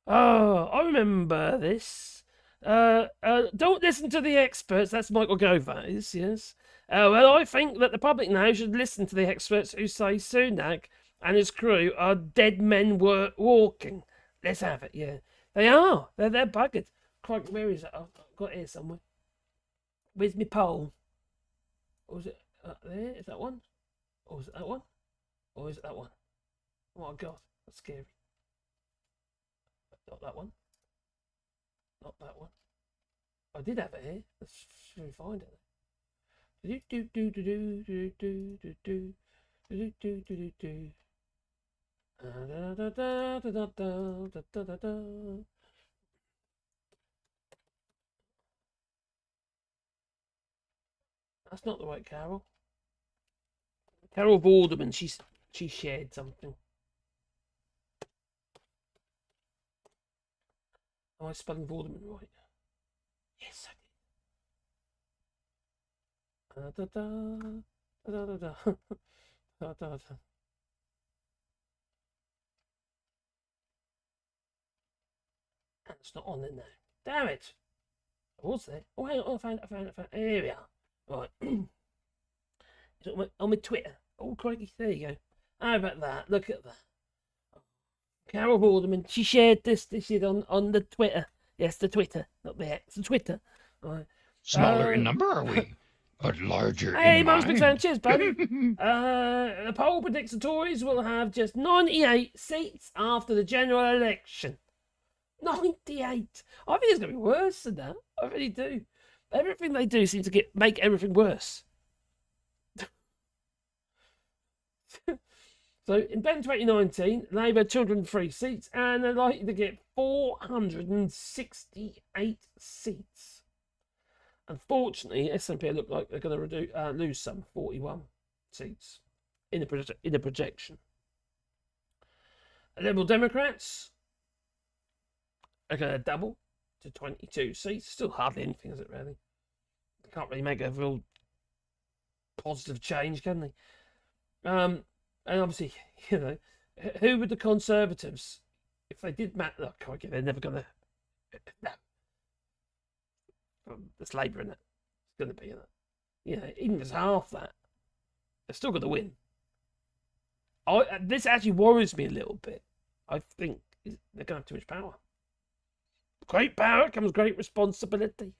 Oh, I remember this. Don't listen to the experts. That's Michael Gove, yes. Well, I think that the public now should listen to the experts who say Sunak and his crew are dead men walking. Let's have it, yeah. They are. They're buggered. Crikey, where is it? I've got it here somewhere. Where's my pole? Or is it there? Is that one? Or is it that one? Or is it that one? Oh my god, that's scary. Not that one. Not that one. I did have it here. Let's see if we find it. That's not the right Carol. Carol Vorderman, she shared something. Am I spelling Vorderman right? Yes, I did. It's not on there now. Damn it! Was there? Oh, hang on, I found it. Here we are. Right. It's on my Twitter. Oh, crikey, there you go. How about that? Look at that. Carol Vorderman, she shared this on the Twitter. Yes, the Twitter, not the X, the Twitter. Right. Smaller in number, are we? But larger Hey, in Mum's Big Fan, mind. cheers, buddy. The poll predicts the Tories will have just 98 seats after the general election. 98. I think it's going to be worse than that. I really do. Everything they do seems to make everything worse. So in Ben 2019, Labour had 203 seats, and they're likely to get 468 seats. Unfortunately, SNP look like they're going to lose some 41 seats in the projection. Liberal Democrats are going to double to 22 seats. Still hardly anything, is it really? They can't really make a real positive change, can they? And obviously, you know, who would the Conservatives, if they did matter? Oh, crikey, they're never going to. No. It's Labour in it. It's going to be in it. You know, even if it's half that, they're still going to win. This actually worries me a little bit. I think they're going to have too much power. Great power comes great responsibility.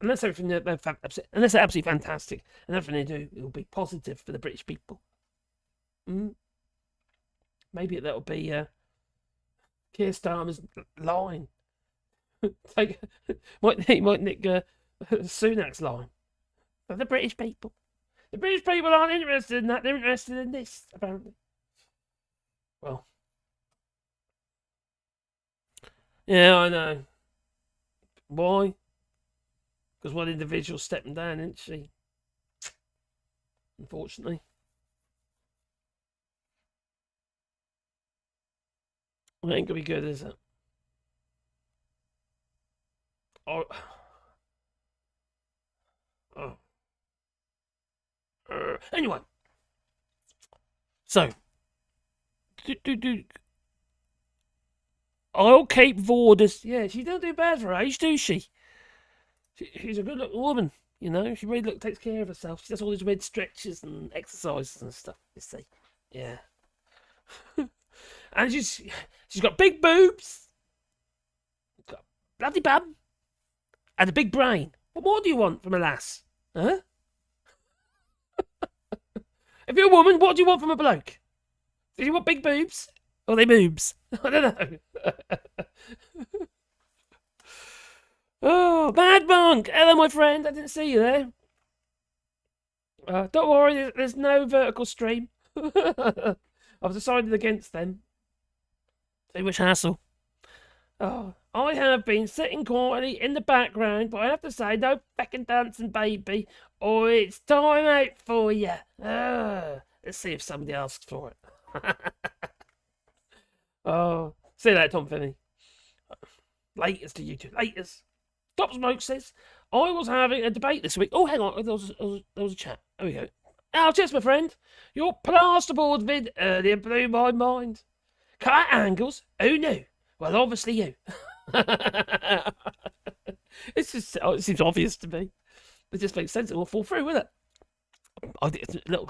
Unless they're absolutely fantastic, and everything they do, it will be positive for the British people. Maybe that'll be Keir Starmer's line. might nick Sunak's line. But the British people. The British people aren't interested in that. They're interested in this, apparently. Well. Yeah, I know. Why? Because one individual's stepping down, isn't she? Unfortunately. It ain't gonna be good, is it? Oh. Anyway. So. I'll Cape Vorders. Yeah, she don't do bad for her age, do she? She's a good looking woman, you know. She really takes care of herself. She does all these weird stretches and exercises and stuff, you see. Yeah. And she's got big boobs, got a bloody bum, and a big brain. What more do you want from a lass? Huh? If you're a woman, what do you want from a bloke? Do you want big boobs? Or are they boobs? I don't know. Oh, Bad Monk! Hello, my friend. I didn't see you there. Don't worry, there's no vertical stream. I've decided against them. Too much hassle. Oh, I have been sitting quietly in the background, but I have to say, no fucking dancing, baby, or it's time out for you. Let's see if somebody asks for it. Oh, see you later, Tom Finney. Laters to you two. Laters. Stop Smoke says, I was having a debate this week. Oh, hang on. There was a chat. There we go. Oh, cheers, my friend. Your plasterboard vid earlier blew my mind. Cut angles? Who knew? Well, obviously you. It seems obvious to me. It just makes sense. It will fall through, will it? I don't know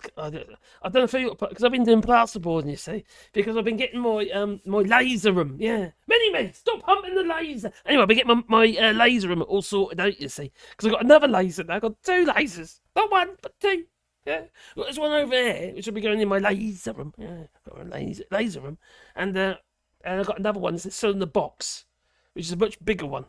if you, because I've been doing plasterboarding, you see, because I've been getting my laser room. Yeah, mini stop humping the laser. Anyway, I've been getting my laser room all sorted out, you see, because I've got another laser now. I've got two lasers, not one but two. Yeah, there's one over here which will be going in my laser room. Yeah, got a laser room, and I've got another one that's still in the box, which is a much bigger one.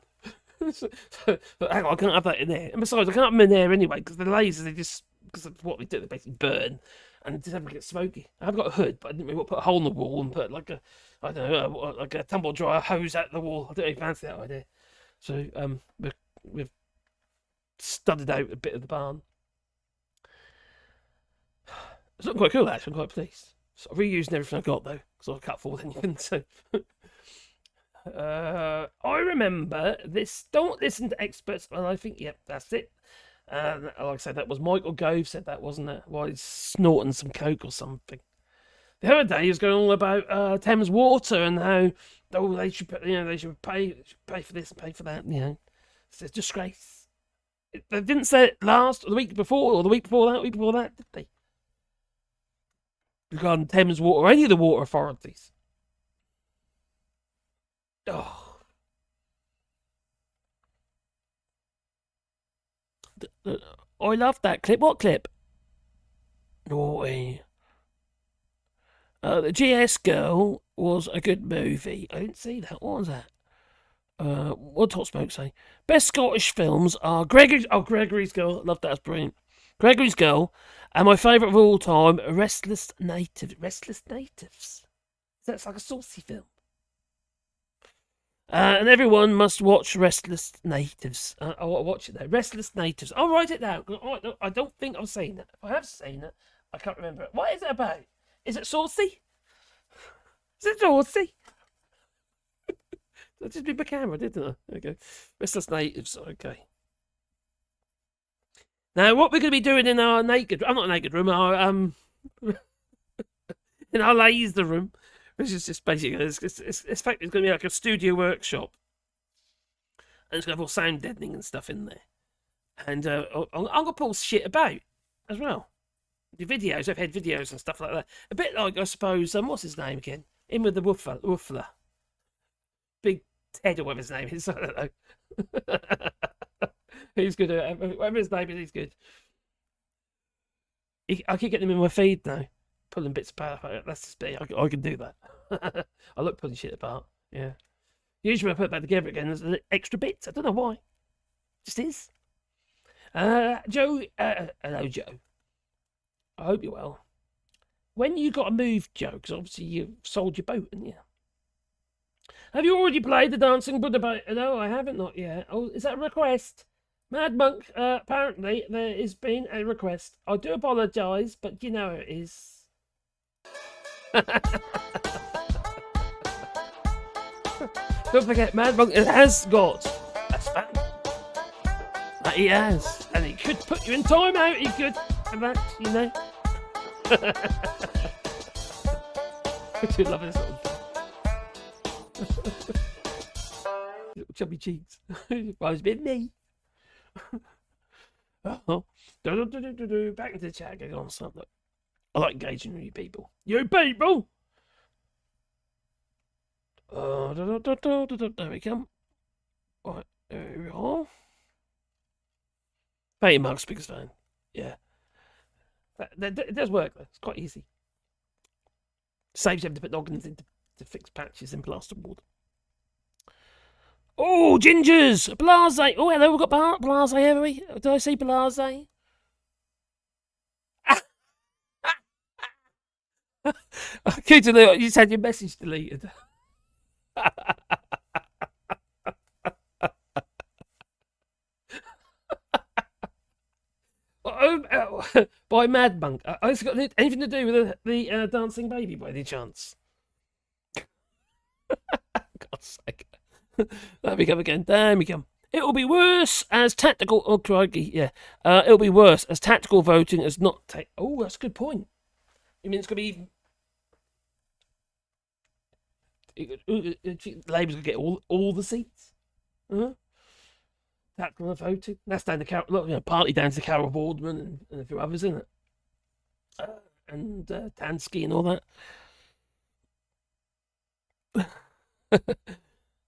But hang on, I can't have that in there. And besides, I can't have them in there anyway because the lasers, because of what they do, they basically burn and it just have to get smoky. I've got a hood, but I didn't really want to put a hole in the wall and put like I don't know, like a tumble dryer hose out the wall. I don't really fancy that idea. So we've studded out a bit of the barn. It's looking quite cool actually. I'm quite pleased. So I'm reusing everything I got though, because I can't afford anything. So I remember this. Don't listen to experts, and I think yep, that's it. Like I said, that was Michael Gove said that, wasn't it? While he's snorting some coke or something. The other day he was going on about Thames Water and how they should they should pay for this and pay for that. It's a disgrace. They didn't say it last or the week before or the week before that, did they? Regarding Thames Water or any of the water authorities. Oh. I love that clip. What clip? Naughty. The GS Girl was a good movie. I didn't see that. What was that? What did Top Smoke say? Best Scottish films are Gregory's Girl. Love that. That's brilliant. Gregory's Girl. And my favourite of all time, Restless Natives. Restless Natives? That's like a saucy film. And everyone must watch Restless Natives. I'll watch it now. Restless Natives. I'll write it down. I don't think I've seen it. If I have seen it, I can't remember it. What is it about? Is it saucy? Is it saucy? I just did my camera, didn't I? There we go. Restless Natives. Okay. Now, what we're going to be doing in our naked... I'm not a naked room. Our in our laser room. Which is just basically, it's going to be like a studio workshop. And it's going to have all sound deadening and stuff in there. And I'm going to pull shit about as well. The videos, I've had videos and stuff like that. A bit like, I suppose, what's his name again? Him with the woofler. Big Ted or whatever his name is, I don't know. He's good at whatever his name is, he's good. I keep getting him in my feed now. Pulling bits apart. That's just me. I can do that. I look pulling shit apart. Yeah. Usually when I put it back together again, there's extra bits. I don't know why. Just is. Joe. Hello, Joe. I hope you're well. When you got to move, Joe, because obviously you sold your boat, haven't you? Have you already played the Dancing Buddha boat? No, I haven't, not yet. Oh, is that a request? Mad Monk, apparently there has been a request. I do apologise, but you know how it is. Don't forget, Mad Monk has got a span. That he has. And he could put you in time out, he could. And that, you know. I do love this little little chubby cheeks. Reminds me of me. Oh. Back into the chat, going on something. I like engaging with you people. You people! There we come. Right, there we are. Hey, Mark Speaker's fan. Yeah. It does work, though. It's quite easy. Saves you having to put noggins in to fix patches in plasterboard. Oh, gingers! Blase! Oh, hello, we've got Blase, haven't we? Did I say Blase? Okay, you just had your message deleted. By Mad Monk. Has it got anything to do with the dancing baby by any chance? God's sake. There we go again. There we go. It'll be worse as tactical. Oh, crikey, yeah. It'll be worse as tactical voting as not. Oh, that's a good point. You mean it's going to be Labour's going to get all the seats? Huh? Tactical voting. That's down to partly down to Carol Boardman and a few others, isn't it? And Tansky and all that.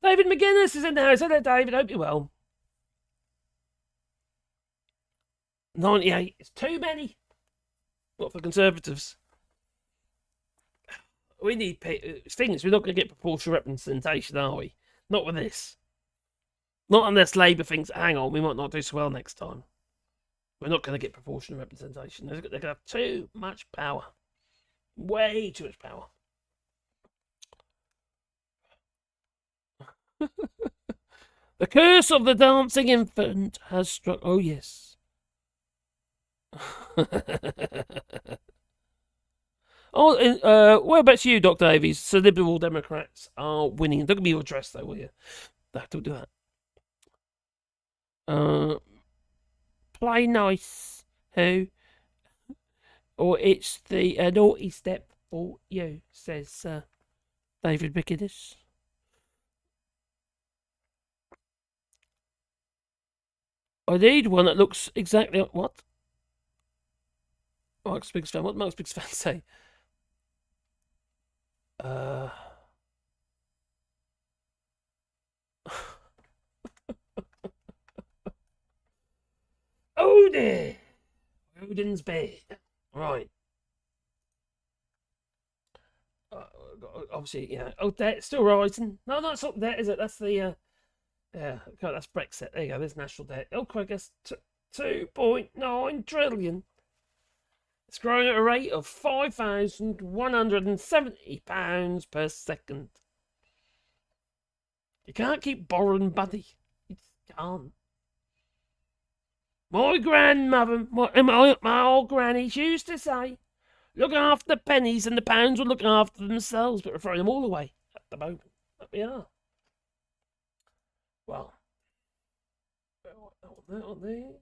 David McGuinness is in the house. Hello, David. Hope you're well. 98. It's too many. Not for Conservatives. We need things. We're not going to get proportional representation, are we? Not with this. Not unless Labour thinks, hang on, we might not do so well next time. We're not going to get proportional representation. They're going to have too much power. Way too much power. The curse of the dancing infant has struck. Oh, yes. What about you, Dr. Davies? So Liberal Democrats are winning. Don't give me your address, though, will you? No, don't do that. Play nice, who? Or it's the naughty step for you, says David Bickinis. I need one that looks exactly like what? Mark's Biggs fan. What Mark's Biggs fan say? Oh dear. Odin's bed. Right. Obviously, yeah. Oh, debt still rising. No, it's not debt, is it? That's the yeah. God, that's Brexit. There you go. There's national debt. Oh, I guess 2.9 trillion. It's growing at a rate of £5,170 per second. You can't keep borrowing, buddy. You just can't. My grandmother, my old grannies used to say, look after the pennies and the pounds will look after themselves, but we're throwing them all away at the moment. But we are. Well, that on there.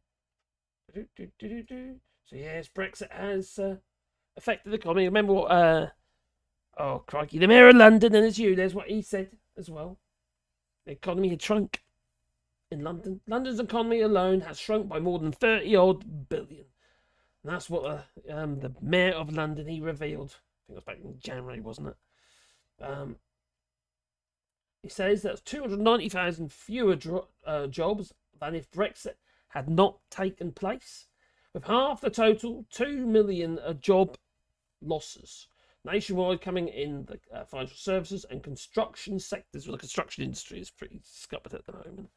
So yes, Brexit has affected the economy. Remember what, oh crikey, the Mayor of London, and it's you, there's what he said as well. The economy had shrunk in London. London's economy alone has shrunk by more than 30-odd billion. And that's what the Mayor of London, he revealed. I think it was back in January, wasn't it? He says that's 290,000 fewer jobs than if Brexit had not taken place, with half the total 2 million job losses nationwide coming in the financial services and construction sectors. Well, the construction industry is pretty scuppered at the moment.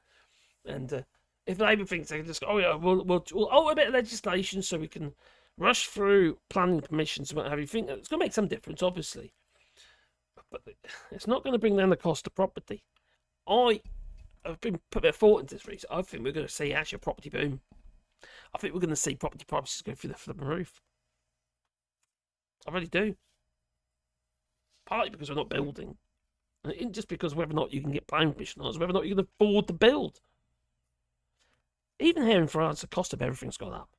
And if Labour thinks they can just go, oh yeah, we'll alter a bit of legislation so we can rush through planning permissions and what have you, think it's going to make some difference, obviously. But it's not going to bring down the cost of property. I've been put a bit of thought into this recently. I think we're going to see actually a property boom. I think we're going to see property prices go through the flipping roof. I really do. Partly because we're not building. And it isn't just because whether or not you can get planning permission, it's whether or not you can afford to build. Even here in France, the cost of everything's gone up.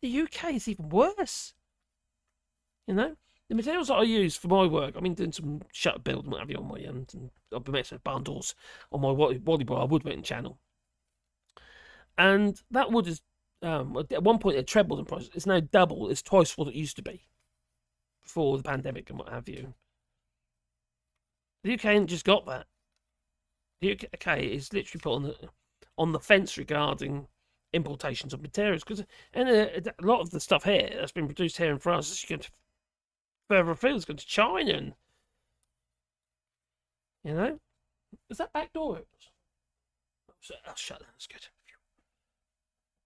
In the UK, it's even worse. You know? The materials that I use for my work, I mean, doing some shutter build and what have you on my end, and I've been making some barn doors on my Wally woodworking channel. And that wood is, at one point it trebled in price. It's now double. It's twice what it used to be before the pandemic and what have you. The UK ain't just got that. The UK is literally put on the fence regarding importations of materials, because a lot of the stuff here that's been produced here in France is going to further afield, it's going to China, and you know, is that back door open? I'll shut that. That's good.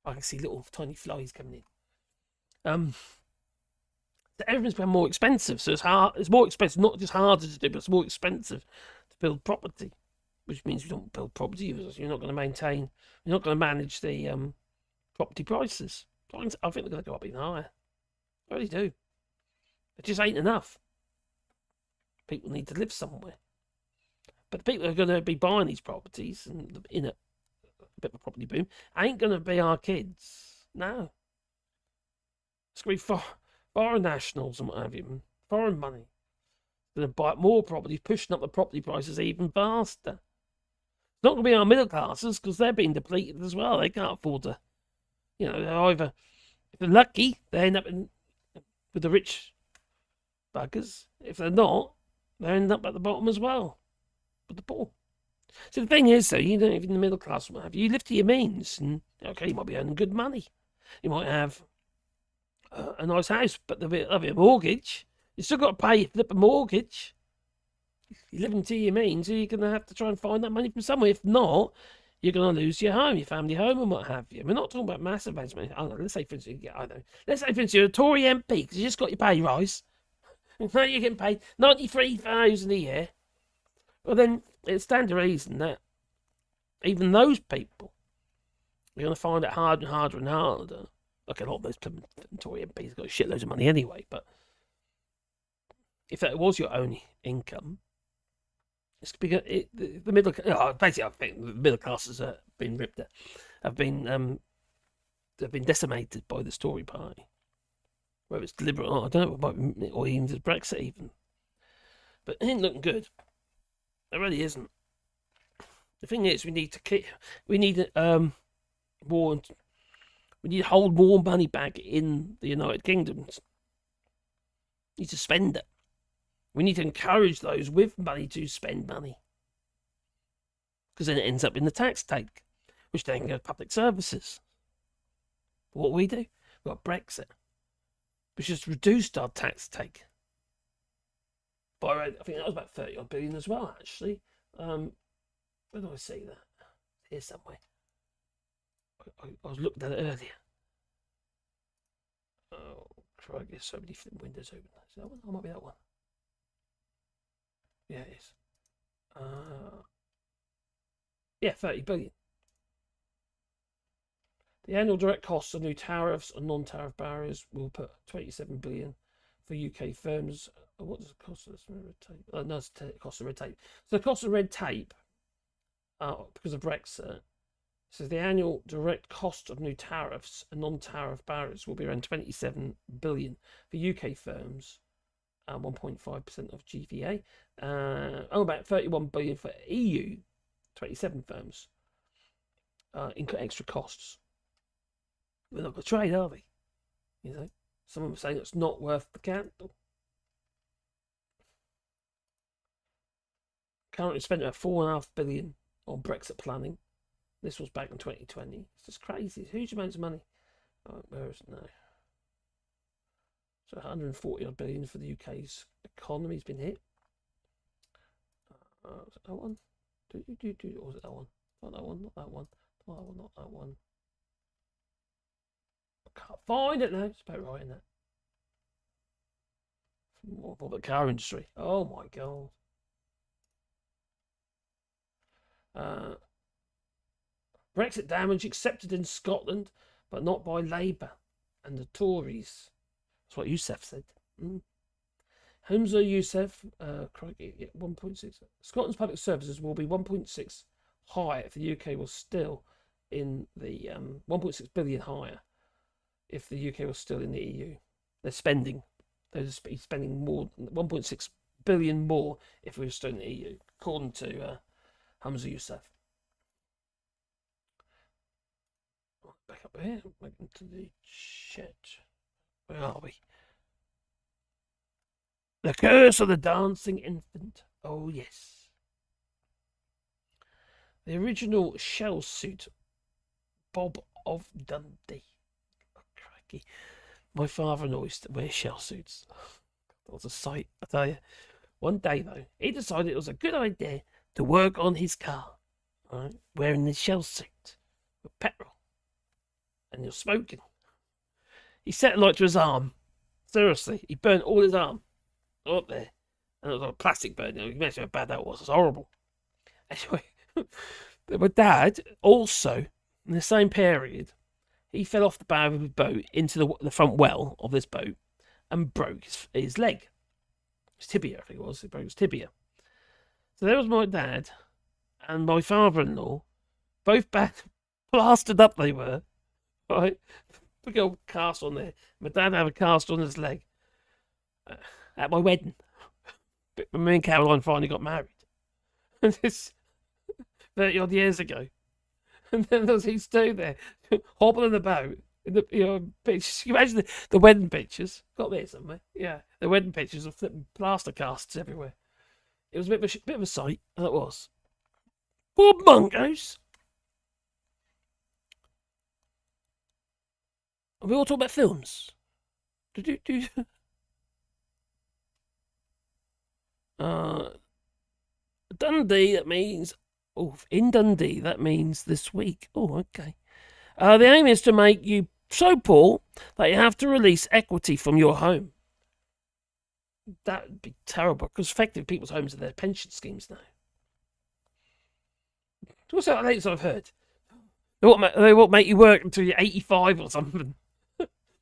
I can see little tiny flies coming in. So everything's become more expensive, so it's more expensive, not just harder to do, but it's more expensive to build property, which means you don't build property, you're not going to maintain, you're not going to manage the property prices. I think they're going to go up even higher. I really do. It just ain't enough. People need to live somewhere. But the people who are going to be buying these properties and in a bit of a property boom ain't going to be our kids. No. It's going to be foreign nationals and what have you. Foreign money. Going to buy more property, pushing up the property prices even faster. It's not going to be our middle classes because they're being depleted as well. They can't afford to, you know, they're either, if they're lucky, they end up with the rich buggers. If they're not, they end up at the bottom as well with the poor. So the thing is, though, you don't even the middle class, what have you live to your means, and okay, you might be earning good money. You might have a nice house, but there'll be a mortgage. You still got to pay flip a mortgage. You're living to your means, so you're going to have to try and find that money from somewhere. If not, you're going to lose your home, your family home, and what have you. We're not talking about massive management. I don't know, let's say, for instance, let's say, for instance, you're a Tory MP because you just got your pay rise. Now you're getting paid 93,000 a year. Well, then it stands to reason that even those people are going to find it harder and harder and harder. Like a lot of those Tory MPs got shitloads of money anyway, but if that was your only income, it's because the middle. Basically, I think the middle classes have been ripped. Have been decimated by the Tory party, whether it's deliberate or not, I don't know, or even the Brexit even. But it ain't looking good. It really isn't. The thing is, we need more. We need to hold more money back in the United Kingdom. We need to spend it. We need to encourage those with money to spend money. Because then it ends up in the tax take, which then goes to public services. But what we do? We've got Brexit, which just reduced our tax take. By, I think that was about 30 odd billion as well, actually. Where do I see that? Here somewhere. I was looking at it earlier. Oh, crikey, there's so many windows open. Is that one? Oh, might be that one. Yeah, it is. Yeah, 30 billion. The annual direct costs of new tariffs and non-tariff barriers will put 27 billion for UK firms. What does it cost us? Red tape? No, it's cost of red tape. So the cost of red tape, because of Brexit, says the annual direct cost of new tariffs and non-tariff barriers will be around 27 billion for UK firms, 1.5% of GVA. About 31 billion for EU 27 firms. Extra costs. We're not going to trade, are we? You know, someone was saying it's not worth the candle. Currently spent about 4.5 billion on Brexit planning. This was back in 2020. It's just crazy. It's huge amounts of money. Where is it now? So 140 odd billion for the UK's economy's been hit. Was it that one? Or was it that one? Not that one, not that one. Not that one, not that one. I can't find it now. It's about right in there. More about the car industry. Oh my god. Brexit damage accepted in Scotland, but not by Labour and the Tories. That's what Youssef said. Hamza Youssef, 1.6. Scotland's public services will be 1.6 higher if the UK was still in the 1.6 billion higher if the UK was still in the EU. They're spending more, 1.6 billion more if we were still in the EU, according to Hamza Youssef. Back up here, back into the chat. Where are we? The Curse of the Dancing Infant. Oh, yes. The original shell suit, Bob of Dundee. Oh, crikey. My father-in-law used to wear shell suits. That was a sight, I tell you. One day, though, he decided it was a good idea to work on his car, right, wearing the shell suit with petrol. And you're smoking. He set a light to his arm. Seriously, he burnt all his arm up there. And it was like a plastic burn. You know, imagine how bad that was. It's horrible. Anyway, my dad also, in the same period, he fell off the bow of his boat into the front well of this boat and broke his leg. His tibia, I think it was. He broke his tibia. So there was my dad and my father-in-law, both bad, plastered up they were. Right, big old cast on there. My dad had a cast on his leg at my wedding. But me and Caroline finally got married. And this 30 odd years ago. And then there's these two there hobbling about in the pictures. You imagine the wedding pictures. Got there somewhere. Yeah, the wedding pictures of flipping plaster casts everywhere. It was a bit of a sight. That was. Poor Mongoose. We all talk about films. Dundee, that means Oh, in Dundee, that means this week. Oh, okay. The aim is to make you so poor that you have to release equity from your home. That would be terrible, because effectively people's homes are their pension schemes now. What's that latest I've heard? They won't make you work until you're 85 or something.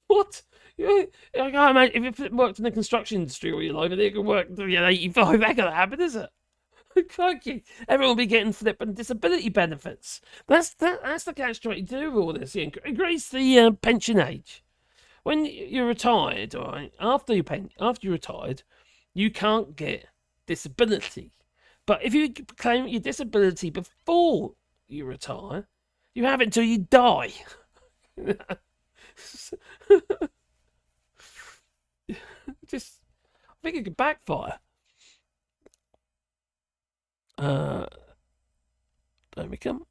What? Yeah, I can't imagine if you worked in the construction industry all your life and you can work until you're 85. That can't happen, is it? Crikey. Everyone will be getting flipping disability benefits. That's the catch-22 of all this. Yeah, increase the pension age. When you're retired, all right, after you're retired, you can't get disability. But if you claim your disability before you retire, you have it until you die. Just, I think it could backfire. There we come.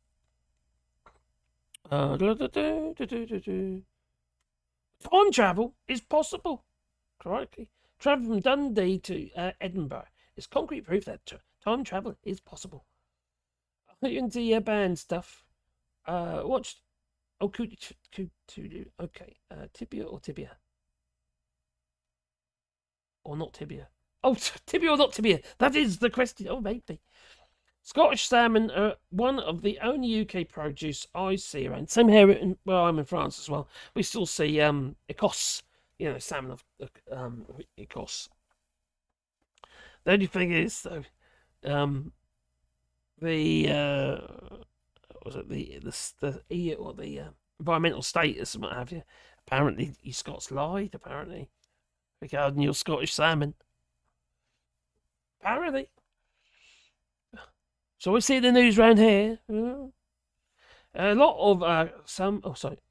Time travel is possible. Correctly. Travel from Dundee to Edinburgh is concrete proof that time travel is possible. Are you into your band stuff? Watch. Oh, okay. Tibia or tibia? Or not tibia? Oh, tibia or not tibia? That is the question. Oh, maybe. Scottish salmon are one of the only UK produce I see around. Same here where I'm in France as well. We still see Écosse, salmon of Écosse. The only thing is, though, the environmental status and what have you. Apparently, you Scots lied. Apparently, regarding your Scottish salmon. Apparently. So we see the news round here. A lot of a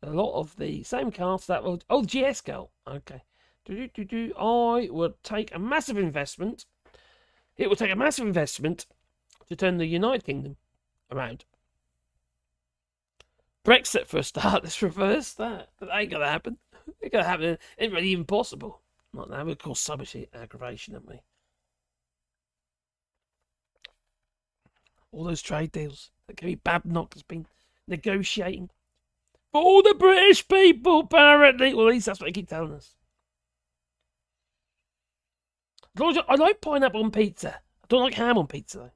lot of the same cast that will. Oh, GS girl. Okay. I would take a massive investment. It will take a massive investment to turn the United Kingdom around. Brexit for a start. Let's reverse that. But that ain't gonna happen. It ain't gonna happen. It ain't really even possible. Not now. We've caused so much aggravation, haven't we? All those trade deals that Gary Babcock has been negotiating for all the British people, apparently. Well, at least that's what they keep telling us. I like pineapple on pizza. I don't like ham on pizza, though.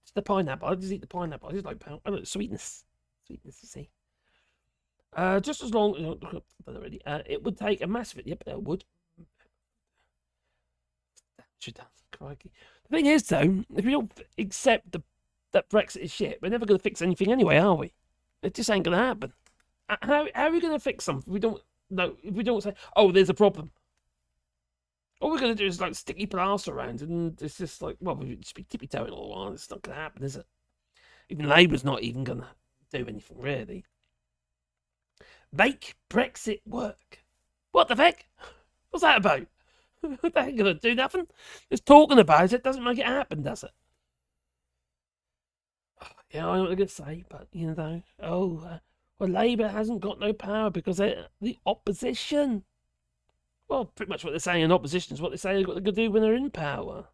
It's the pineapple. I just eat the pineapple. I just like sweetness. Sweetness, you see. Just as long... already. It would take a massive... Yep, it would. Should done. Crikey. The thing is, though, if we don't accept that Brexit is shit, we're never going to fix anything anyway, are we? It just ain't going to happen. How are we going to fix something if we don't say, oh, there's a problem? All we're going to do is like sticky plaster around, and it's just like, well, we'll just be tippy-toeing all the while. It's not going to happen, is it? Even Labour's not even going to do anything, really. Make Brexit work. What the heck? What's that about? They ain't going to do nothing. Just talking about it doesn't make it happen, does it? Yeah, I know what I'm going to say, but, well, Labour hasn't got no power because they're the opposition. Well, pretty much what they're saying in opposition is what they say they've got to do when they're in power.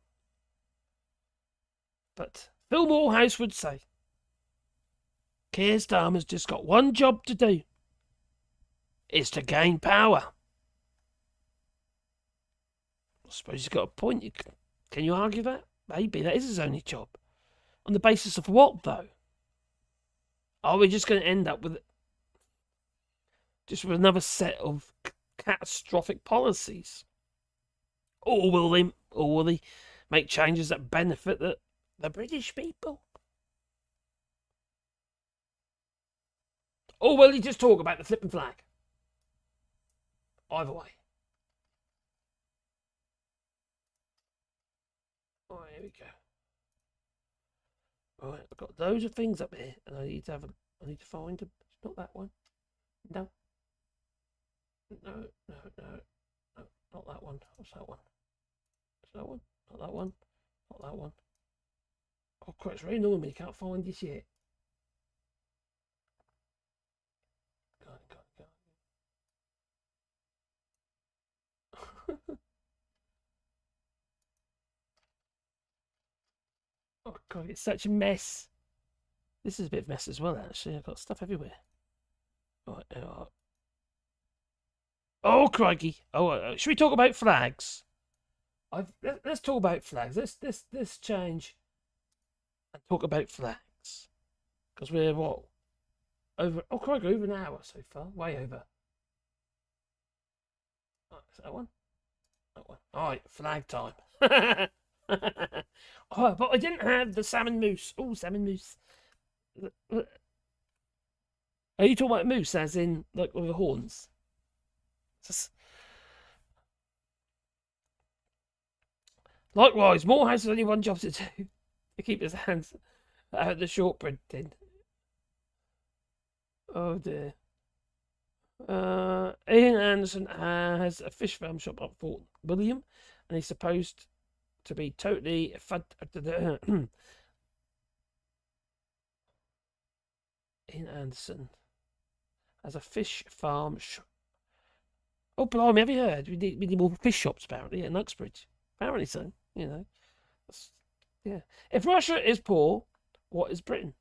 But Phil Morehouse would say, Keir Starmer's just got one job to do. Is to gain power. I suppose he's got a point. Can you argue that? Maybe that is his only job. On the basis of what, though? Are we just going to end up with another set of catastrophic policies? Or will they make changes that benefit the British people? Or will he just talk about the flipping flag? Either way. Alright, here we go. Alright, I've got loads of things up here, and I need to find them. It's not that one. No. No, not that one. What's that one? Is that one? Not that one. Not that one. Oh, crap, it's really annoying me. You can't find this yet. Go on. Oh, God, it's such a mess. This is a bit of a mess as well, actually. I've got stuff everywhere. Right, oh, crikey. Oh, should we talk about flags? Let's talk about flags. Let's change and talk about flags. Because we're what? Over, oh, crikey, over an hour so far. Way over. Oh, is that one? That one. Alright, flag time. Oh, but I didn't have the salmon mousse. Oh, salmon mousse. Are you talking about moose as in, like, with the horns? Likewise, Morehouse has only one job to do. To keep his hands out of the shortbread tin. Oh dear. Ian Anderson has a fish farm shop up Fort William, and he's supposed to be totally Ian Anderson has a fish farm shop. Oh, blimey, have you heard? We need more fish shops, apparently, at Uxbridge. Apparently so, you know. Yeah. If Russia is poor, what is Britain?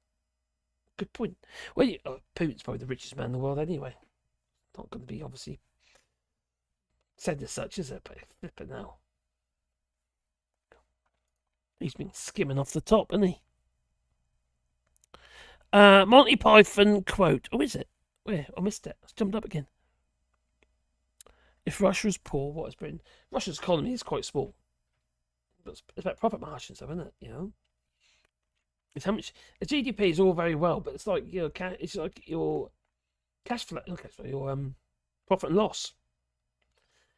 Good point. Well, Putin's probably the richest man in the world anyway. Not going to be, obviously, said as such, is it? But flip it now. He's been skimming off the top, hasn't he? Monty Python quote. Oh, is it? Where? I missed it. It's jumped up again. If Russia is poor, what is Britain? Russia's economy is quite small. But it's about profit margins, though, isn't it? You know, it's how much the GDP is all very well, but it's like it's like your cash flow. Okay, so your profit and loss.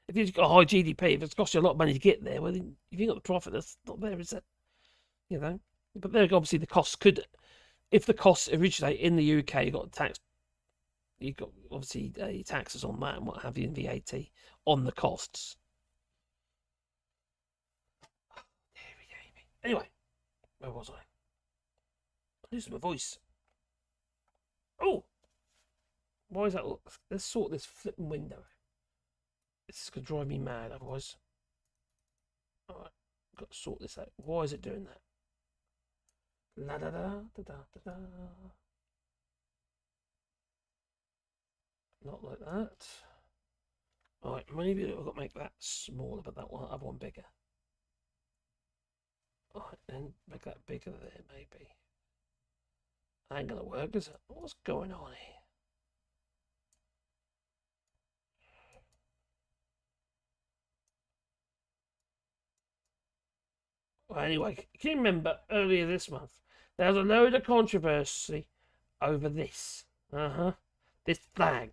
If you've got a high GDP, if it's cost you a lot of money to get there, well, then if you've got the profit, that's not there, is it? You know, but there obviously the costs could, if the costs originate in the UK, you've got tax. You've got obviously taxes on that and what have you, and VAT on the costs. Anyway, where was I? I'm losing my voice. Oh! Why is that? Let's sort this flipping window. This is going to drive me mad otherwise. Alright, got to sort this out. Why is it doing that? La da da da da da da. Not like that. Alright, maybe I've got to make that smaller, but that one, other one bigger. Alright, then make that bigger there, maybe. That ain't gonna work, is it? What's going on here? Well, anyway, can you remember earlier this month there was a load of controversy over this? This flag.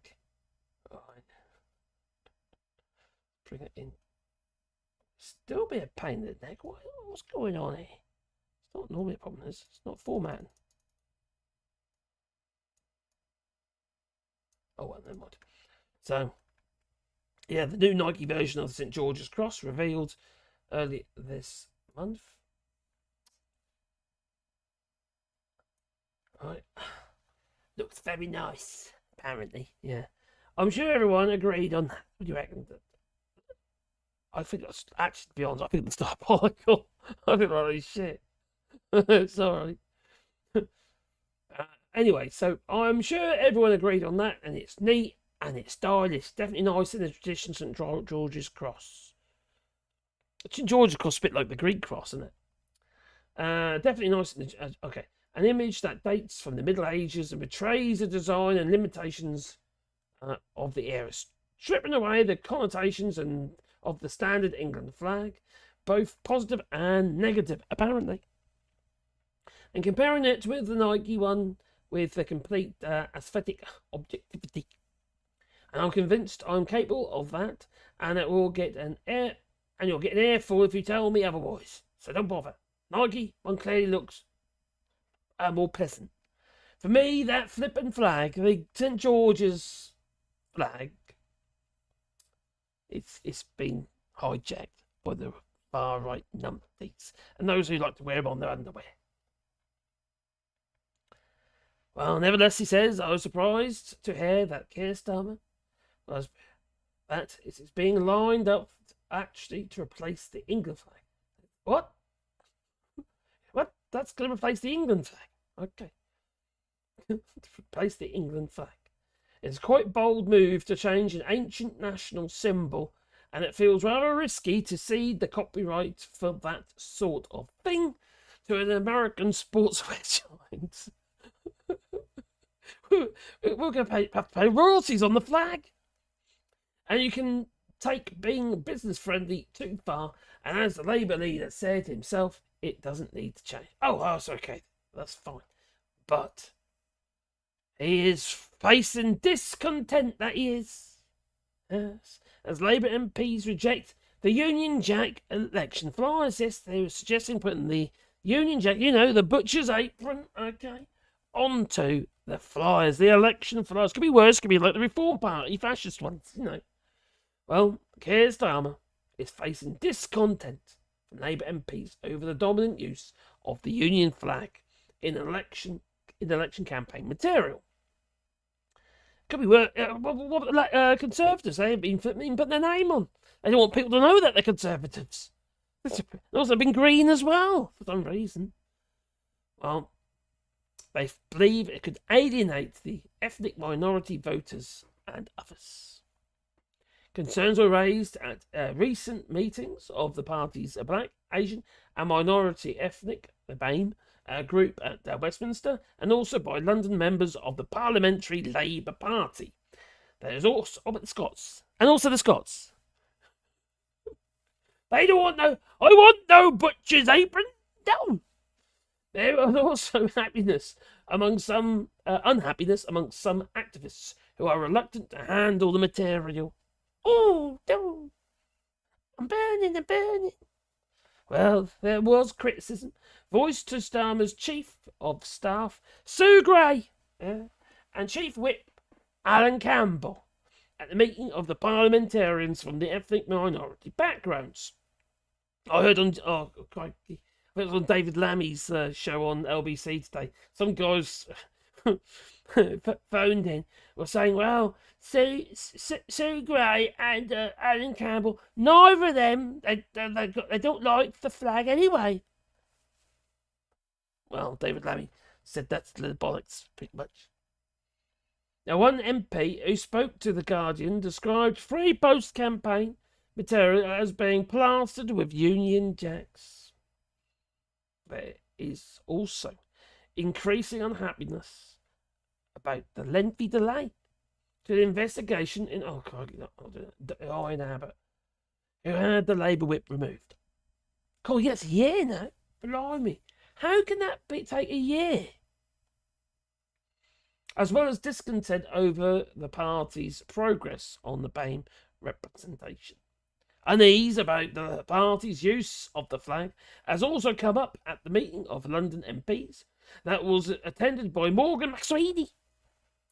Alright. Bring it in. Still be a pain in the neck. What's going on here? It's not normally a problem. It's not formatting. Oh well, never mind. So, yeah, the new Nike version of the St. George's Cross revealed early this month. Right. Looks very nice, apparently. Yeah. I'm sure everyone agreed on that. What do you reckon? I think that's actually, to be honest, I think it's diabolical. I think, holy shit. Sorry. Anyway, so I'm sure everyone agreed on that, and it's neat and it's stylish. Definitely nice in the tradition St. George's Cross. St. George's Cross is a bit like the Greek cross, isn't it? Definitely nice. Okay. An image that dates from the Middle Ages and betrays the design and limitations of the era, stripping away the connotations and of the standard England flag, both positive and negative, apparently. And comparing it with the Nike one with the complete aesthetic objectivity. And I'm convinced I'm capable of that, and it will get an air, and you'll get an earful if you tell me otherwise. So don't bother. Nike one clearly looks more pleasant. For me, that flippin' flag, the St. George's flag, it's been hijacked by the far right numpties and those who like to wear them on their underwear. Well, nevertheless, he says, I was surprised to hear that Keir Starmer was that it's being lined up actually to replace the England flag. What? What? That's going to replace the England flag? Okay. to replace the England flag. It's quite a bold move to change an ancient national symbol, and it feels rather risky to cede the copyright for that sort of thing to an American sportswear giant. We're going to have to pay royalties on the flag. And you can take being business friendly too far, and as the Labour leader said himself, it doesn't need to change. Oh, it's okay. That's fine. But he is facing discontent, that he is. Yes. As Labour MPs reject the Union Jack election flyers. Yes, they were suggesting putting the Union Jack, the butcher's apron, okay, onto the flyers, the election flyers. Could be worse, could be like the Reform Party, fascist ones, Well, Keir Starmer is facing discontent from Labour MPs over the dominant use of the Union flag in election campaign material. Could be worse. Conservatives, they have been putting their name on. They don't want people to know that they're Conservatives. They've also been Green as well, for some reason. Well, they believe it could alienate the ethnic minority voters and others. Concerns were raised at recent meetings of the party's Black, Asian and Minority Ethnic, the BAME, group at Westminster, and also by London members of the Parliamentary Labour Party. There's also the Scots, and also the Scots. They don't want I want no butcher's apron. No. There was also unhappiness among some activists who are reluctant to handle the material. Oh, no. I'm burning. Well, there was criticism voiced to Starmer's Chief of Staff, Sue Gray, and Chief Whip, Alan Campbell, at the meeting of the parliamentarians from the ethnic minority backgrounds. I heard on David Lammy's show on LBC today. Some guys phoned in, were saying, well, Sue Gray and Alan Campbell, neither of them, they don't like the flag anyway. Well, David Lammy said that's the bollocks, pretty much. Now, one MP who spoke to The Guardian described free post-campaign material as being plastered with Union Jacks. There is also increasing unhappiness about the lengthy delay to the investigation in Iron Abbott, who had the Labour whip removed. Oh, yes, a year now. Blimey. How can that take a year? As well as discontent over the party's progress on the BAME representation. Unease about the party's use of the flag has also come up at the meeting of London MPs that was attended by Morgan McSweeney,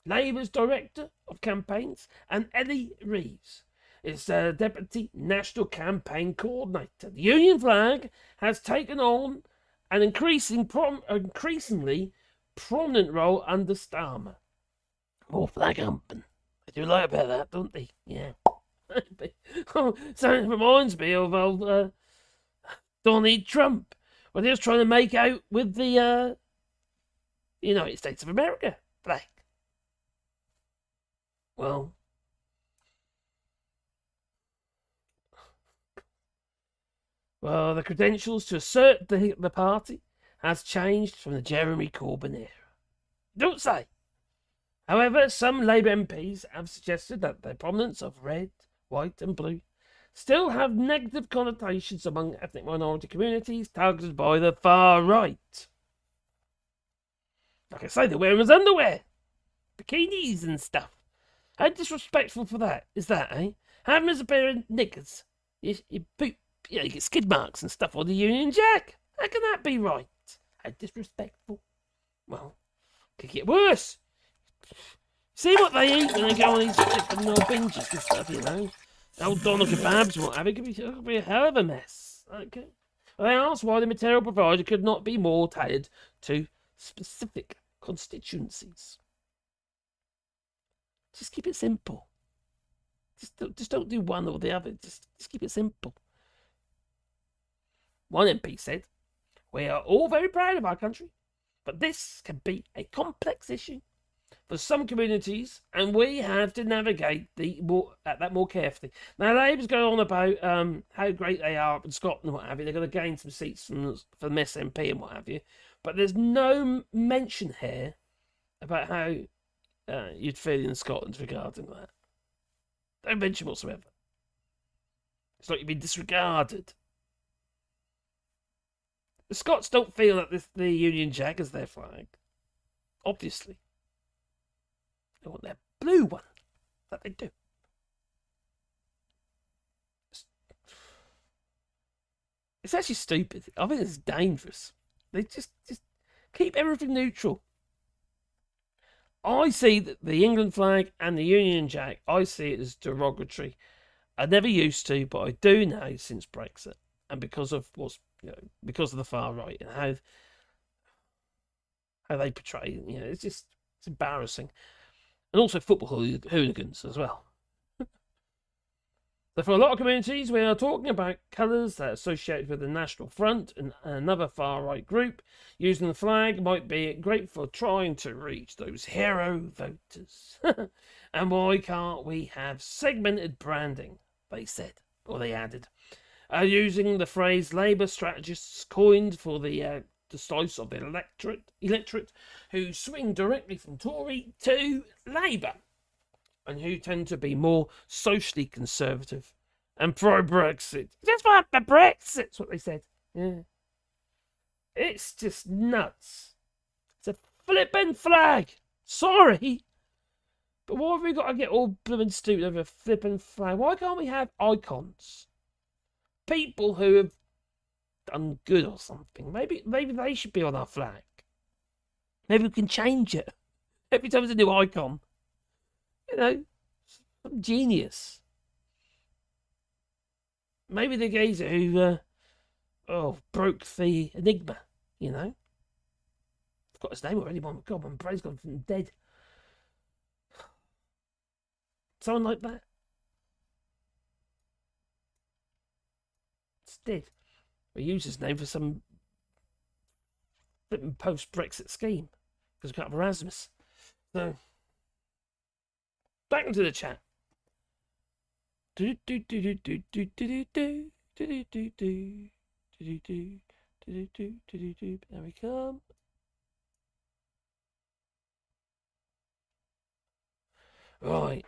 Labour's Director of Campaigns, and Ellie Reeves, its Deputy National Campaign Coordinator. The Union flag has taken on an increasingly prominent role under Starmer. More flag humping. They do like about that, don't they? Yeah. So it reminds me of Donald Trump when he was trying to make out with the United States of America flag. Well, the credentials to assert the party has changed from the Jeremy Corbyn era. Don't say. However, some Labour MPs have suggested that the prominence of red, white and blue still have negative connotations among ethnic minority communities targeted by the far right. Like I say, they're wearing his underwear, bikinis and stuff. How disrespectful for that is that, eh? Have him as a pair of knickers. You get skid marks and stuff on the Union Jack. How can that be right? How disrespectful. Well, could get worse. See what they eat when they go on these flipping binges and stuff, Old doner kebabs and what have you. It could be a hell of a mess. Okay. Well, they asked why the material provided could not be more tailored to specific constituencies. Just keep it simple. Just don't do one or the other. Just keep it simple. One MP said, "We are all very proud of our country. But this can be a complex issue for some communities, and we have to navigate that more carefully. Now, Labour's going on about how great they are up in Scotland and what have you. They're going to gain some seats from the SNP and what have you. But there's no mention here about how you'd feel in Scotland regarding that. No mention whatsoever. It's like you've been disregarded. The Scots don't feel that the Union Jack is their flag. Obviously. They want their blue one. That they do. It's actually stupid. I think it's dangerous. They just keep everything neutral. I see the England flag and the Union Jack, I see it as derogatory. I never used to, but I do now since Brexit, and because of the far right and how they portray. It's embarrassing, and also football hooligans as well. So for a lot of communities, we are talking about colours that are associated with the National Front and another far-right group. Using the flag might be great for trying to reach those hero voters. And why can't we have segmented branding, they said, or they added. Using the phrase Labour strategists coined for the slice of the electorate who swing directly from Tory to Labour, and who tend to be more socially conservative and pro-Brexit. Just for Brexit's what they said. Yeah. It's just nuts. It's a flippin' flag. Sorry. But why have we got to get all blooming stupid over a flippin' flag? Why can't we have icons? People who have done good or something. Maybe they should be on our flag. Maybe we can change it. Every time there's a new icon. Some genius. Maybe the geezer who broke the Enigma, I've got his name already, my God, my brain's gone from dead. Someone like that. It's dead. We use his name for some post-Brexit scheme, because we can't have Erasmus. So, back into the chat. There we come. Right.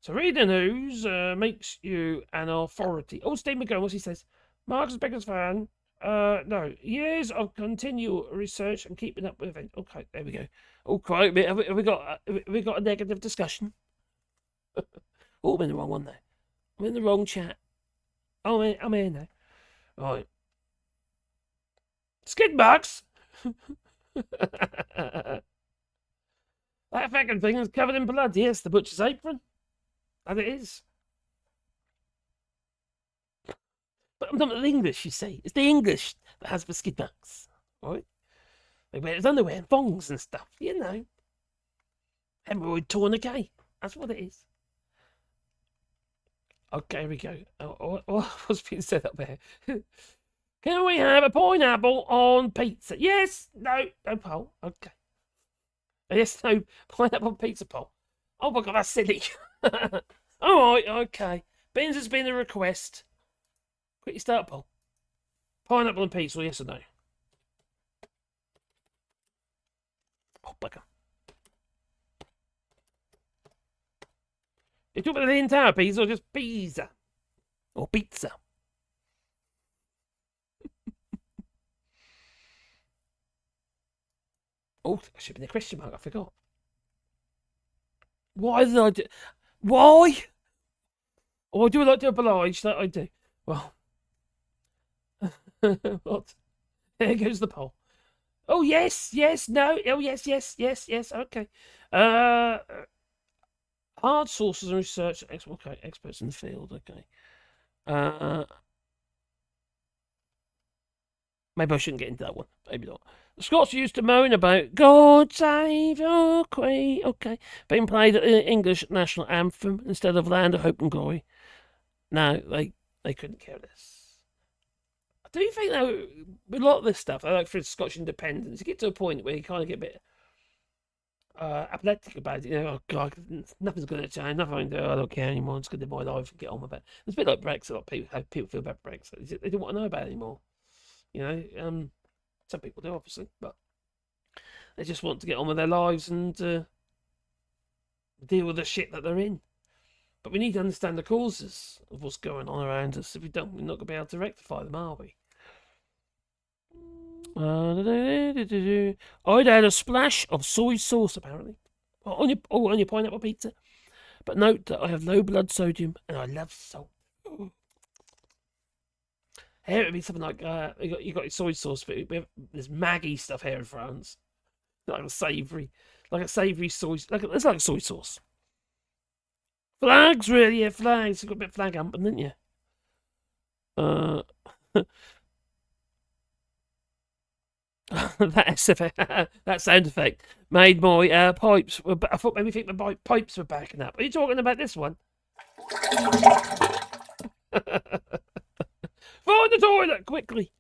So read the news makes you an authority. Oh, Steve McGowan, what he says. Marcus Becker's fan. No. Years of continual research and keeping up with it. Okay, there we go. Okay, have we got a negative discussion? Oh, I'm in the wrong one there. I'm in the wrong chat. Oh, I'm in now. Right. Skid marks. That fucking thing is covered in blood. Yes, the butcher's apron. And it is. But I'm talking about the English, you see. It's the English that has the skid marks. Right? They wear his underwear and thongs and stuff, Hemorrhoid tourniquet. That's what it is. Okay, here we go. What's being said up there? Can we have a pineapple on pizza? Yes, no poll. Okay. Yes, no pineapple pizza poll. Oh my God, that's silly. All right, okay. Ben's has been a request. Quickly start poll. Pineapple and pizza, yes or no? Oh, bugger. You talk about the entire pizza or just pizza? Or pizza? Oh, that should be a question mark, I forgot. Why did I do... Why? Oh, I do like to oblige, that I do. Well... What? There goes the poll. Oh, yes, no. Oh, yes, okay. Hard sources and research. Okay, experts in the field, okay. Maybe I shouldn't get into that one. Maybe not. The Scots used to moan about God save your queen. Okay. Being played at the English national anthem instead of Land of Hope and Glory. No, they couldn't care less. do you think though, with a lot of this stuff, like for Scottish independence, you get to a point where you kind of get a bit apathetic about it. You know, oh God, nothing's going to change. Nothing to do. I don't care anymore. I'm just going to live my life and get on with it. It's a bit like Brexit. Like people, how people feel about Brexit. They don't want to know about it anymore. You know, some people do, obviously, but they just want to get on with their lives and deal with the shit that they're in. But we need to understand the causes of what's going on around us. If we don't, we're not going to be able to rectify them, are we? I'd add a splash of soy sauce, apparently, on your pineapple pizza. But note that I have low blood sodium and I love salt. Here it would be something like you got your soy sauce, but there's Maggie stuff here in France, like a savoury soy, it's like soy sauce. Flags, really, yeah, flags. You got a bit of flag humping, didn't you? that sound effect made my pipes. I thought maybe think my pipes were backing up. Are you talking about this one? Find the toilet quickly.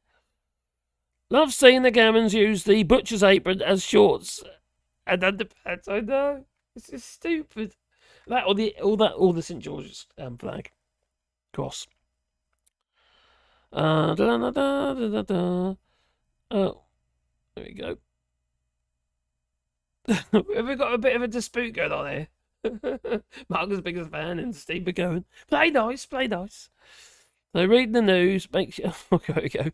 Love seeing the gammons use the butcher's apron as shorts and underpants. I know, it's just stupid. That or the St George's flag cross. Oh, there we go. Have we got a bit of a dispute going on here? Mark is the biggest fan and Steve are going, play nice, play nice. So reading the news makes you... Okay, we go.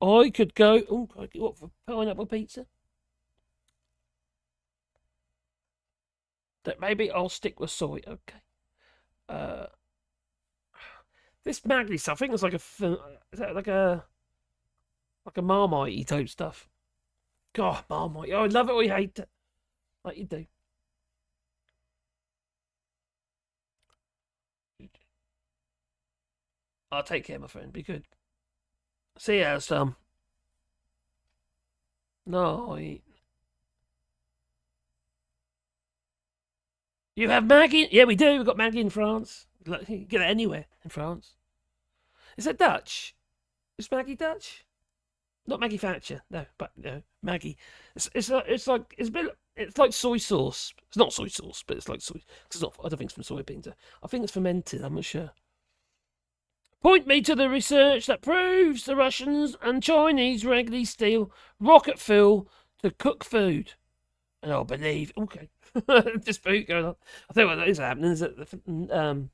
I could go... Oh, what, for pineapple pizza? That maybe I'll stick with soy. Okay. This Maggie stuff, I think it's like is that like a Marmite type stuff. God, Marmite. Oh, I love it or you hate it. Like you do. I'll take care, my friend. Be good. See ya, some. No, you have Maggie? Yeah, we do. We've got Maggie in France. You can get it anywhere in France. Is it Dutch? Is Maggie Dutch? Not Maggie Thatcher. No, but no, Maggie. It's like soy sauce. It's not soy sauce, but it's like soy. It's not. I don't think it's from soybeans. I think it's fermented. I'm not sure. Point me to the research that proves the Russians and Chinese regularly steal rocket fuel to cook food. And I'll believe. Okay. Dispute going on. I think what is happening is that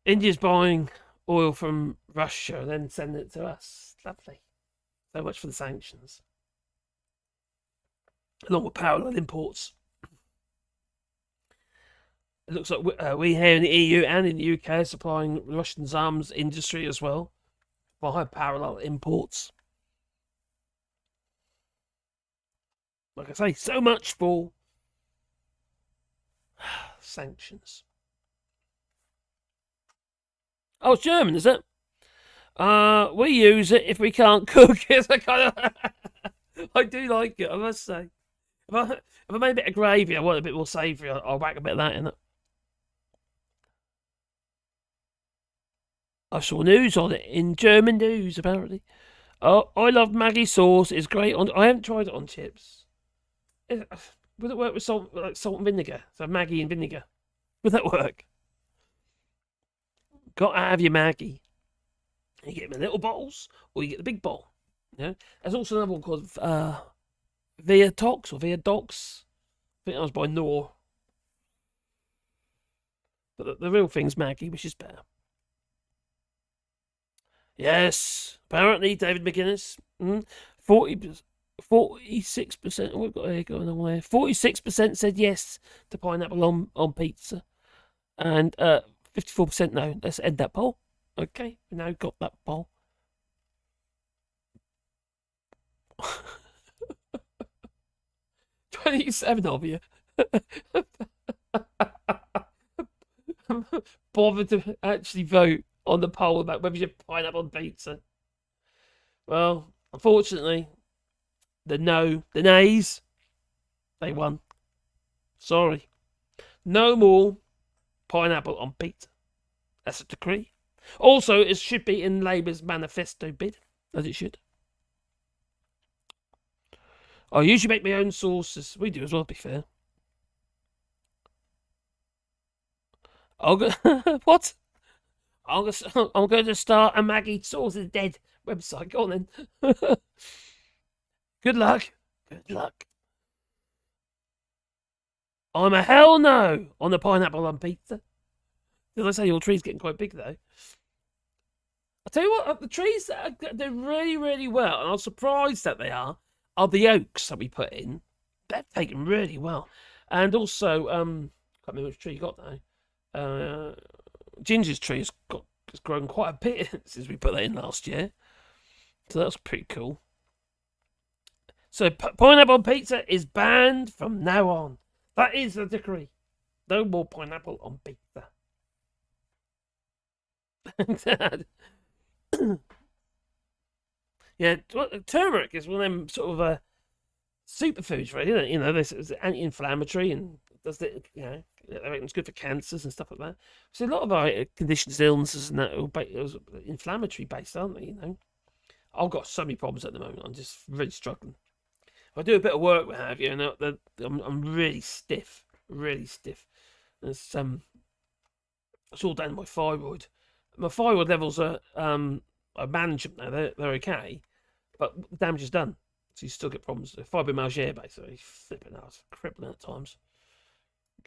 India's buying oil from Russia and then sending it to us. Lovely. So much for the sanctions. Along with parallel imports. It looks like we here in the EU and in the UK are supplying Russian's arms industry as well via parallel imports. Like I say, so much for sanctions. Oh, it's German, is it? We use it if we can't cook. It's a kind of... I do like it, I must say. If I made a bit of gravy, I want a bit more savoury, I'll whack a bit of that in it. I saw news on it in German news, apparently. Oh, I love Maggie sauce. It's great on... I haven't tried it on chips. Would it work with salt and vinegar? So Maggie and vinegar. Would that work? Got to have your Maggie. You get them in little bottles, or you get the big bowl. You know? There's also another one called Viatox or Viadox. I think that was by Nor. But the real thing's Maggie, which is better. Yes, apparently David McGuinness. 46%. What we've got here going on there? 46% said yes to pineapple on pizza, and 54% no. Let's end that poll. Okay, we now got that poll. $27 of you bothered to actually vote on the poll about whether you should pineapple on pizza. Well, unfortunately, the nays, they won. Sorry. No more pineapple on pizza. That's a decree. Also, it should be in Labour's manifesto bid, as it should. I usually make my own sauces. We do as well, to be fair. What? I'm going to start a Maggie Sauce is Dead website. Go on then. Good luck. Good luck. I'm a hell no on the pineapple on pizza. As I say, your tree's getting quite big, though. I tell you what, the trees that do really, really well, and I'm surprised that they are the oaks that we put in. They're taken really well. And also, can't remember which tree you got now. Ginger's tree has grown quite a bit since we put that in last year. So that's pretty cool. So pineapple on pizza is banned from now on. That is the decree. No more pineapple on pizza. Yeah, turmeric is one of them sort of superfoods, right? Isn't it? You know, this is anti-inflammatory and does the, you know, it's good for cancers and stuff like that. So a lot of our conditions, illnesses, and that are inflammatory based, aren't they? You know, I've got so many problems at the moment. I'm just really struggling. If I do a bit of work, what have you, and I'm really stiff, really stiff. It's all down to my thyroid. My thyroid levels are I manage them now. They're okay, but the damage is done. So you still get problems. Fibromyalgia, basically, flipping out, crippling at times.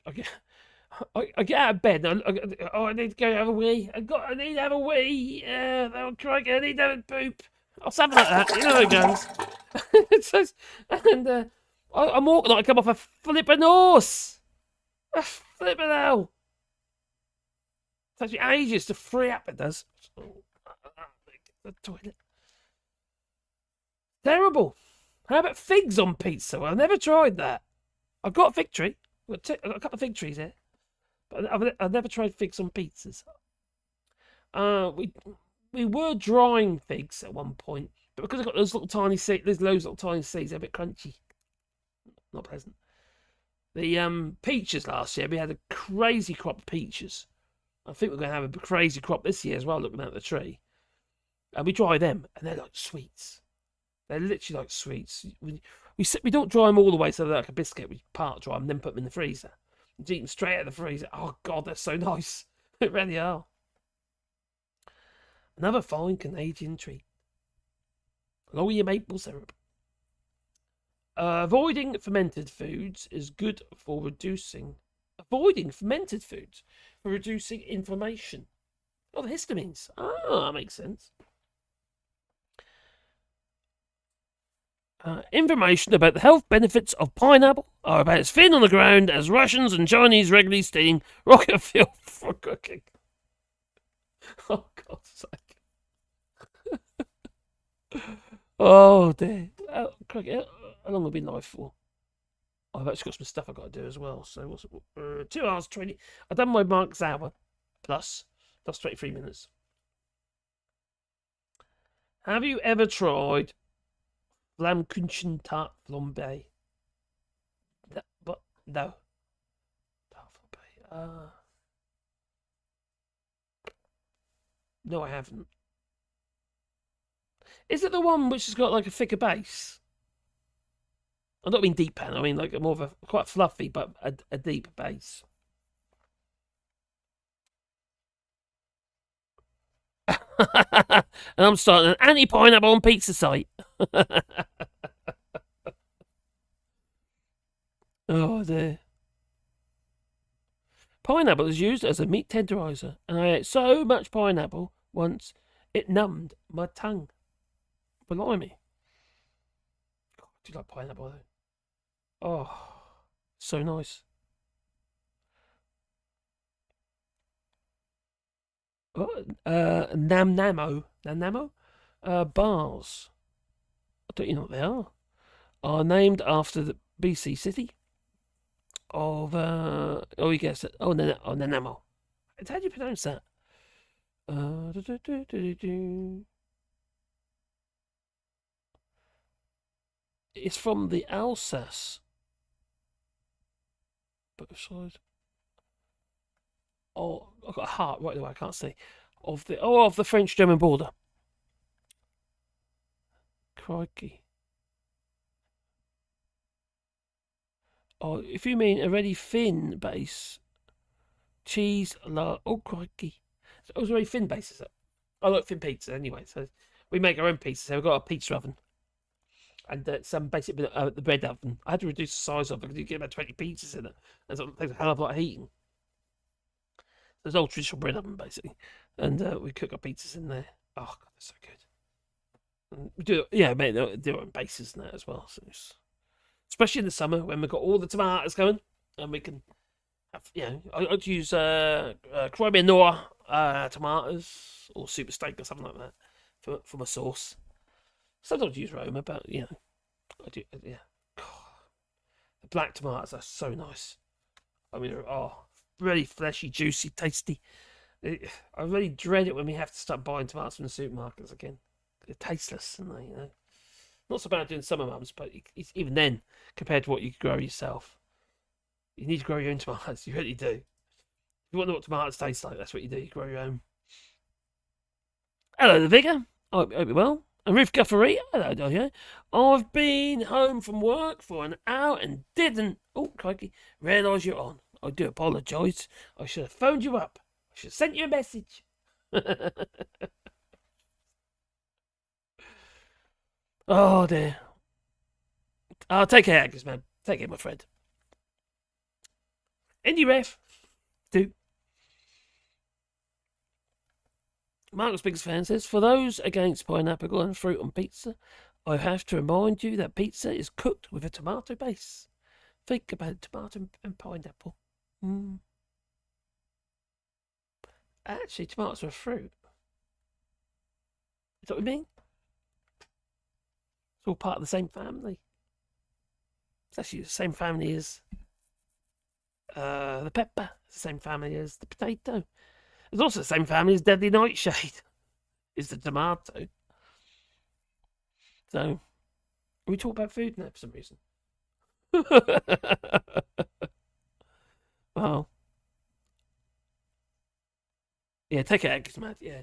I get out of bed. I need to go have a wee. I need to have a wee. Oh, crikey, I need to have a poop. Or something like that. You know how it goes. And I'm walking like I come off a flipping horse. A flipping hell. It takes me ages to free up, it does. The toilet. Terrible. How about figs on pizza? Well, I've never tried that. I've got a fig tree. I've got a couple of fig trees here. But I've never tried figs on pizzas. We were drying figs at one point. But because I've got those little tiny seeds, those little tiny seeds, they're a bit crunchy. Not pleasant. The peaches last year, we had a crazy crop of peaches. I think we're going to have a crazy crop this year as well, looking at the tree. And we dry them, and they're like sweets. They're literally like sweets. We don't dry them all the way so they're like a biscuit. We part dry them, then put them in the freezer. You eat them straight out of the freezer. Oh, God, they're so nice. They really are. Another fine Canadian treat. Along with your maple syrup. Avoiding fermented foods is good for reducing... Avoiding fermented foods for reducing inflammation. Oh, the histamines. Ah, that makes sense. Information about the health benefits of pineapple are about as thin on the ground as Russians and Chinese regularly stealing rocket fuel for cooking. Oh, God's sake. Oh, dear. How long have I been live for? I've actually got some stuff I've got to do as well. So, what's it? 2 hours 20. I've done my Mark's hour plus 23 minutes. Have you ever tried Flammkuchen tart flambe? No. Tart flambe. No, I haven't. Is it the one which has got like a thicker base? I don't mean deep pan. I mean like more of a quite fluffy, but a deep base. And I'm starting an anti-pineapple on pizza site. Oh dear. Pineapple is used as a meat tenderizer, and I ate so much pineapple once it numbed my tongue. Blimey. God, do you like pineapple though? Oh, so nice. Oh, Namnamo bars. I don't you know what they are named after the BC city of you guessed it. Nanamo. How do you pronounce that? It's from the Alsace. Both sides. I've got a heart right away. I can't see of the French-German border. Crikey. Oh, if you mean a ready thin base, cheese, oh crikey. So it was a very thin base, is it? I like thin pizza anyway, so we make our own pizza. So we've got a pizza oven and some basic the bread oven. I had to reduce the size of it because you get about 20 pizzas in it, and so it takes a hell of a lot of heating. There's an old traditional bread oven basically, and we cook our pizzas in there. Oh god, they're so good. And we do do our own bases and that as well. So especially in the summer when we've got all the tomatoes going, and we can have, I'd use Crimean Noir tomatoes or Super Steak or something like that for my sauce. Sometimes I use Roma, but I do. Yeah, God, the black tomatoes are so nice. I mean, really fleshy, juicy, tasty. I really dread it when we have to start buying tomatoes from the supermarkets again. They're tasteless, and not so bad doing summer mums, but it's, even then, compared to what you could grow yourself, you need to grow your own tomatoes. You really do. If you want to know what tomatoes taste like, that's what you do. You grow your own. Hello, the Vicar. I hope you're well. And Ruth Guffery. Hello, Dahlia. I've been home from work for an hour and didn't, crikey, realise you're on. I do apologise. I should have phoned you up. I should have sent you a message. Oh dear. Oh, take care, Agnes, man. Take care, my friend. Indie ref. Do. Marcus Biggs fan says, for those against pineapple and fruit on pizza, I have to remind you that pizza is cooked with a tomato base. Think about tomato and pineapple. Actually, tomatoes are a fruit. Is that what you mean? It's all part of the same family. It's actually the same family as the pepper. It's the same family as the potato. It's also the same family as deadly nightshade. Is the tomato. So, we talk about food now for some reason. Well, yeah, take it, Agnes, Matt. Yeah.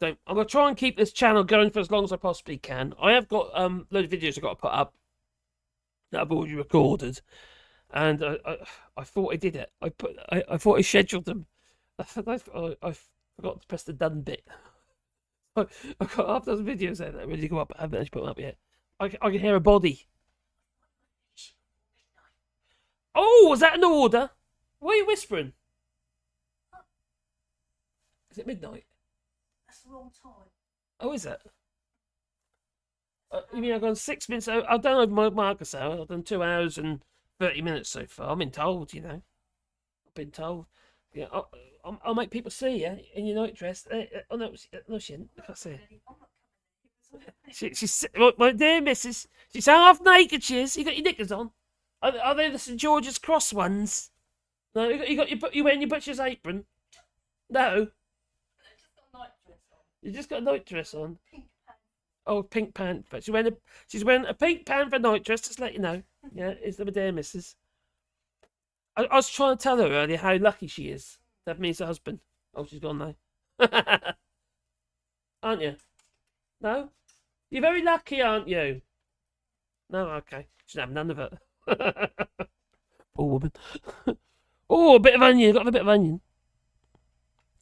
So I'm gonna try and keep this channel going for as long as I possibly can. I have got loads of videos I've got to put up that I've already recorded, and I thought I did it. I thought I scheduled them. I forgot to press the done bit. I've got half a dozen videos there that really go up. I haven't actually put them up yet. I can hear a body. Oh, was that an order? Why are you whispering? Is it midnight? That's the wrong time. Oh, is it? You mean I've gone 6 minutes? I've done over my Marcus hour. I've done 2 hours and 30 minutes so far. I've been told, I've been told. Yeah, I'll make people see you in your night dress. Oh no, she didn't. I can't see her. She's my dear missus. She's half naked. She is. You got your knickers on. Are they the St George's Cross ones? No, you wearing your butcher's apron? No. You just got a night dress on. Oh, pink pant. But she's wearing a pink panther night dress. Just to let you know. Yeah, it's the dear missus. I was trying to tell her earlier how lucky she is to have me as a husband. Oh, she's gone now. Aren't you? No? You're very lucky, aren't you? No, okay. She'll have none of it. Poor woman. Oh, a bit of onion. Got a bit of onion.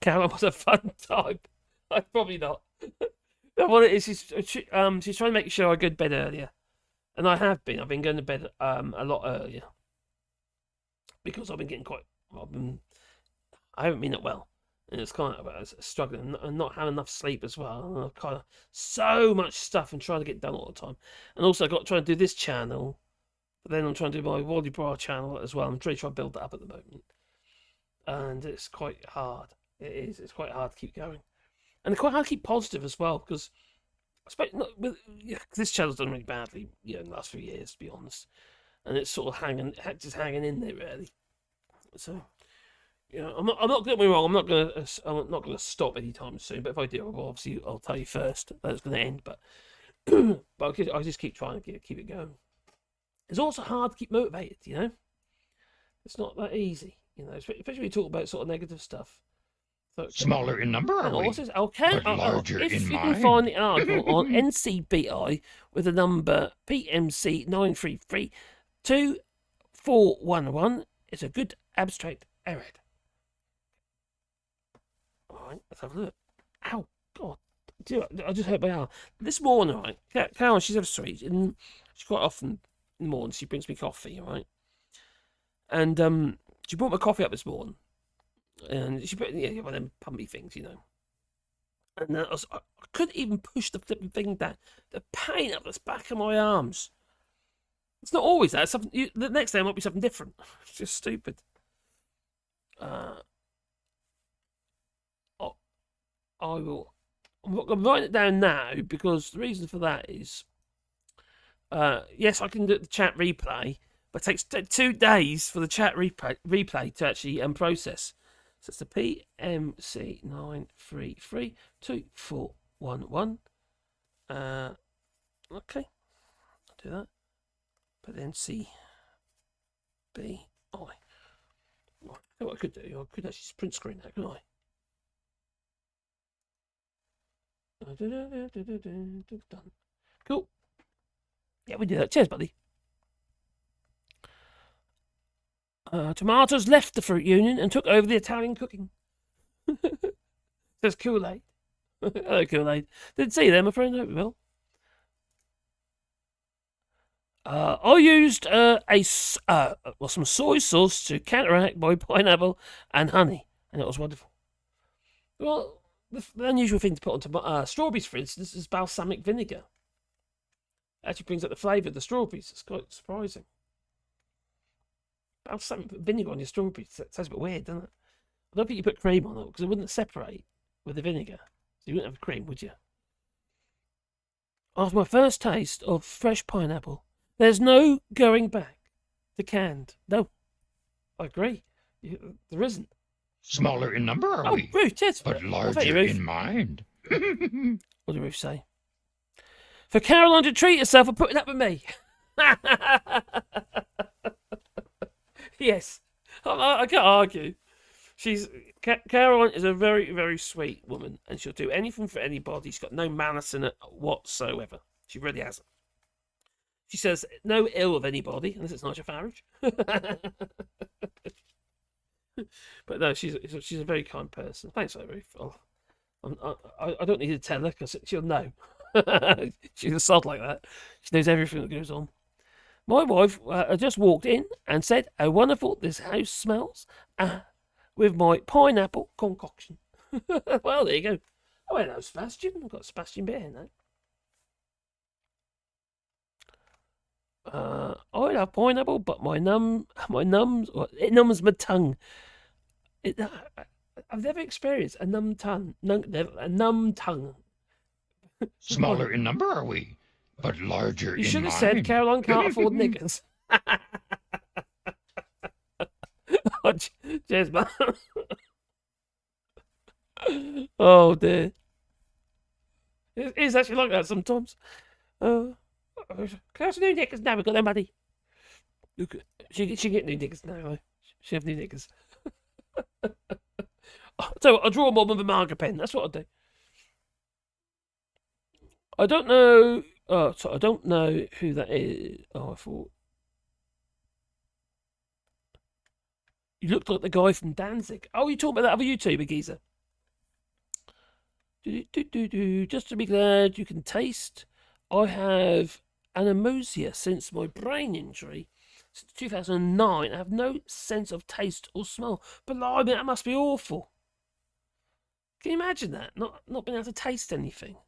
Carol was a fun time. Probably not. What it is, she's trying to make sure I go to bed earlier. And I have been. I've been going to bed a lot earlier. Because I've been getting I haven't been that well. And it's kind of struggling and not having enough sleep as well. And I've kind of so much stuff and trying to get done all the time. And also I've got to try and do this channel. But then I'm trying to do my Wally Bra channel as well. I'm trying to build that up at the moment. And it's quite hard. It is. It's quite hard to keep going. And it's quite hard to keep positive as well. Because I suppose this channel's done really badly in the last few years, to be honest. And it's sort of hanging in there, really. So, I'm not getting me wrong. I'm not gonna stop anytime soon. But if I do, I'll tell you first that it's gonna end. But I just keep trying to keep it going. It's also hard to keep motivated. It's not that easy. You know, especially when you talk about sort of negative stuff. So, Smaller in number, hang are on, we? what's this? Okay, But larger if in you can mind. find the article on NCBI with the number PMC 9332411, it's a good abstract error. All right, let's have a look. Ow, God. I just hurt my arm. This morning, right, Carol, she's ever sweet, and she quite often in the morning she brings me coffee, right? And she brought my coffee up this morning, and she put one of them pumpy things, you know. And I couldn't even push the flipping thing down. The pain up the back of my arms. It's not always that. It's something. The next day it might be something different. It's just stupid. I'm writing it down now because the reason for that is, yes, I can do the chat replay, but it takes 2 days for the chat replay to actually process. So it's the PMC 9332411. Okay, I'll do that. But then CBI. Right, what I could do, I could actually print screen that, couldn't I? Done. Cool. Yeah, we do that. Cheers, buddy. Tomatoes left the fruit union and took over the Italian cooking. Says Kool-Aid. Hello, Kool-Aid. Didn't see them, my friend. Hope you will. I used some soy sauce to counteract my pineapple and honey, and it was wonderful. Well, the unusual thing to put onto strawberries, for instance, is balsamic vinegar. It actually brings out the flavour of the strawberries. It's quite surprising. Balsamic vinegar on your strawberries. That sounds a bit weird, doesn't it? I don't think you put cream on it because it wouldn't separate with the vinegar. So you wouldn't have cream, would you? After my first taste of fresh pineapple, there's no going back to canned. No, I agree. There isn't. Smaller in number, are we? Ruth, cheers. But You, larger Ruth. in mind. What did Ruth say? For Caroline to treat herself for putting up with me. Yes, I can't argue. Caroline is a very, very sweet woman, and she'll do anything for anybody. She's got no malice in it whatsoever. She really hasn't. She says no ill of anybody, unless it's Nigel Farage. But no, she's a very kind person. Thanks, Ruth. I don't need to tell her because she'll know. She's a sod like that. She knows everything that goes on. My wife just walked in and said, "How wonderful this house smells with my pineapple concoction." Well, there you go. Oh, hello, Sebastian. I've got Sebastian Bear now. I love pineapple, but it numbs my tongue. I've never experienced a numb tongue. A numb tongue. Smaller in number, are we? But larger in mind. You should have said Caroline can't afford niggers. Oh, cheers, man. Oh dear. It's actually like that sometimes. Can I have new knickers? No, we've got no money. Look, she get new knickers now. She have new knickers. So I'll draw more with a marker pen. That's what I'll do. I don't know. Oh, so I don't know who that is. Oh, I thought you looked like the guy from Danzig. Oh, you talking about that other YouTuber geezer? Just to be glad you can taste. I have anemosia since my brain injury. Since 2009, I have no sense of taste or smell. Blimey, that must be awful. Can you imagine that? Not being able to taste anything.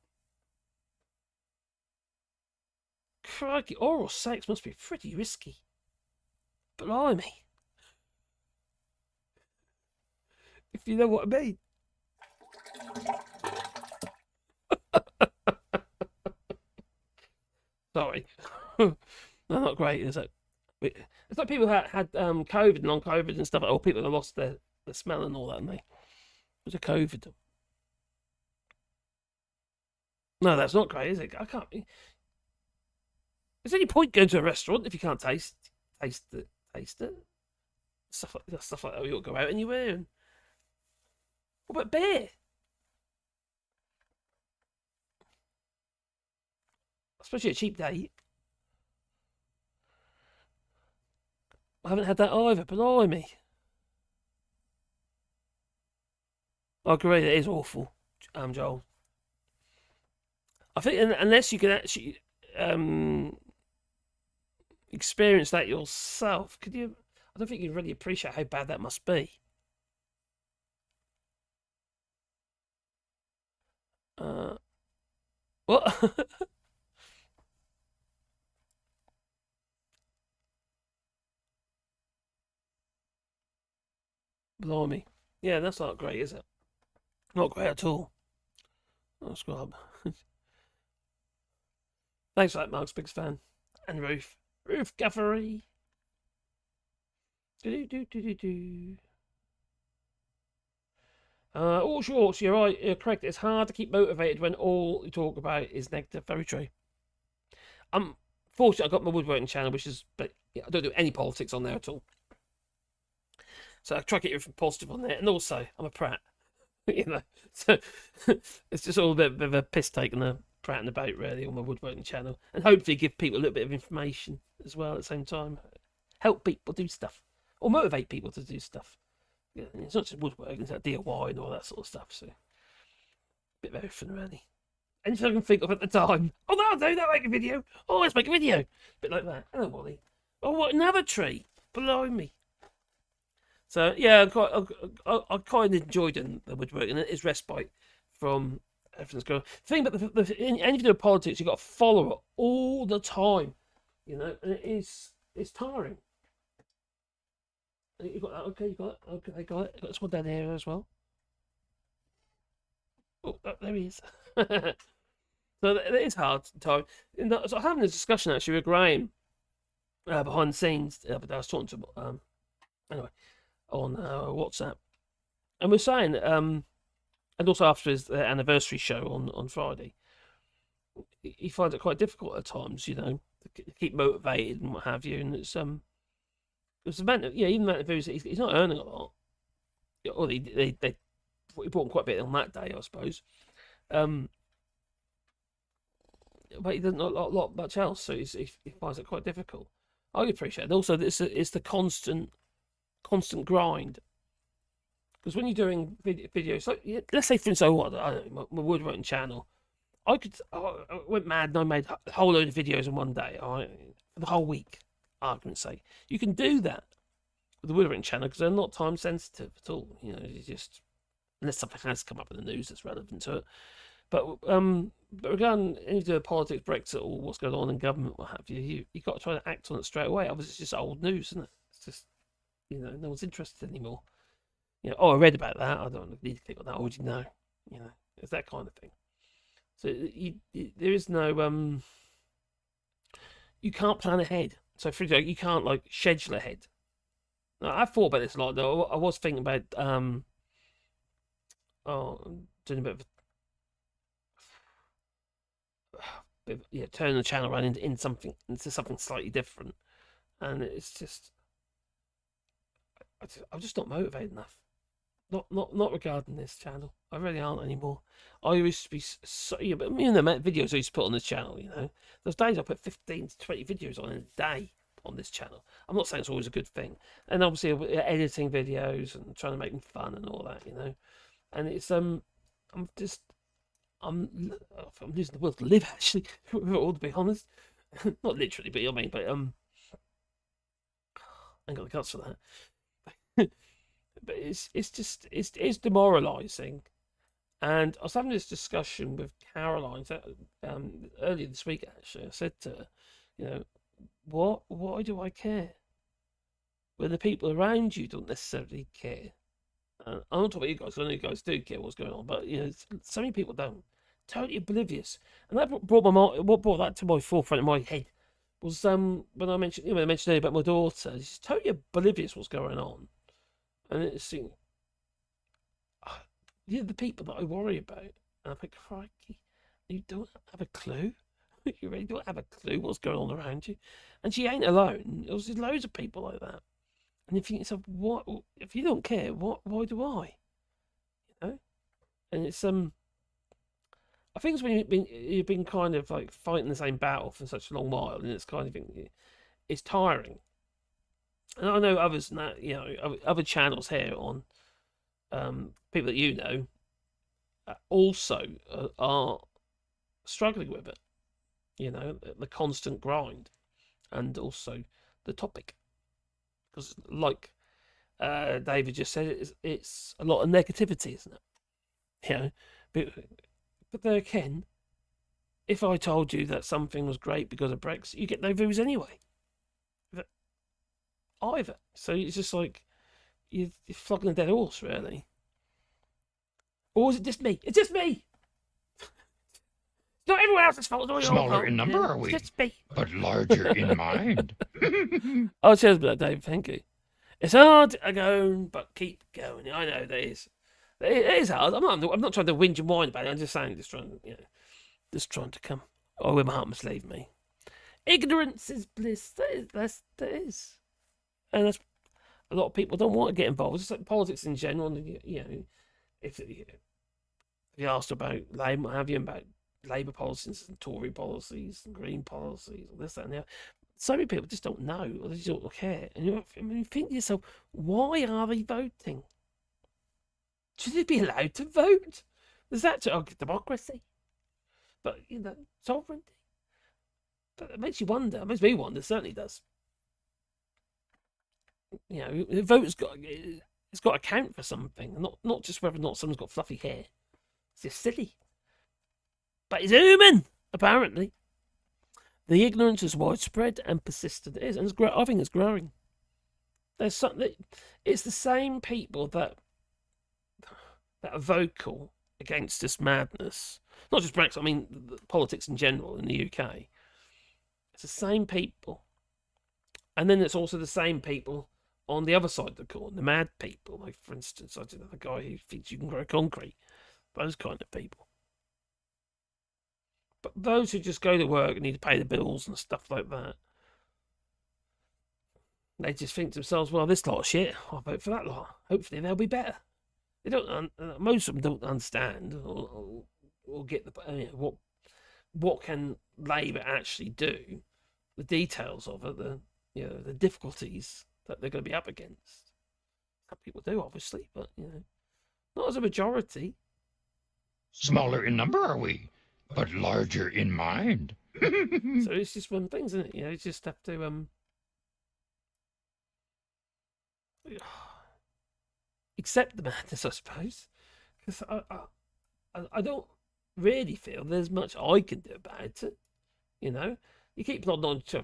Crikey, oral sex must be pretty risky. Blimey. If you know what I mean. Sorry. No, not great, is it? It's like people had COVID and non-COVID and stuff, or people that lost their smell and all that, and it was a COVID. No, that's not great, is it? I can't. Is there any point going to a restaurant if you can't taste it? stuff like that. We ought to go out anywhere. And what about beer? Especially a cheap date. I haven't had that either, blimey. I agree, it is awful, Joel. I think unless you can actually experience that yourself, could you? I don't think you really appreciate how bad that must be. What? Blimey. Yeah, that's not great, is it? Not great at all. Oh, scrub. Thanks for that, Mark's biggest fan. And Ruth. Ruth Gaffery. All shorts, you're right, you're correct. It's hard to keep motivated when all you talk about is negative. Very true. Fortunately, I got my woodworking channel, but yeah, I don't do any politics on there at all. So I try to get everything positive on there, and also I'm a prat, you know. So it's just all a bit of a piss take and a pratting about really on my woodworking channel, and hopefully give people a little bit of information as well at the same time, help people do stuff or motivate people to do stuff. Yeah, it's not just woodworking; it's like DIY and all that sort of stuff. So a bit of everything really. Anything I can think of at the time. Oh, that'll do. That'll make a video. Oh, let's make a video. A bit like that. Hello, Wally. Oh, what another tree? Blimey. So yeah, I kind of enjoyed the woodworking. It's respite from everything's going on. The thing about anything to do with politics, you've got to follow it all the time, you know, and it's tiring. You got that? Okay, you got it. Okay, I got it. Got this one down here as well. Oh, there he is. So it is hard time. So I was having a discussion actually with Graham behind the scenes. But I was talking to anyway on WhatsApp, and we're saying and also after his anniversary show on Friday, he finds it quite difficult at times, you know, to keep motivated and what have you. And it's the amount of, even the amount of views, he's not earning a lot. Or they brought him quite a bit on that day, I suppose. But he doesn't lot much else, so he finds it quite difficult. I appreciate it. Also, it's the constant grind. Because when you're doing videos, like let's say for instance, I don't know, my woodworking channel, I went mad and I made a whole load of videos in one day, all right, for the whole week. Argument's sake, you can do that with the woodworking channel because they're not time sensitive at all. You know, you just unless something has come up in the news that's relevant to it. But regarding any of politics, Brexit, or what's going on in government, what have you, you got to try to act on it straight away. Obviously, it's just old news, isn't it? It's just, you know, no one's interested anymore. You know, oh, I read about that. I don't need to click on that. I already know. You know, it's that kind of thing. So there is no you can't plan ahead. So for example, you can't like schedule ahead. Now, I thought about this a lot though. I was thinking about doing a bit of turning the channel around into something slightly different, and it's just I'm just not motivated enough. Not regarding this channel. I really aren't anymore. I used to be so, but me and the amount of videos I used to put on this channel, you know, those days I put 15 to 20 videos on in a day on this channel. I'm not saying it's always a good thing, and obviously editing videos and trying to make them fun and all that, you know, and it's I'm losing the will to live actually, all to be honest. Not literally, but I mean, but I ain't got the guts for that. But it's demoralising. And I was having this discussion with Caroline earlier this week. Actually, I said to her, you know, why do I care when the people around you don't necessarily care? I'm not talking about you guys. I know you guys do care what's going on, but you know, so many people don't. Totally oblivious, and that what brought that to my forefront in my head was when I mentioned earlier about my daughter. She's totally oblivious what's going on. And it's the people that I worry about. And I think, crikey, you don't have a clue. You really don't have a clue what's going on around you. And she ain't alone. There's loads of people like that. And you think to yourself, what? If you don't care, why do I? You know? And it's I think it's when you've been kind of like fighting the same battle for such a long while, and it's kind of it's tiring. And I know others, other channels here on people that you know also are struggling with it. You know, the constant grind, and also the topic, because like David just said, it's a lot of negativity, isn't it? You know, but there again, if I told you that something was great because of Brexit, you get no views anyway. Either. So it's just like you're flogging a dead horse, really. Or is it just me? It's just me. It's not everyone else's fault. It's all your Smaller fault. in number, are It's we? just me. But larger in mind. Oh, cheers for that, Dave. Thank you. It's hard to go, but keep going. I know that is. It is hard. I'm not trying to whinge and whine about it. I'm just saying, just trying to come. Oh, where my heart must leave me. Ignorance is bliss. That is. And that's, a lot of people don't want to get involved. It's like politics in general. You know, if you asked about Labour, what have you, about Labour policies and Tory policies and Green policies, and this, that, and the other. So many people just don't know, or they just don't care. And you think to yourself, why are they voting? Should they be allowed to vote? There's that to democracy, but sovereignty. But it makes you wonder. It makes me wonder. It certainly does. You know, the vote's it's got to count for something, not just whether or not someone's got fluffy hair. It's just silly. But it's human, apparently. The ignorance is widespread and persistent. It is, and I think it's growing. There's something. It's the same people that are vocal against this madness. Not just Brexit. I mean, politics in general in the UK. It's the same people, and then it's also the same people on the other side of the coin, the mad people. Like, for instance, I don't know, the guy who thinks you can grow concrete. Those kind of people. But those who just go to work and need to pay the bills and stuff like that, they just think to themselves, well, this lot of shit, I'll vote for that lot. Hopefully they'll be better. They don't. Most of them don't understand or get what can Labour actually do, the details of it, the difficulties that they're going to be up against. Some people do, obviously, but not as a majority. Smaller in number, are we? But larger in mind. So it's just one thing, isn't it? You just have to accept the madness, I suppose, because I don't really feel there's much I can do about it. You keep plodding on, try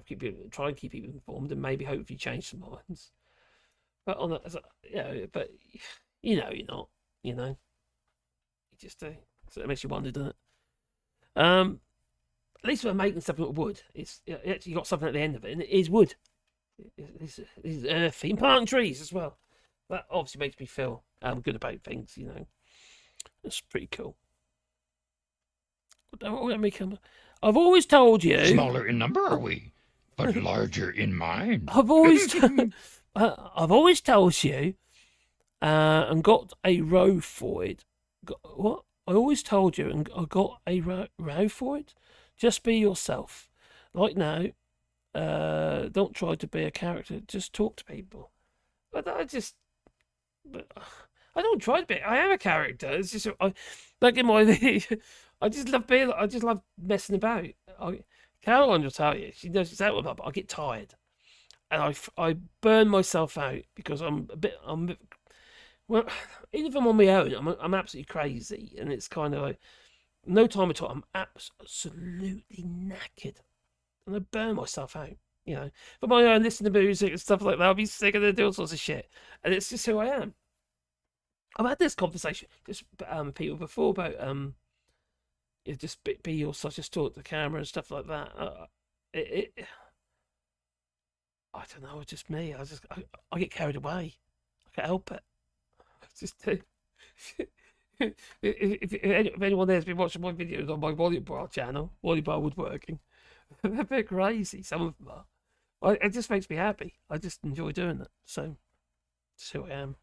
and keep people informed, and maybe hopefully change some minds. But but you're not. You just do. So it makes you wonder, doesn't it? At least we're making something with wood. It's actually got something at the end of it, and it is wood. It's earthy, and planting trees as well. That obviously makes me feel good about things. It's pretty cool. I've always told you. Smaller in number, are we? But larger in mind. I've always told you, and got a row for it. What? I always told you, and I got a row for it. Just be yourself. Like now, don't try to be a character. Just talk to people. But I don't try to be. I am a character. It's just like in my. I just love messing about. Caroline will tell you. She knows exactly what I'm about. I get tired, and I burn myself out because I'm a bit. Well, even if I'm on my own, I'm absolutely crazy, and it's kind of like no time at all. I'm absolutely knackered, and I burn myself out. For my own, listen to music and stuff like that. I'll be sick of doing all sorts of shit, and it's just who I am. I've had this conversation just people before about just be yourself, just talk to the camera and stuff like that. I don't know, it's just me. I get carried away. I can't help it. Just if anyone there's been watching my videos on my volleyball channel, volleyball woodworking, they're a bit crazy. Some of them are. It just makes me happy. I just enjoy doing it. So That's who I am.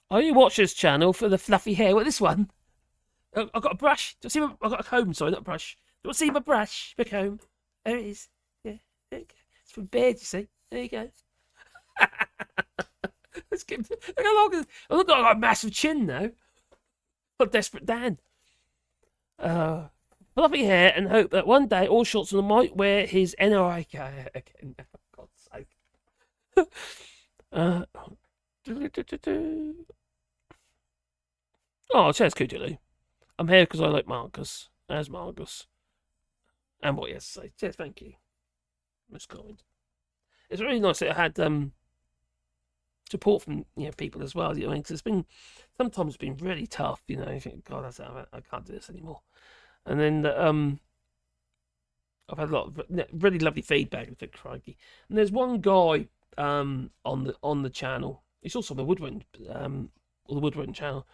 I only watch this channel for the fluffy hair. What, this one? I've got a brush. Do you see I've got a comb, sorry, not a brush. Do you see my brush, my comb? There it is. Yeah, there you go. It's for beard, you see. There you go. Let's get, look how long it is. I've got a massive chin now. Got Desperate Dan. Fluffy hair, and hope that one day all shots on might wear his NRI card again. For God's sake. Oh, cheers, Cthulhu. I'm here because I like Marcus, as Marcus. And what he has to say. Cheers, thank you. Most kind. It's really nice that I had support from people as well. You know, because sometimes it's been really tough. You know, you think, God, I can't do this anymore. And then I've had a lot of really lovely feedback. I think, crikey. And there's one guy on the channel. He's also on the Woodwind channel,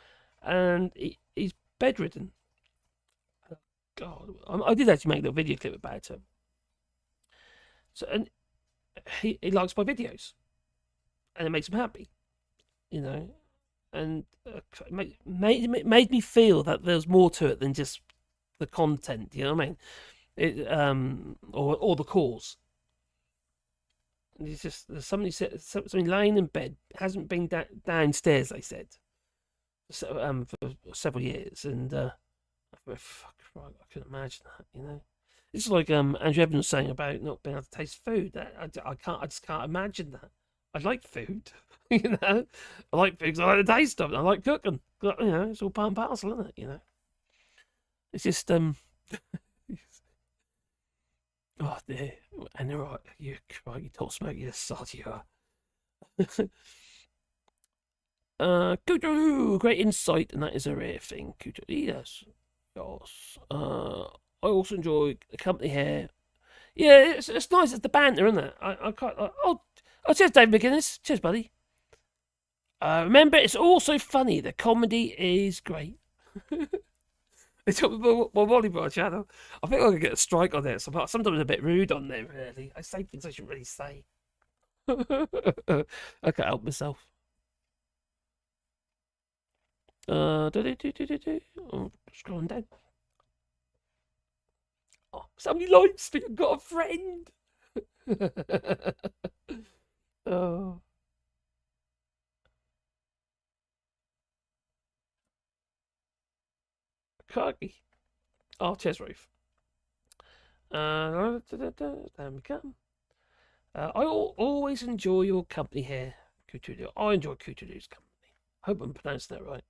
and he's bedridden. God, I did actually make a little video clip about him. So, and he likes my videos, and it makes him happy, you know, and it made me feel that there's more to it than just the content. You know what I mean? Or the cause. And it's just there's somebody laying in bed, hasn't been downstairs. They said, for several years, and I thought, fuck, right, I couldn't imagine that. You know, it's like Andrew Evans was saying about not being able to taste food. I just can't imagine that. I like food, you know. I like food because I like the taste of it. I like cooking. You know, it's all part and parcel, isn't it? You know, it's just Oh dear, and they're right. You talk smoke, you sod you are. Kudu, great insight, and that is a rare thing. Kudu, yes. I also enjoy the company here. Yeah, it's nice. It's the banter, isn't it? I can't. Cheers, Dave McGuinness. Cheers, buddy. Remember, it's also funny. The comedy is great. It's my volleyball channel. I think I could get a strike on there. Sometimes I'm a bit rude on there, really. I say things I shouldn't really say. I can't help myself. Oh, scrolling down. Oh, somebody likes me. I've got a friend. Oh. Crikey. Oh, cheers, Ruth. There we come. I always enjoy your company here, Cthulhu. I enjoy Cthulhu's company. Hope I'm pronouncing that right.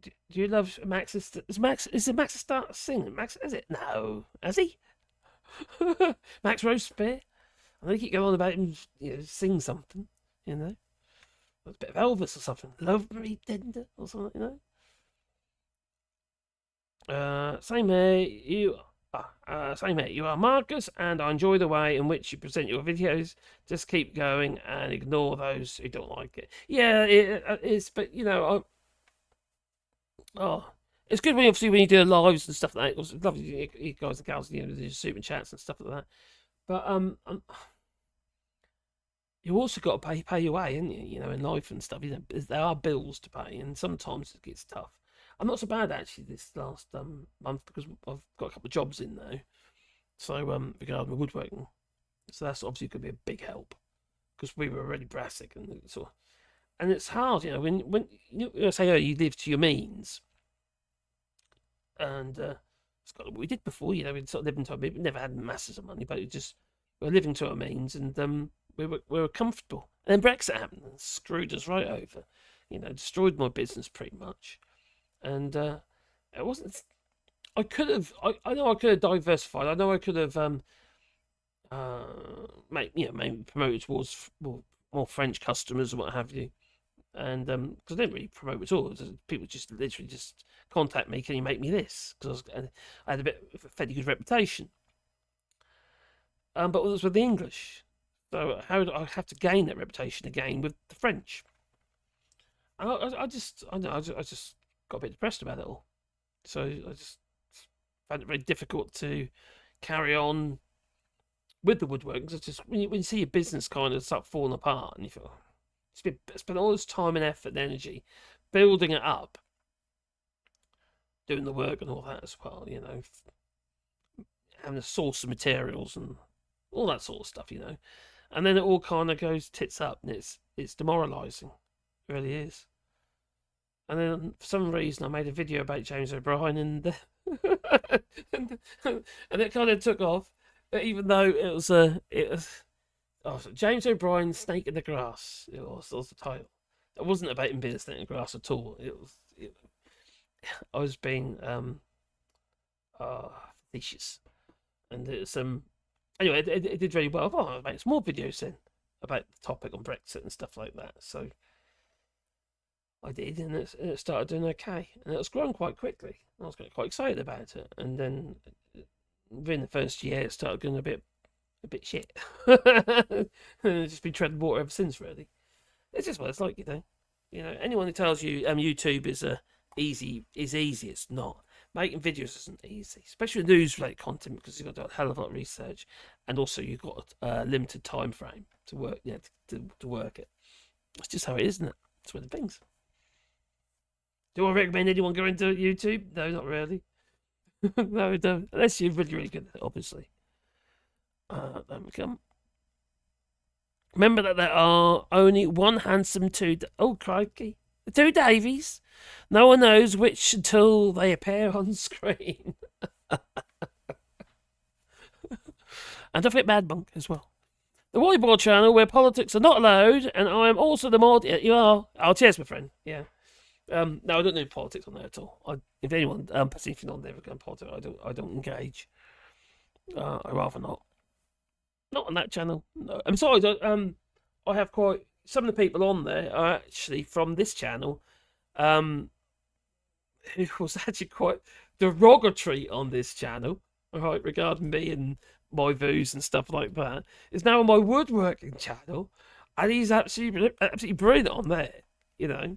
Do you love Max? Is it Max start singing? Max, is it? No, has he? Max Rosespear. I think he go on about him, sing something, you know. A bit of Elvis or something. Love me tender or something, you know. Same here. Same here. You are Marcus, and I enjoy the way in which you present your videos. Just keep going and ignore those who don't like it. Yeah, it's. But you know, it's good when you do lives and stuff like that. It's lovely, you guys and gals, do super chats and stuff like that. But you also got to pay your way, haven't you? You know, in life and stuff. There are bills to pay, and sometimes it gets tough. I'm not so bad actually this last month because I've got a couple of jobs in now. So regarding the woodworking, so that's obviously going to be a big help because we were already brassic and it's hard, you know, when you say you live to your means, and it's got what we did before, you know, we sort of lived into our means. We never had masses of money, but we were living to our means, and we were comfortable. And then Brexit happened and screwed us right over, you know, destroyed my business pretty much. And it wasn't. I know I could have diversified. I know I could have maybe promoted towards more French customers and what have you. And because I didn't really promote at all. People just literally just contact me. Can you make me this? Because I had a fairly good reputation. But it was with the English. So how would I have to gain that reputation again with the French? I just got a bit depressed about it all. So I just found it very difficult to carry on with the woodworking. It's just when you see your business kind of start falling apart, and you feel spend all this time and effort and energy building it up, doing the work and all that as well. You know, having a source of materials and all that sort of stuff. You know, and then it all kind of goes tits up, and it's demoralising. It really is. And then for some reason I made a video about James O'Brien and and it kind of took off, even though it was James O'Brien Snake in the Grass. It was the title. It wasn't about him being a snake in the grass at all. I was being facetious, and it's anyway it did really well. I'll make some more videos then about the topic on Brexit and stuff like that. So I did, and it started doing okay, and it was growing quite quickly. I was getting quite excited about it, and then within the first year, it started going a bit shit, and it's just been treading water ever since. Really, it's just what it's like, you know. You know, anyone who tells you YouTube is easy, it's not. Making videos isn't easy, especially with news-related content, because you've got to do a hell of a lot of research, and also you've got a limited time frame to work. Yeah, to work it. That's just how it is, isn't it? It's one of the things. Do I recommend anyone go into YouTube? No, not really. No, I don't. Unless you're really, really good at it, obviously. There we come. Remember that there are only one handsome oh, crikey. The two Davies. No one knows which until they appear on screen. And I think Mad Monk as well. The Volleyball channel where politics are not allowed, and I am also the mod. You are. Oh, cheers, my friend. Yeah. No, I don't do politics on there at all. If anyone puts anything on there regarding politics, I don't engage. I rather not. Not on that channel. No. I'm sorry. I have quite some of the people on there are actually from this channel. Who was actually quite derogatory on this channel, right, regarding me and my views and stuff like that. Is now on my woodworking channel, and he's absolutely brilliant on there. You know.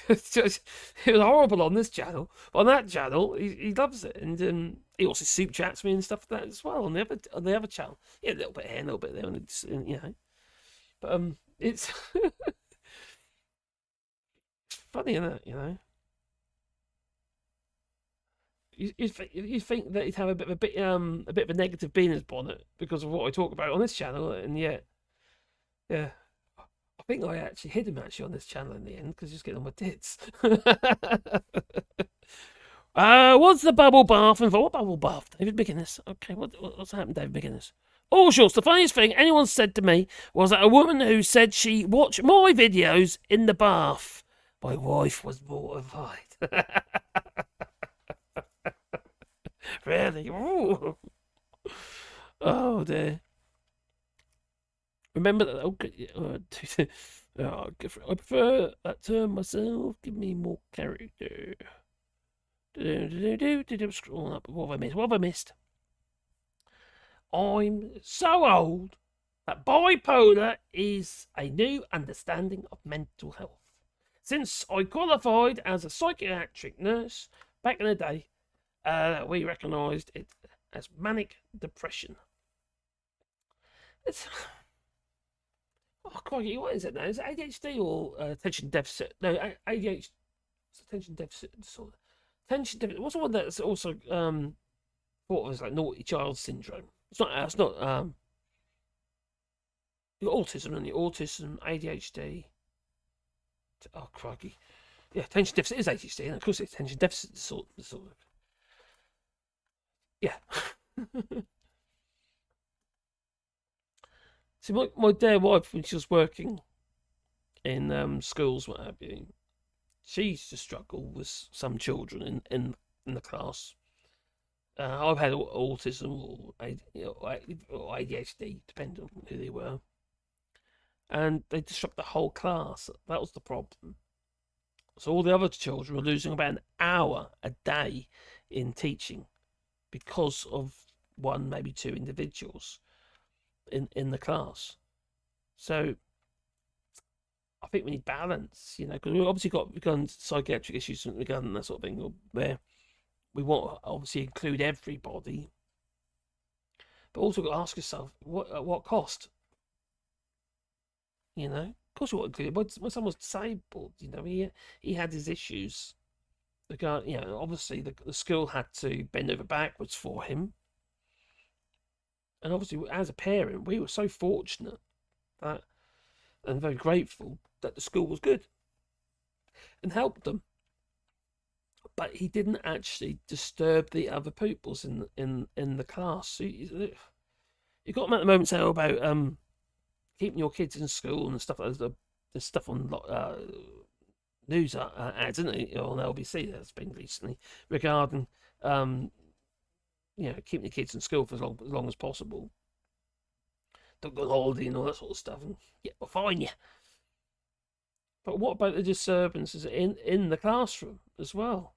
It was horrible on this channel, but on that channel he loves it, and he also soup chats me and stuff like that as well on the other channel. Yeah, a little bit here, a little bit there, and it's, you know, but it's it's funny, isn't it? You know, you think that he'd have a bit of a negative Beaners bonnet because of what I talk about on this channel, and yet, yeah. I think I actually hid him on this channel in the end because he's getting on my tits. What's the bubble bath involved? What bubble bath? David McGuinness. Okay, what's happened, David McGuinness? Oh, sure. The funniest thing anyone said to me was that a woman who said she watched my videos in the bath. My wife was mortified. Really? Ooh. Oh, dear. Remember that? I prefer that term myself. Give me more character. Scroll up. What have I missed? I'm so old that bipolar is a new understanding of mental health. Since I qualified as a psychiatric nurse back in the day, we recognised it as manic depression. It's... Oh, crikey, what is it now? Is it ADHD or attention deficit? No, ADHD. It's attention deficit disorder. Attention deficit. What's the one that's also thought of as like naughty child syndrome? It's not. You've got autism and autism, ADHD. Oh, crikey. Yeah, attention deficit is ADHD, and of course it's attention deficit disorder. Yeah. See, my dear wife, when she was working in schools, what have you, she used to struggle with some children in the class. I've had autism or ADHD, depending on who they were. And they disrupt the whole class. That was the problem. So all the other children were losing about an hour a day in teaching because of one, maybe two individuals in the class. So I think we need balance, you know, because we've obviously got psychiatric issues regarding that sort of thing, where we want to obviously include everybody, But also got to ask yourself, at what cost? You know, of course you want to do it. When someone's disabled, you know, he had his issues. You know, obviously the school had to bend over backwards for him. And obviously, as a parent, we were so fortunate that, and very grateful that the school was good and helped them. But he didn't actually disturb the other pupils in the class. So you got them at the moment say about keeping your kids in school and stuff. There's stuff on news ads, isn't it, on LBC that's been recently regarding you know, keeping the kids in school for as long as possible. Don't go on holiday and all that sort of stuff, and yeah, we'll fine you. But what about the disturbances in the classroom as well?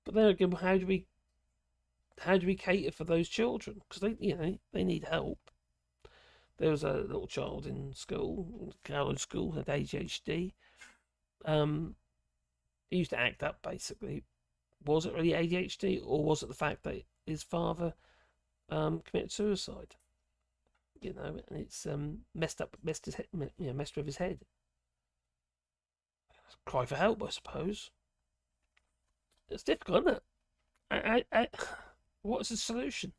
But then again, how do we cater for those children? Because they need help. There was a little child in school, college school, had ADHD. He used to act up, basically. Was it really ADHD, or was it the fact that his father committed suicide? You know, and it's messed with his head. Cry for help, I suppose. It's difficult, isn't it? What's the solution?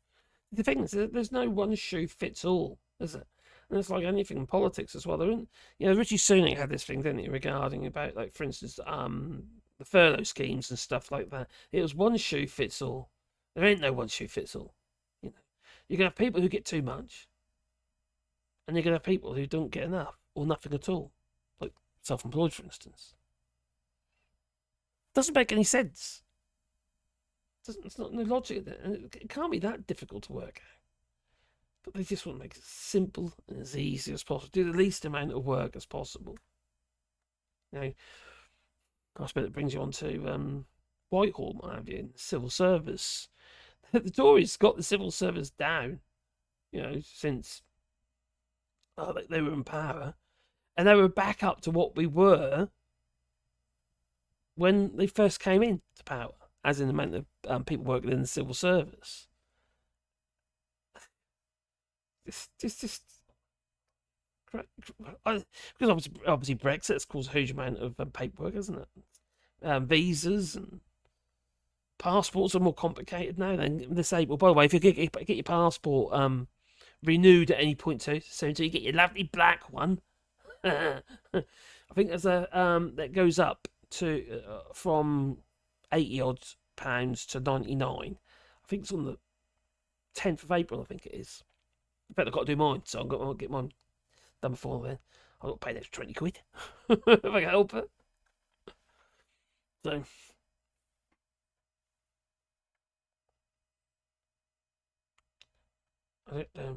The thing is, there's no one shoe fits all, is it? And it's like anything in politics as well. Richie Sunak had this thing, didn't he, regarding about, like, for instance, the furlough schemes and stuff like that. It was one shoe fits all. There ain't no one shoe fits all. You know, you're gonna have people who get too much, and you're gonna have people who don't get enough or nothing at all, like self-employed, for instance. Doesn't make any sense. It's not no logic, and it can't be that difficult to work out. But they just want to make it as simple and as easy as possible. Do the least amount of work as possible. Now, I suppose it brings you on to Whitehall, what have you, in the civil service. The Tories got the civil service down, you know, since they were in power. And they were back up to what we were when they first came into power, as in the amount of people working in the civil service. Because obviously Brexit has caused a huge amount of paperwork, hasn't it? Visas and passports are more complicated now than disabled. By the way, if you get your passport renewed at any point soon, so you get your lovely black one, I think there's that goes up to from £80 odd to 99. I think it's on the 10th of April. I think it is. In fact, I've got to do mine, so I'll get mine done before then. I've got to pay that £20 if I can help it. So,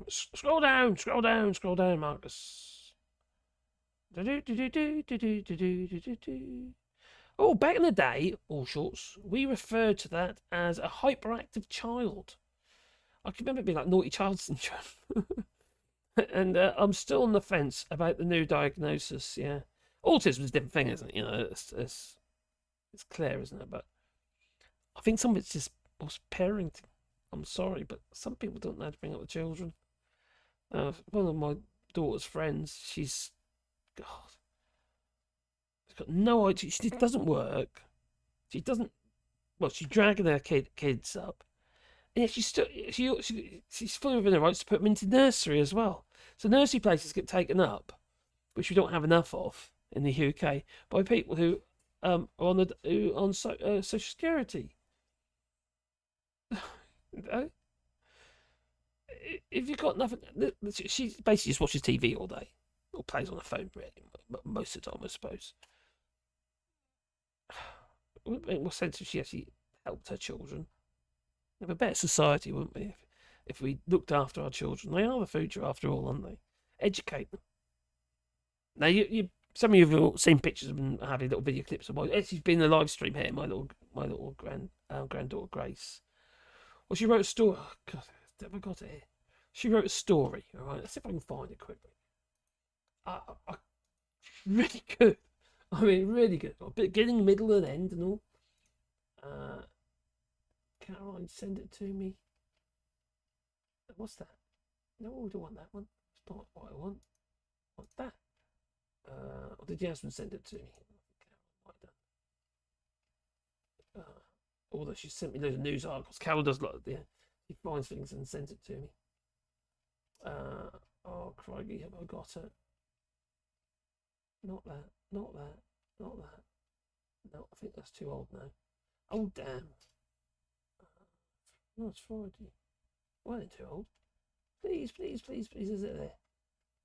scroll down, Marcus. Oh, back in the day, all shorts, we referred to that as a hyperactive child. I can remember it being like naughty child syndrome. And I'm still on the fence about the new diagnosis, yeah. Autism is a different thing, isn't it? You know, it's clear, isn't it? But I think some of it's just parenting. I'm sorry, but some people don't know how to bring up the children. One of my daughter's friends, she's got no idea. She doesn't work. She's dragging her kids up. And yet she's fully within her rights to put them into nursery as well. So nursery places get taken up, which we don't have enough of in the UK, by people who are on Social Security. If you've got nothing, she basically just watches TV all day, or plays on her phone, really, most of the time, I suppose. In what sense has she actually helped her children? We have a better society, wouldn't we, if we looked after our children? They are the future, after all, aren't they? Educate them. Now, some of you have seen pictures of them having little video clips of she's been in a live stream here. My little granddaughter Grace. Well, she wrote a story. Oh, God, have I got it here? She wrote a story. All right, let's see if I can find it quickly. Really good. I mean, really good. Beginning, middle, and end, and all. Caroline, send it to me. What's that? No, I don't want that one. It's not what I want. I want that. Or did Yasmin send it to me? Although she sent me loads of news articles. Carol does a lot of she finds things and sends it to me. Oh, crikey, have I got it? Not that, not that, not that. No, I think that's too old now. Oh, damn. No, it's Friday. Well, it's too old. Please, please, please, please, is it there?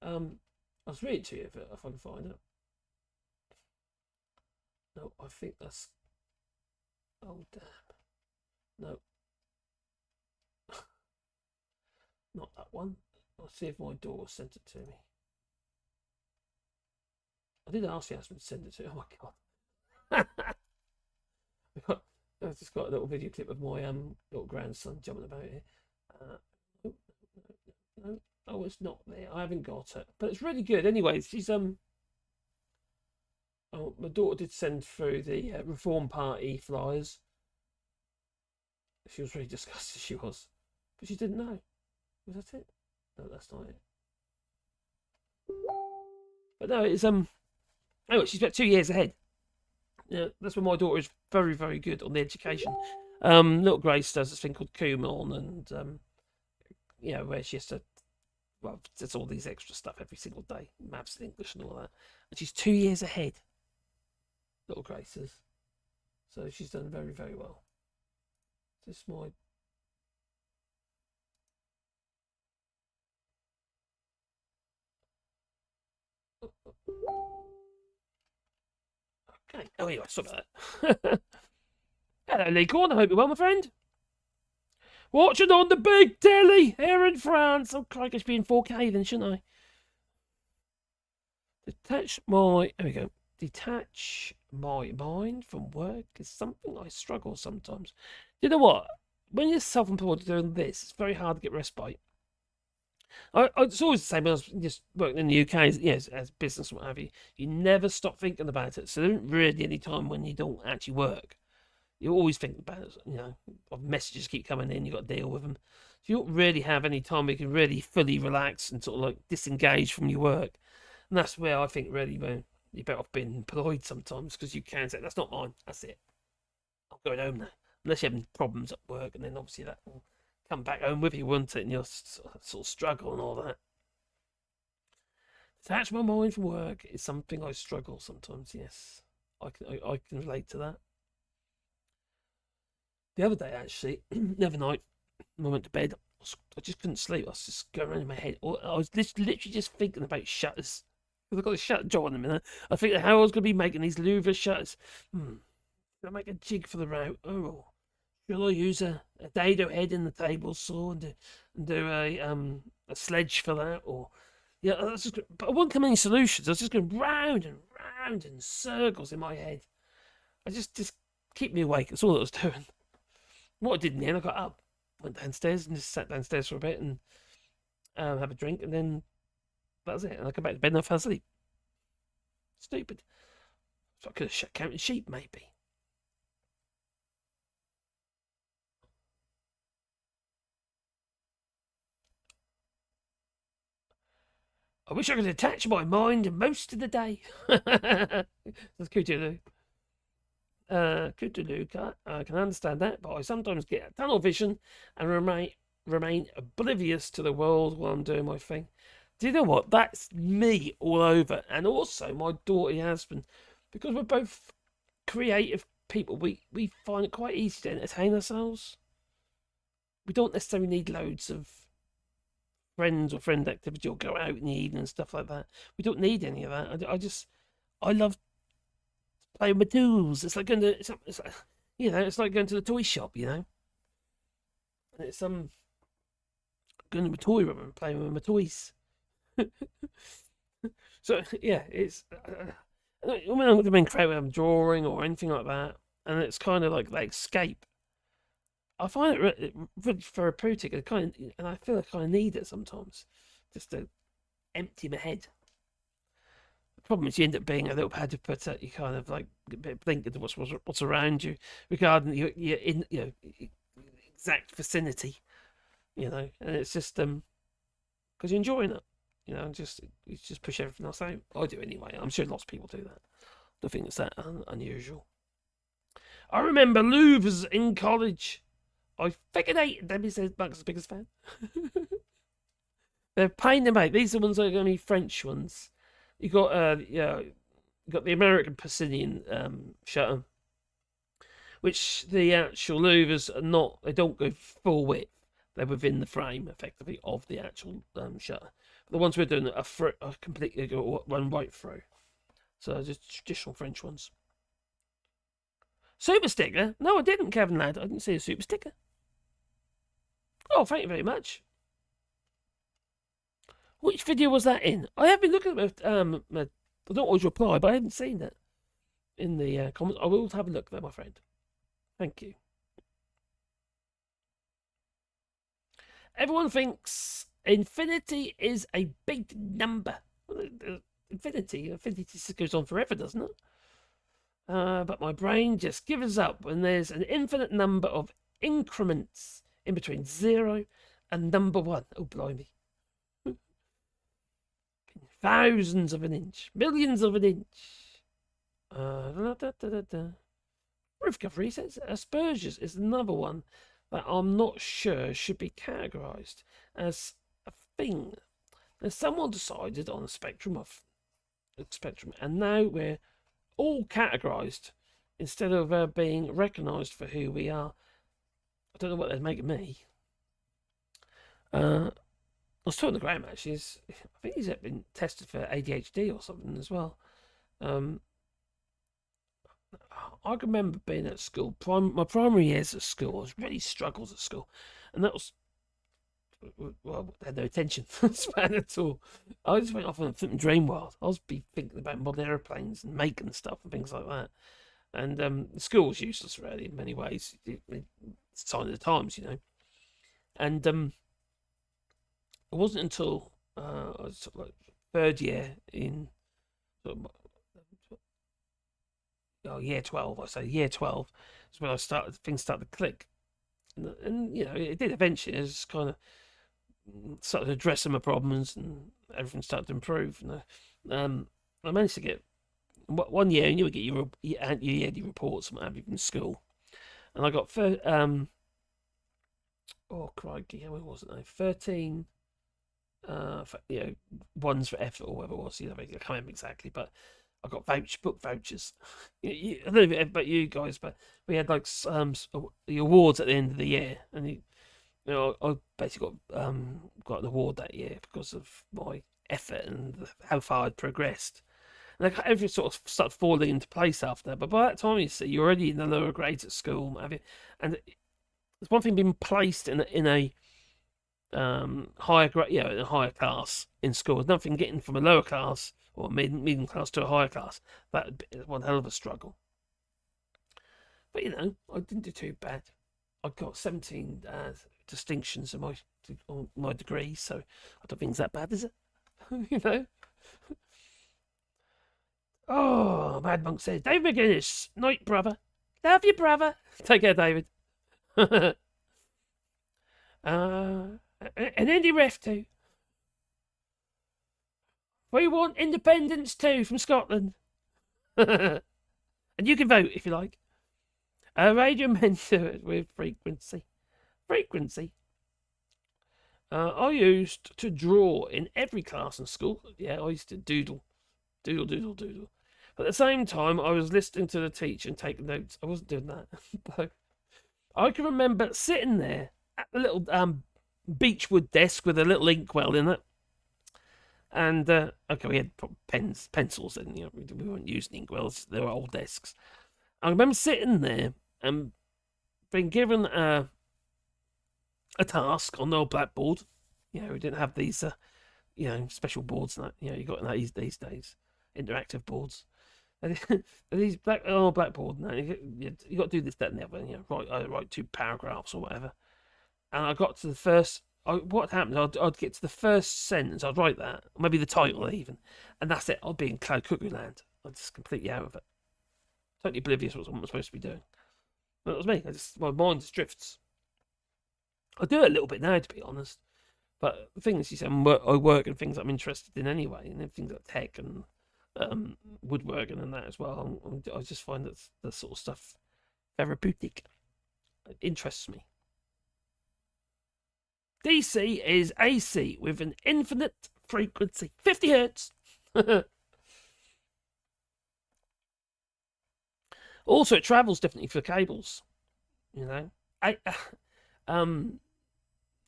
I'll read it to you if I can find it. No, I think that's... Oh, damn. No. Not that one. I'll see if my daughter sent it to me. I did ask Yasmin to send it to me. Oh my god. I've just got a little video clip of my little grandson jumping about here. No. Oh, it's not there. I haven't got it. But it's really good. Anyway, she's Oh, my daughter did send through the Reform Party flyers. She was really disgusted, she was. But she didn't know. Was that it? No, that's not it. But no, it's anyway, she's about 2 years ahead. Yeah, that's when my daughter is very, very good on the education. Little Grace does this thing called Kumon, and where she has to, well, does all these extra stuff every single day, maths and English and all that. And she's 2 years ahead. Little Grace is. So she's done very, very well. This is my... Okay. Oh, yeah, I saw that. Hello, Lee Corn. I hope you're well, my friend. Watching on the big telly here in France. Oh, crikey, I should be in 4K then, shouldn't I? There we go. Detach my mind from work is something I struggle sometimes. You know what? When you're self-employed doing this, it's very hard to get respite. It's always the same when I was just working in the UK, yes, as business, what have you. You never stop thinking about it. So there isn't really any time when you don't actually work. You always think about it. You know, messages keep coming in. You've got to deal with them. So you don't really have any time where you can really fully relax and sort of like disengage from your work. And that's where I think really, well, you're better off being employed sometimes, because you can say, that's not mine, that's it. I'm going home now. Unless you're having problems at work, and then obviously that will come back home with you, won't it? And you'll sort of struggle and all that. Detach my mind from work is something I struggle sometimes, yes. I can relate to that. The other day, actually, the other night, when I went to bed, I just couldn't sleep. I was just going around in my head. I was literally just thinking about shutters. Because I've got a shutter job in a minute. I think how I was going to be making these louver shutters. Should I make a jig for the route? Oh, should I use a dado head in the table saw and do a sledge for that? Or yeah, but I wasn't coming any solutions. I was just going round and round in circles in my head. I just keep me awake. That's all I was doing. What I did in the end, I got up, went downstairs and just sat downstairs for a bit and have a drink, and then that was it. And I come back to bed and I fell asleep. Stupid. So I could have counted sheep, maybe. I wish I could detach my mind most of the day. That's Cthulhu. Cthulhu, I can understand that, but I sometimes get tunnel vision and remain oblivious to the world while I'm doing my thing. Do you know what? That's me all over. And also my daughter husband. Because we're both creative people, we find it quite easy to entertain ourselves. We don't necessarily need loads of friends or friend activity or go out in the evening and stuff like that. We don't need any of that. I love playing with tools. It's like going to, it's like going to the toy shop, you know. And it's going to a toy room and playing with my toys. So yeah, it's when I'm going to create, I'm drawing or anything like that, and it's kind of like escape. I find it really therapeutic, and I feel I kind of need it sometimes, just to empty my head. The problem is you end up being a little, how to put it, you kind of like blink into what's around you regarding your exact vicinity. you know, and it's just because you're enjoying it, you know, and you just push everything else out. I do anyway. I'm sure lots of people do that. I don't think it's that unusual. I remember Louvres in college. I figured out. Debbie says Mark's biggest fan. They're pain to make. These are the ones that are going to be French ones. You got you got the American Pavilion shutter, which the actual Louvres are not. They don't go full width. They're within the frame, effectively, of the actual shutter. The ones we're doing are completely run right through. So just traditional French ones. Super sticker? No, I didn't, Kevin lad. I didn't see a super sticker. Oh, thank you very much. Which video was that in? I have been looking at I don't always reply, but I haven't seen it in the comments. I will have a look there, my friend. Thank you. Everyone thinks infinity is a big number. Infinity just goes on forever, doesn't it? But my brain just gives up when there's an infinite number of increments in between 0 and number 1. Oh, blimey. Thousands of an inch. Millions of an inch. Roof Recovery says Asperger's is another one that I'm not sure should be categorised as a thing. Now, someone decided on a spectrum, and now we're all categorised instead of being recognised for who we are. I don't know what they're making me. I was talking to Graham actually. I think he's been tested for ADHD or something as well. I can remember being at school. My primary years at school, I was really struggles at school, and that was well, I had no attention span at all. I just went off on a flipping dream world. I was thinking about modern aeroplanes and making stuff and things like that. And school was useless, really, in many ways. It's a sign of the times, you know. And it wasn't until I was sort of like third year in year 12. I say year 12 is when things started to click, and you know it did eventually. It just kind of started addressing my problems, and everything started to improve. And I managed to get one year, and you would get your yearly reports and what have you from school, and I got oh crikey, how many was it now? 13. Ones for effort or whatever it was. I can't remember exactly, but I got book vouchers. I don't know about you guys, but we had like the awards at the end of the year, and I basically got an award that year because of my effort and how far I'd progressed. And everything sort of started falling into place after that. But by that time, you see, you're already in the lower grades at school, and there's one thing being placed in a higher grade, in a higher class in school. There's nothing getting from a lower class or medium class to a higher class. That is one hell of a struggle. But I didn't do too bad. I got 17 distinctions on my degree, so I don't think it's that bad, is it? Oh, Mad Monk says, David McGuinness, night, brother. Love you, brother. Take care, David. And Andy Ref too. We want independence too from Scotland. And you can vote if you like. Radio mentor with frequency. I used to draw in every class in school. Yeah, I used to doodle. But at the same time, I was listening to the teacher and taking notes. I wasn't doing that. But I can remember sitting there at the little beechwood desk with a little inkwell in it. And, we had pencils, and we weren't using inkwells. They were old desks. I remember sitting there and being given a task on the old blackboard. We didn't have these, special boards and that. You got these days, interactive boards. And these blackboard. No, you got to do this, that, and the other. Write 2 paragraphs or whatever. And I got to the first. What happened? I'd get to the first sentence. I'd write that, maybe the title even, and that's it. I'd be in cloud cuckoo land. I'm just completely out of it, totally oblivious of what I'm supposed to be doing. That was me. My mind just drifts. I do it a little bit now, to be honest. But the thing is, you say I work in things I'm interested in anyway, and things like tech and woodworking and that as well. I just find that sort of stuff therapeutic. It interests me. DC is AC with an infinite frequency, 50 hertz. Also, it travels differently for cables. You know,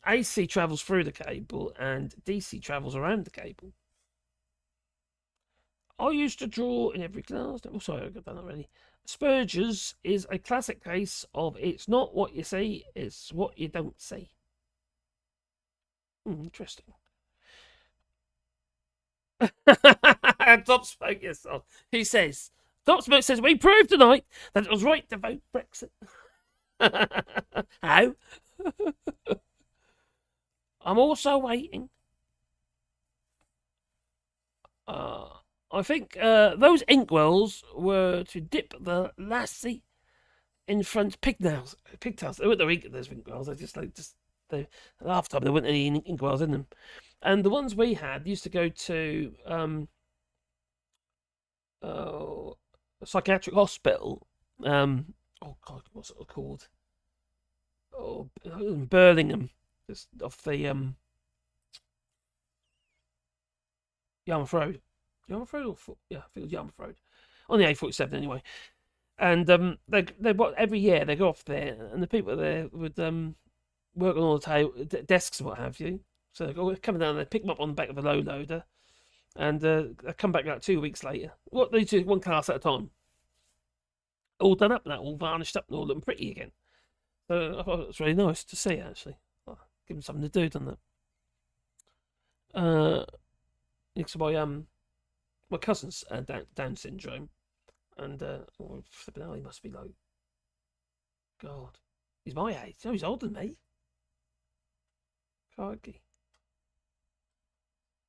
AC travels through the cable and DC travels around the cable. I used to draw in every class. Oh, sorry, I got that already. Asperger's is a classic case of it's not what you see, it's what you don't see. Interesting. Top Smoke, yes. He says, Top Smoke says, we proved tonight that it was right to vote Brexit. How? I'm also waiting. I think those inkwells were to dip the lassie in front pigtails. They weren't the ink those inkwells. Half the time there weren't any inkwells in them. And the ones we had used to go to a psychiatric hospital. Oh God, what's it called? Oh, Birmingham, just off the Yarmouth Road. Yarmouth Road, yeah, I think it was Yarmouth Road, on the A47 anyway. And they every year they go off there, and the people there would work on all the desks and what have you. So they go coming down, they pick them up on the back of a low loader, and they come back like 2 weeks later. What they do, one class at a time, all done up, and that all varnished up and all looking pretty again. So I thought it was really nice to see, actually. Give them something to do, doesn't it? It's my cousin's Down syndrome, and flipping hell, he must be low. God, he's my age. No, he's older than me. Crikey.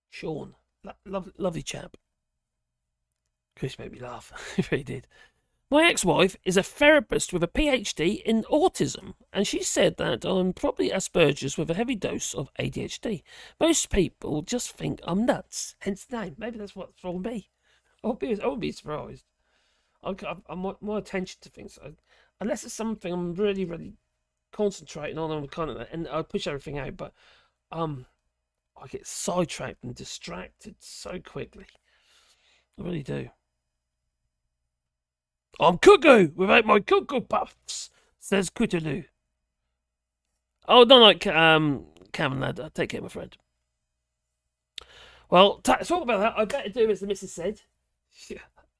Sean, lovely chap. Chris made me laugh. He really did. My ex-wife is a therapist with a PhD in autism, and she said that I'm probably Asperger's with a heavy dose of ADHD. Most people just think I'm nuts, hence the name. Maybe that's what's wrong with me. I won't be surprised. I'm more attention to things. Unless it's something I'm really, really concentrating on, I'm kind of, and I push everything out, but I get sidetracked and distracted so quickly. I really do. I'm cuckoo without my cuckoo puffs, says Cootaloo. Oh, no, like Cameron lad. Take care, my friend. Well, talk about that. I better do as the missus said.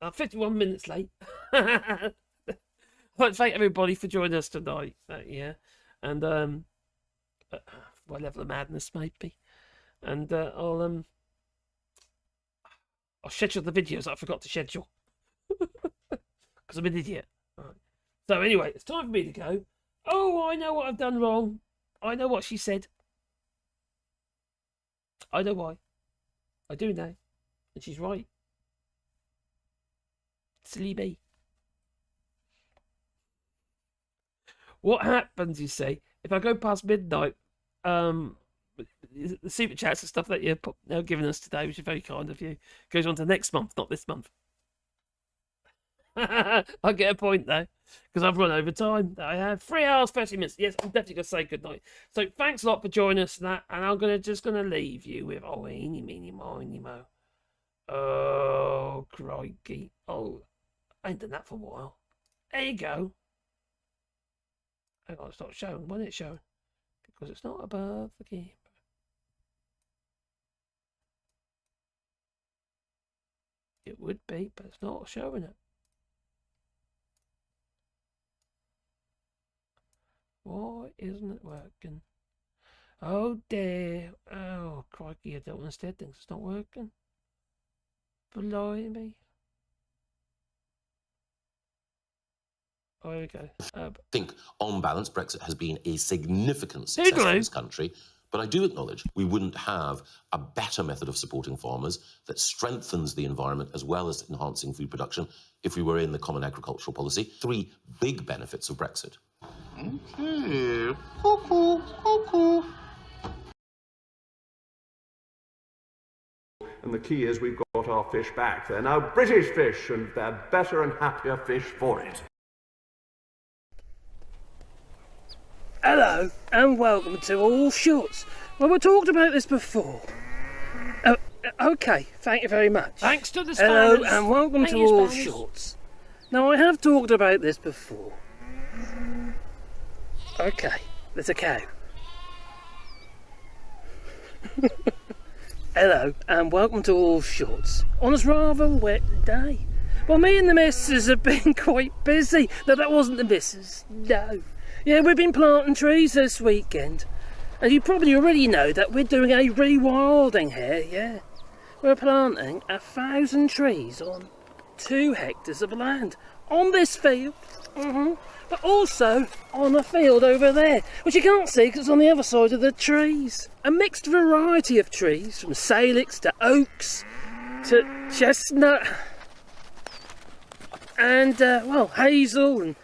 I'm 51 minutes late. I'd like to thank everybody for joining us tonight. Yeah, and my level of madness, maybe. And I'll schedule the videos I forgot to schedule. Because I'm an idiot. Right. So anyway, it's time for me to go. Oh, I know what I've done wrong. I know what she said. I know why. I do know. And she's right. Silly me. What happens, you see, if I go past midnight, the super chats and stuff that you're giving us today, which is very kind of you, goes on to next month, not this month. I get a point though, because I've run over time. I have 3 hours 30 minutes. Yes, I'm definitely gonna say goodnight. So thanks a lot for joining us, and I'm just gonna leave you with eeny meeny miny mo. Oh crikey! Oh, I ain't done that for a while. There you go. Hang on, it's not showing. When it's showing, because it's not above the camera. It would be, but it's not showing it. Why isn't it working? Oh dear. Oh crikey, I don't understand things. It's not working. Blimey. Oh, here we go. I think, on balance, Brexit has been a significant success for this country. But I do acknowledge we wouldn't have a better method of supporting farmers that strengthens the environment as well as enhancing food production if we were in the Common Agricultural Policy. 3 big benefits of Brexit. Okay. Cuckoo, cuckoo. And the key is we've got our fish back. They're now British fish, and they're better and happier fish for it. Hello, and welcome to All Shorts. Well, we talked about this before. Okay, thank you very much. Thanks to the Hello, Spanish. and welcome Thank to you, All Spanish. Shorts. Now, I have talked about this before. Okay, there's a cow. Hello, and welcome to All Shorts. On this rather wet day. Well, me and the missus have been quite busy. No, that wasn't the missus. No. Yeah, we've been planting trees this weekend. And you probably already know that we're doing a rewilding here, yeah. We're planting 1,000 trees on 2 hectares of land. On this field. But also on a field over there, which you can't see because it's on the other side of the trees. A mixed variety of trees, from salix to oaks to chestnut and, hazel and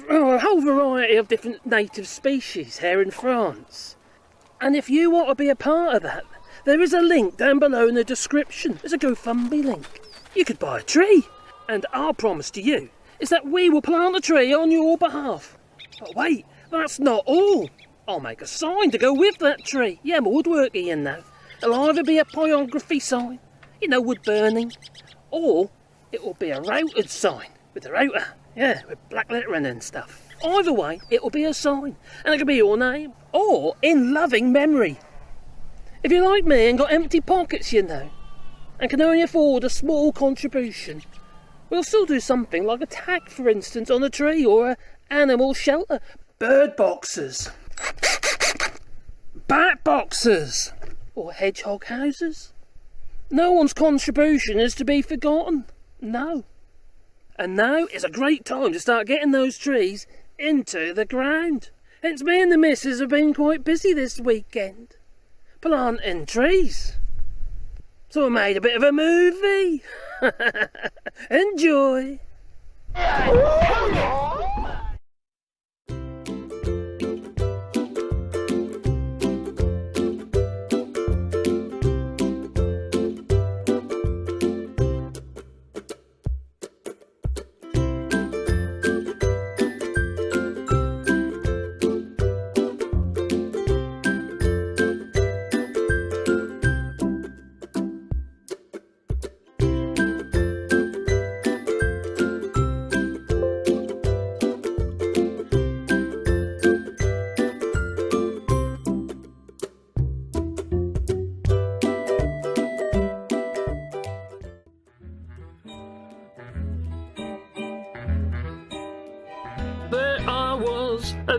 a whole variety of different native species here in France. And if you want to be a part of that, there is a link down below in the description. There's a GoFundMe link. You could buy a tree, and our promise to you is that we will plant a tree on your behalf. But wait, that's not all. I'll make a sign to go with that tree. Yeah, I'm woodworking in that. It'll either be a pyrography sign, wood burning, or it will be a routed sign with a router, with black lettering and stuff. Either way, it will be a sign, and it could be your name, or in loving memory. If you're like me and got empty pockets, and can only afford a small contribution, we'll still do something like a tag, for instance, on a tree, or an animal shelter. Bird boxes, bat boxes, or hedgehog houses. No one's contribution is to be forgotten. No. And now is a great time to start getting those trees into the ground. Hence me and the missus have been quite busy this weekend, planting trees. So I made a bit of a movie. Enjoy.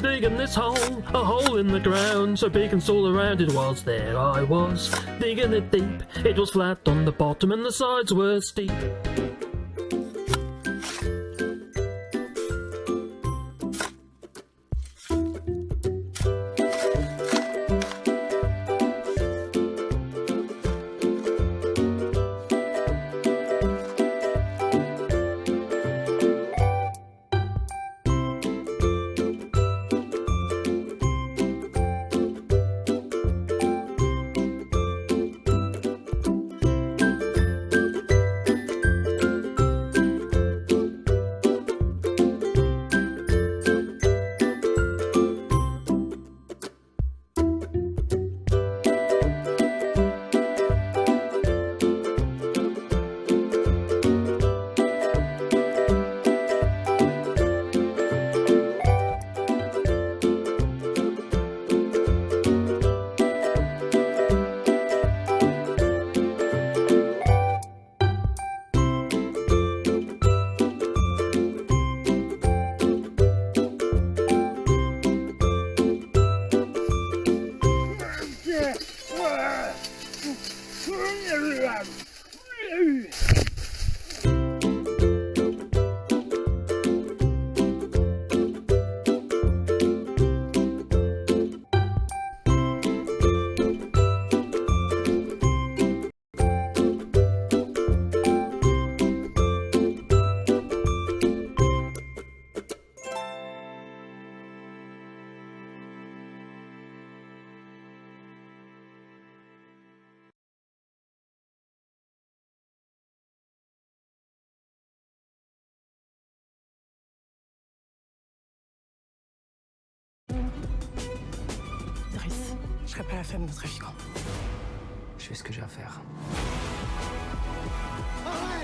Digging this hole, a hole in the ground, so big and all around it was. There I was, digging it deep. It was flat on the bottom and the sides were steep. ferai pas la femme de trafiquant. Je fais ce que j'ai à faire. Ah ouais.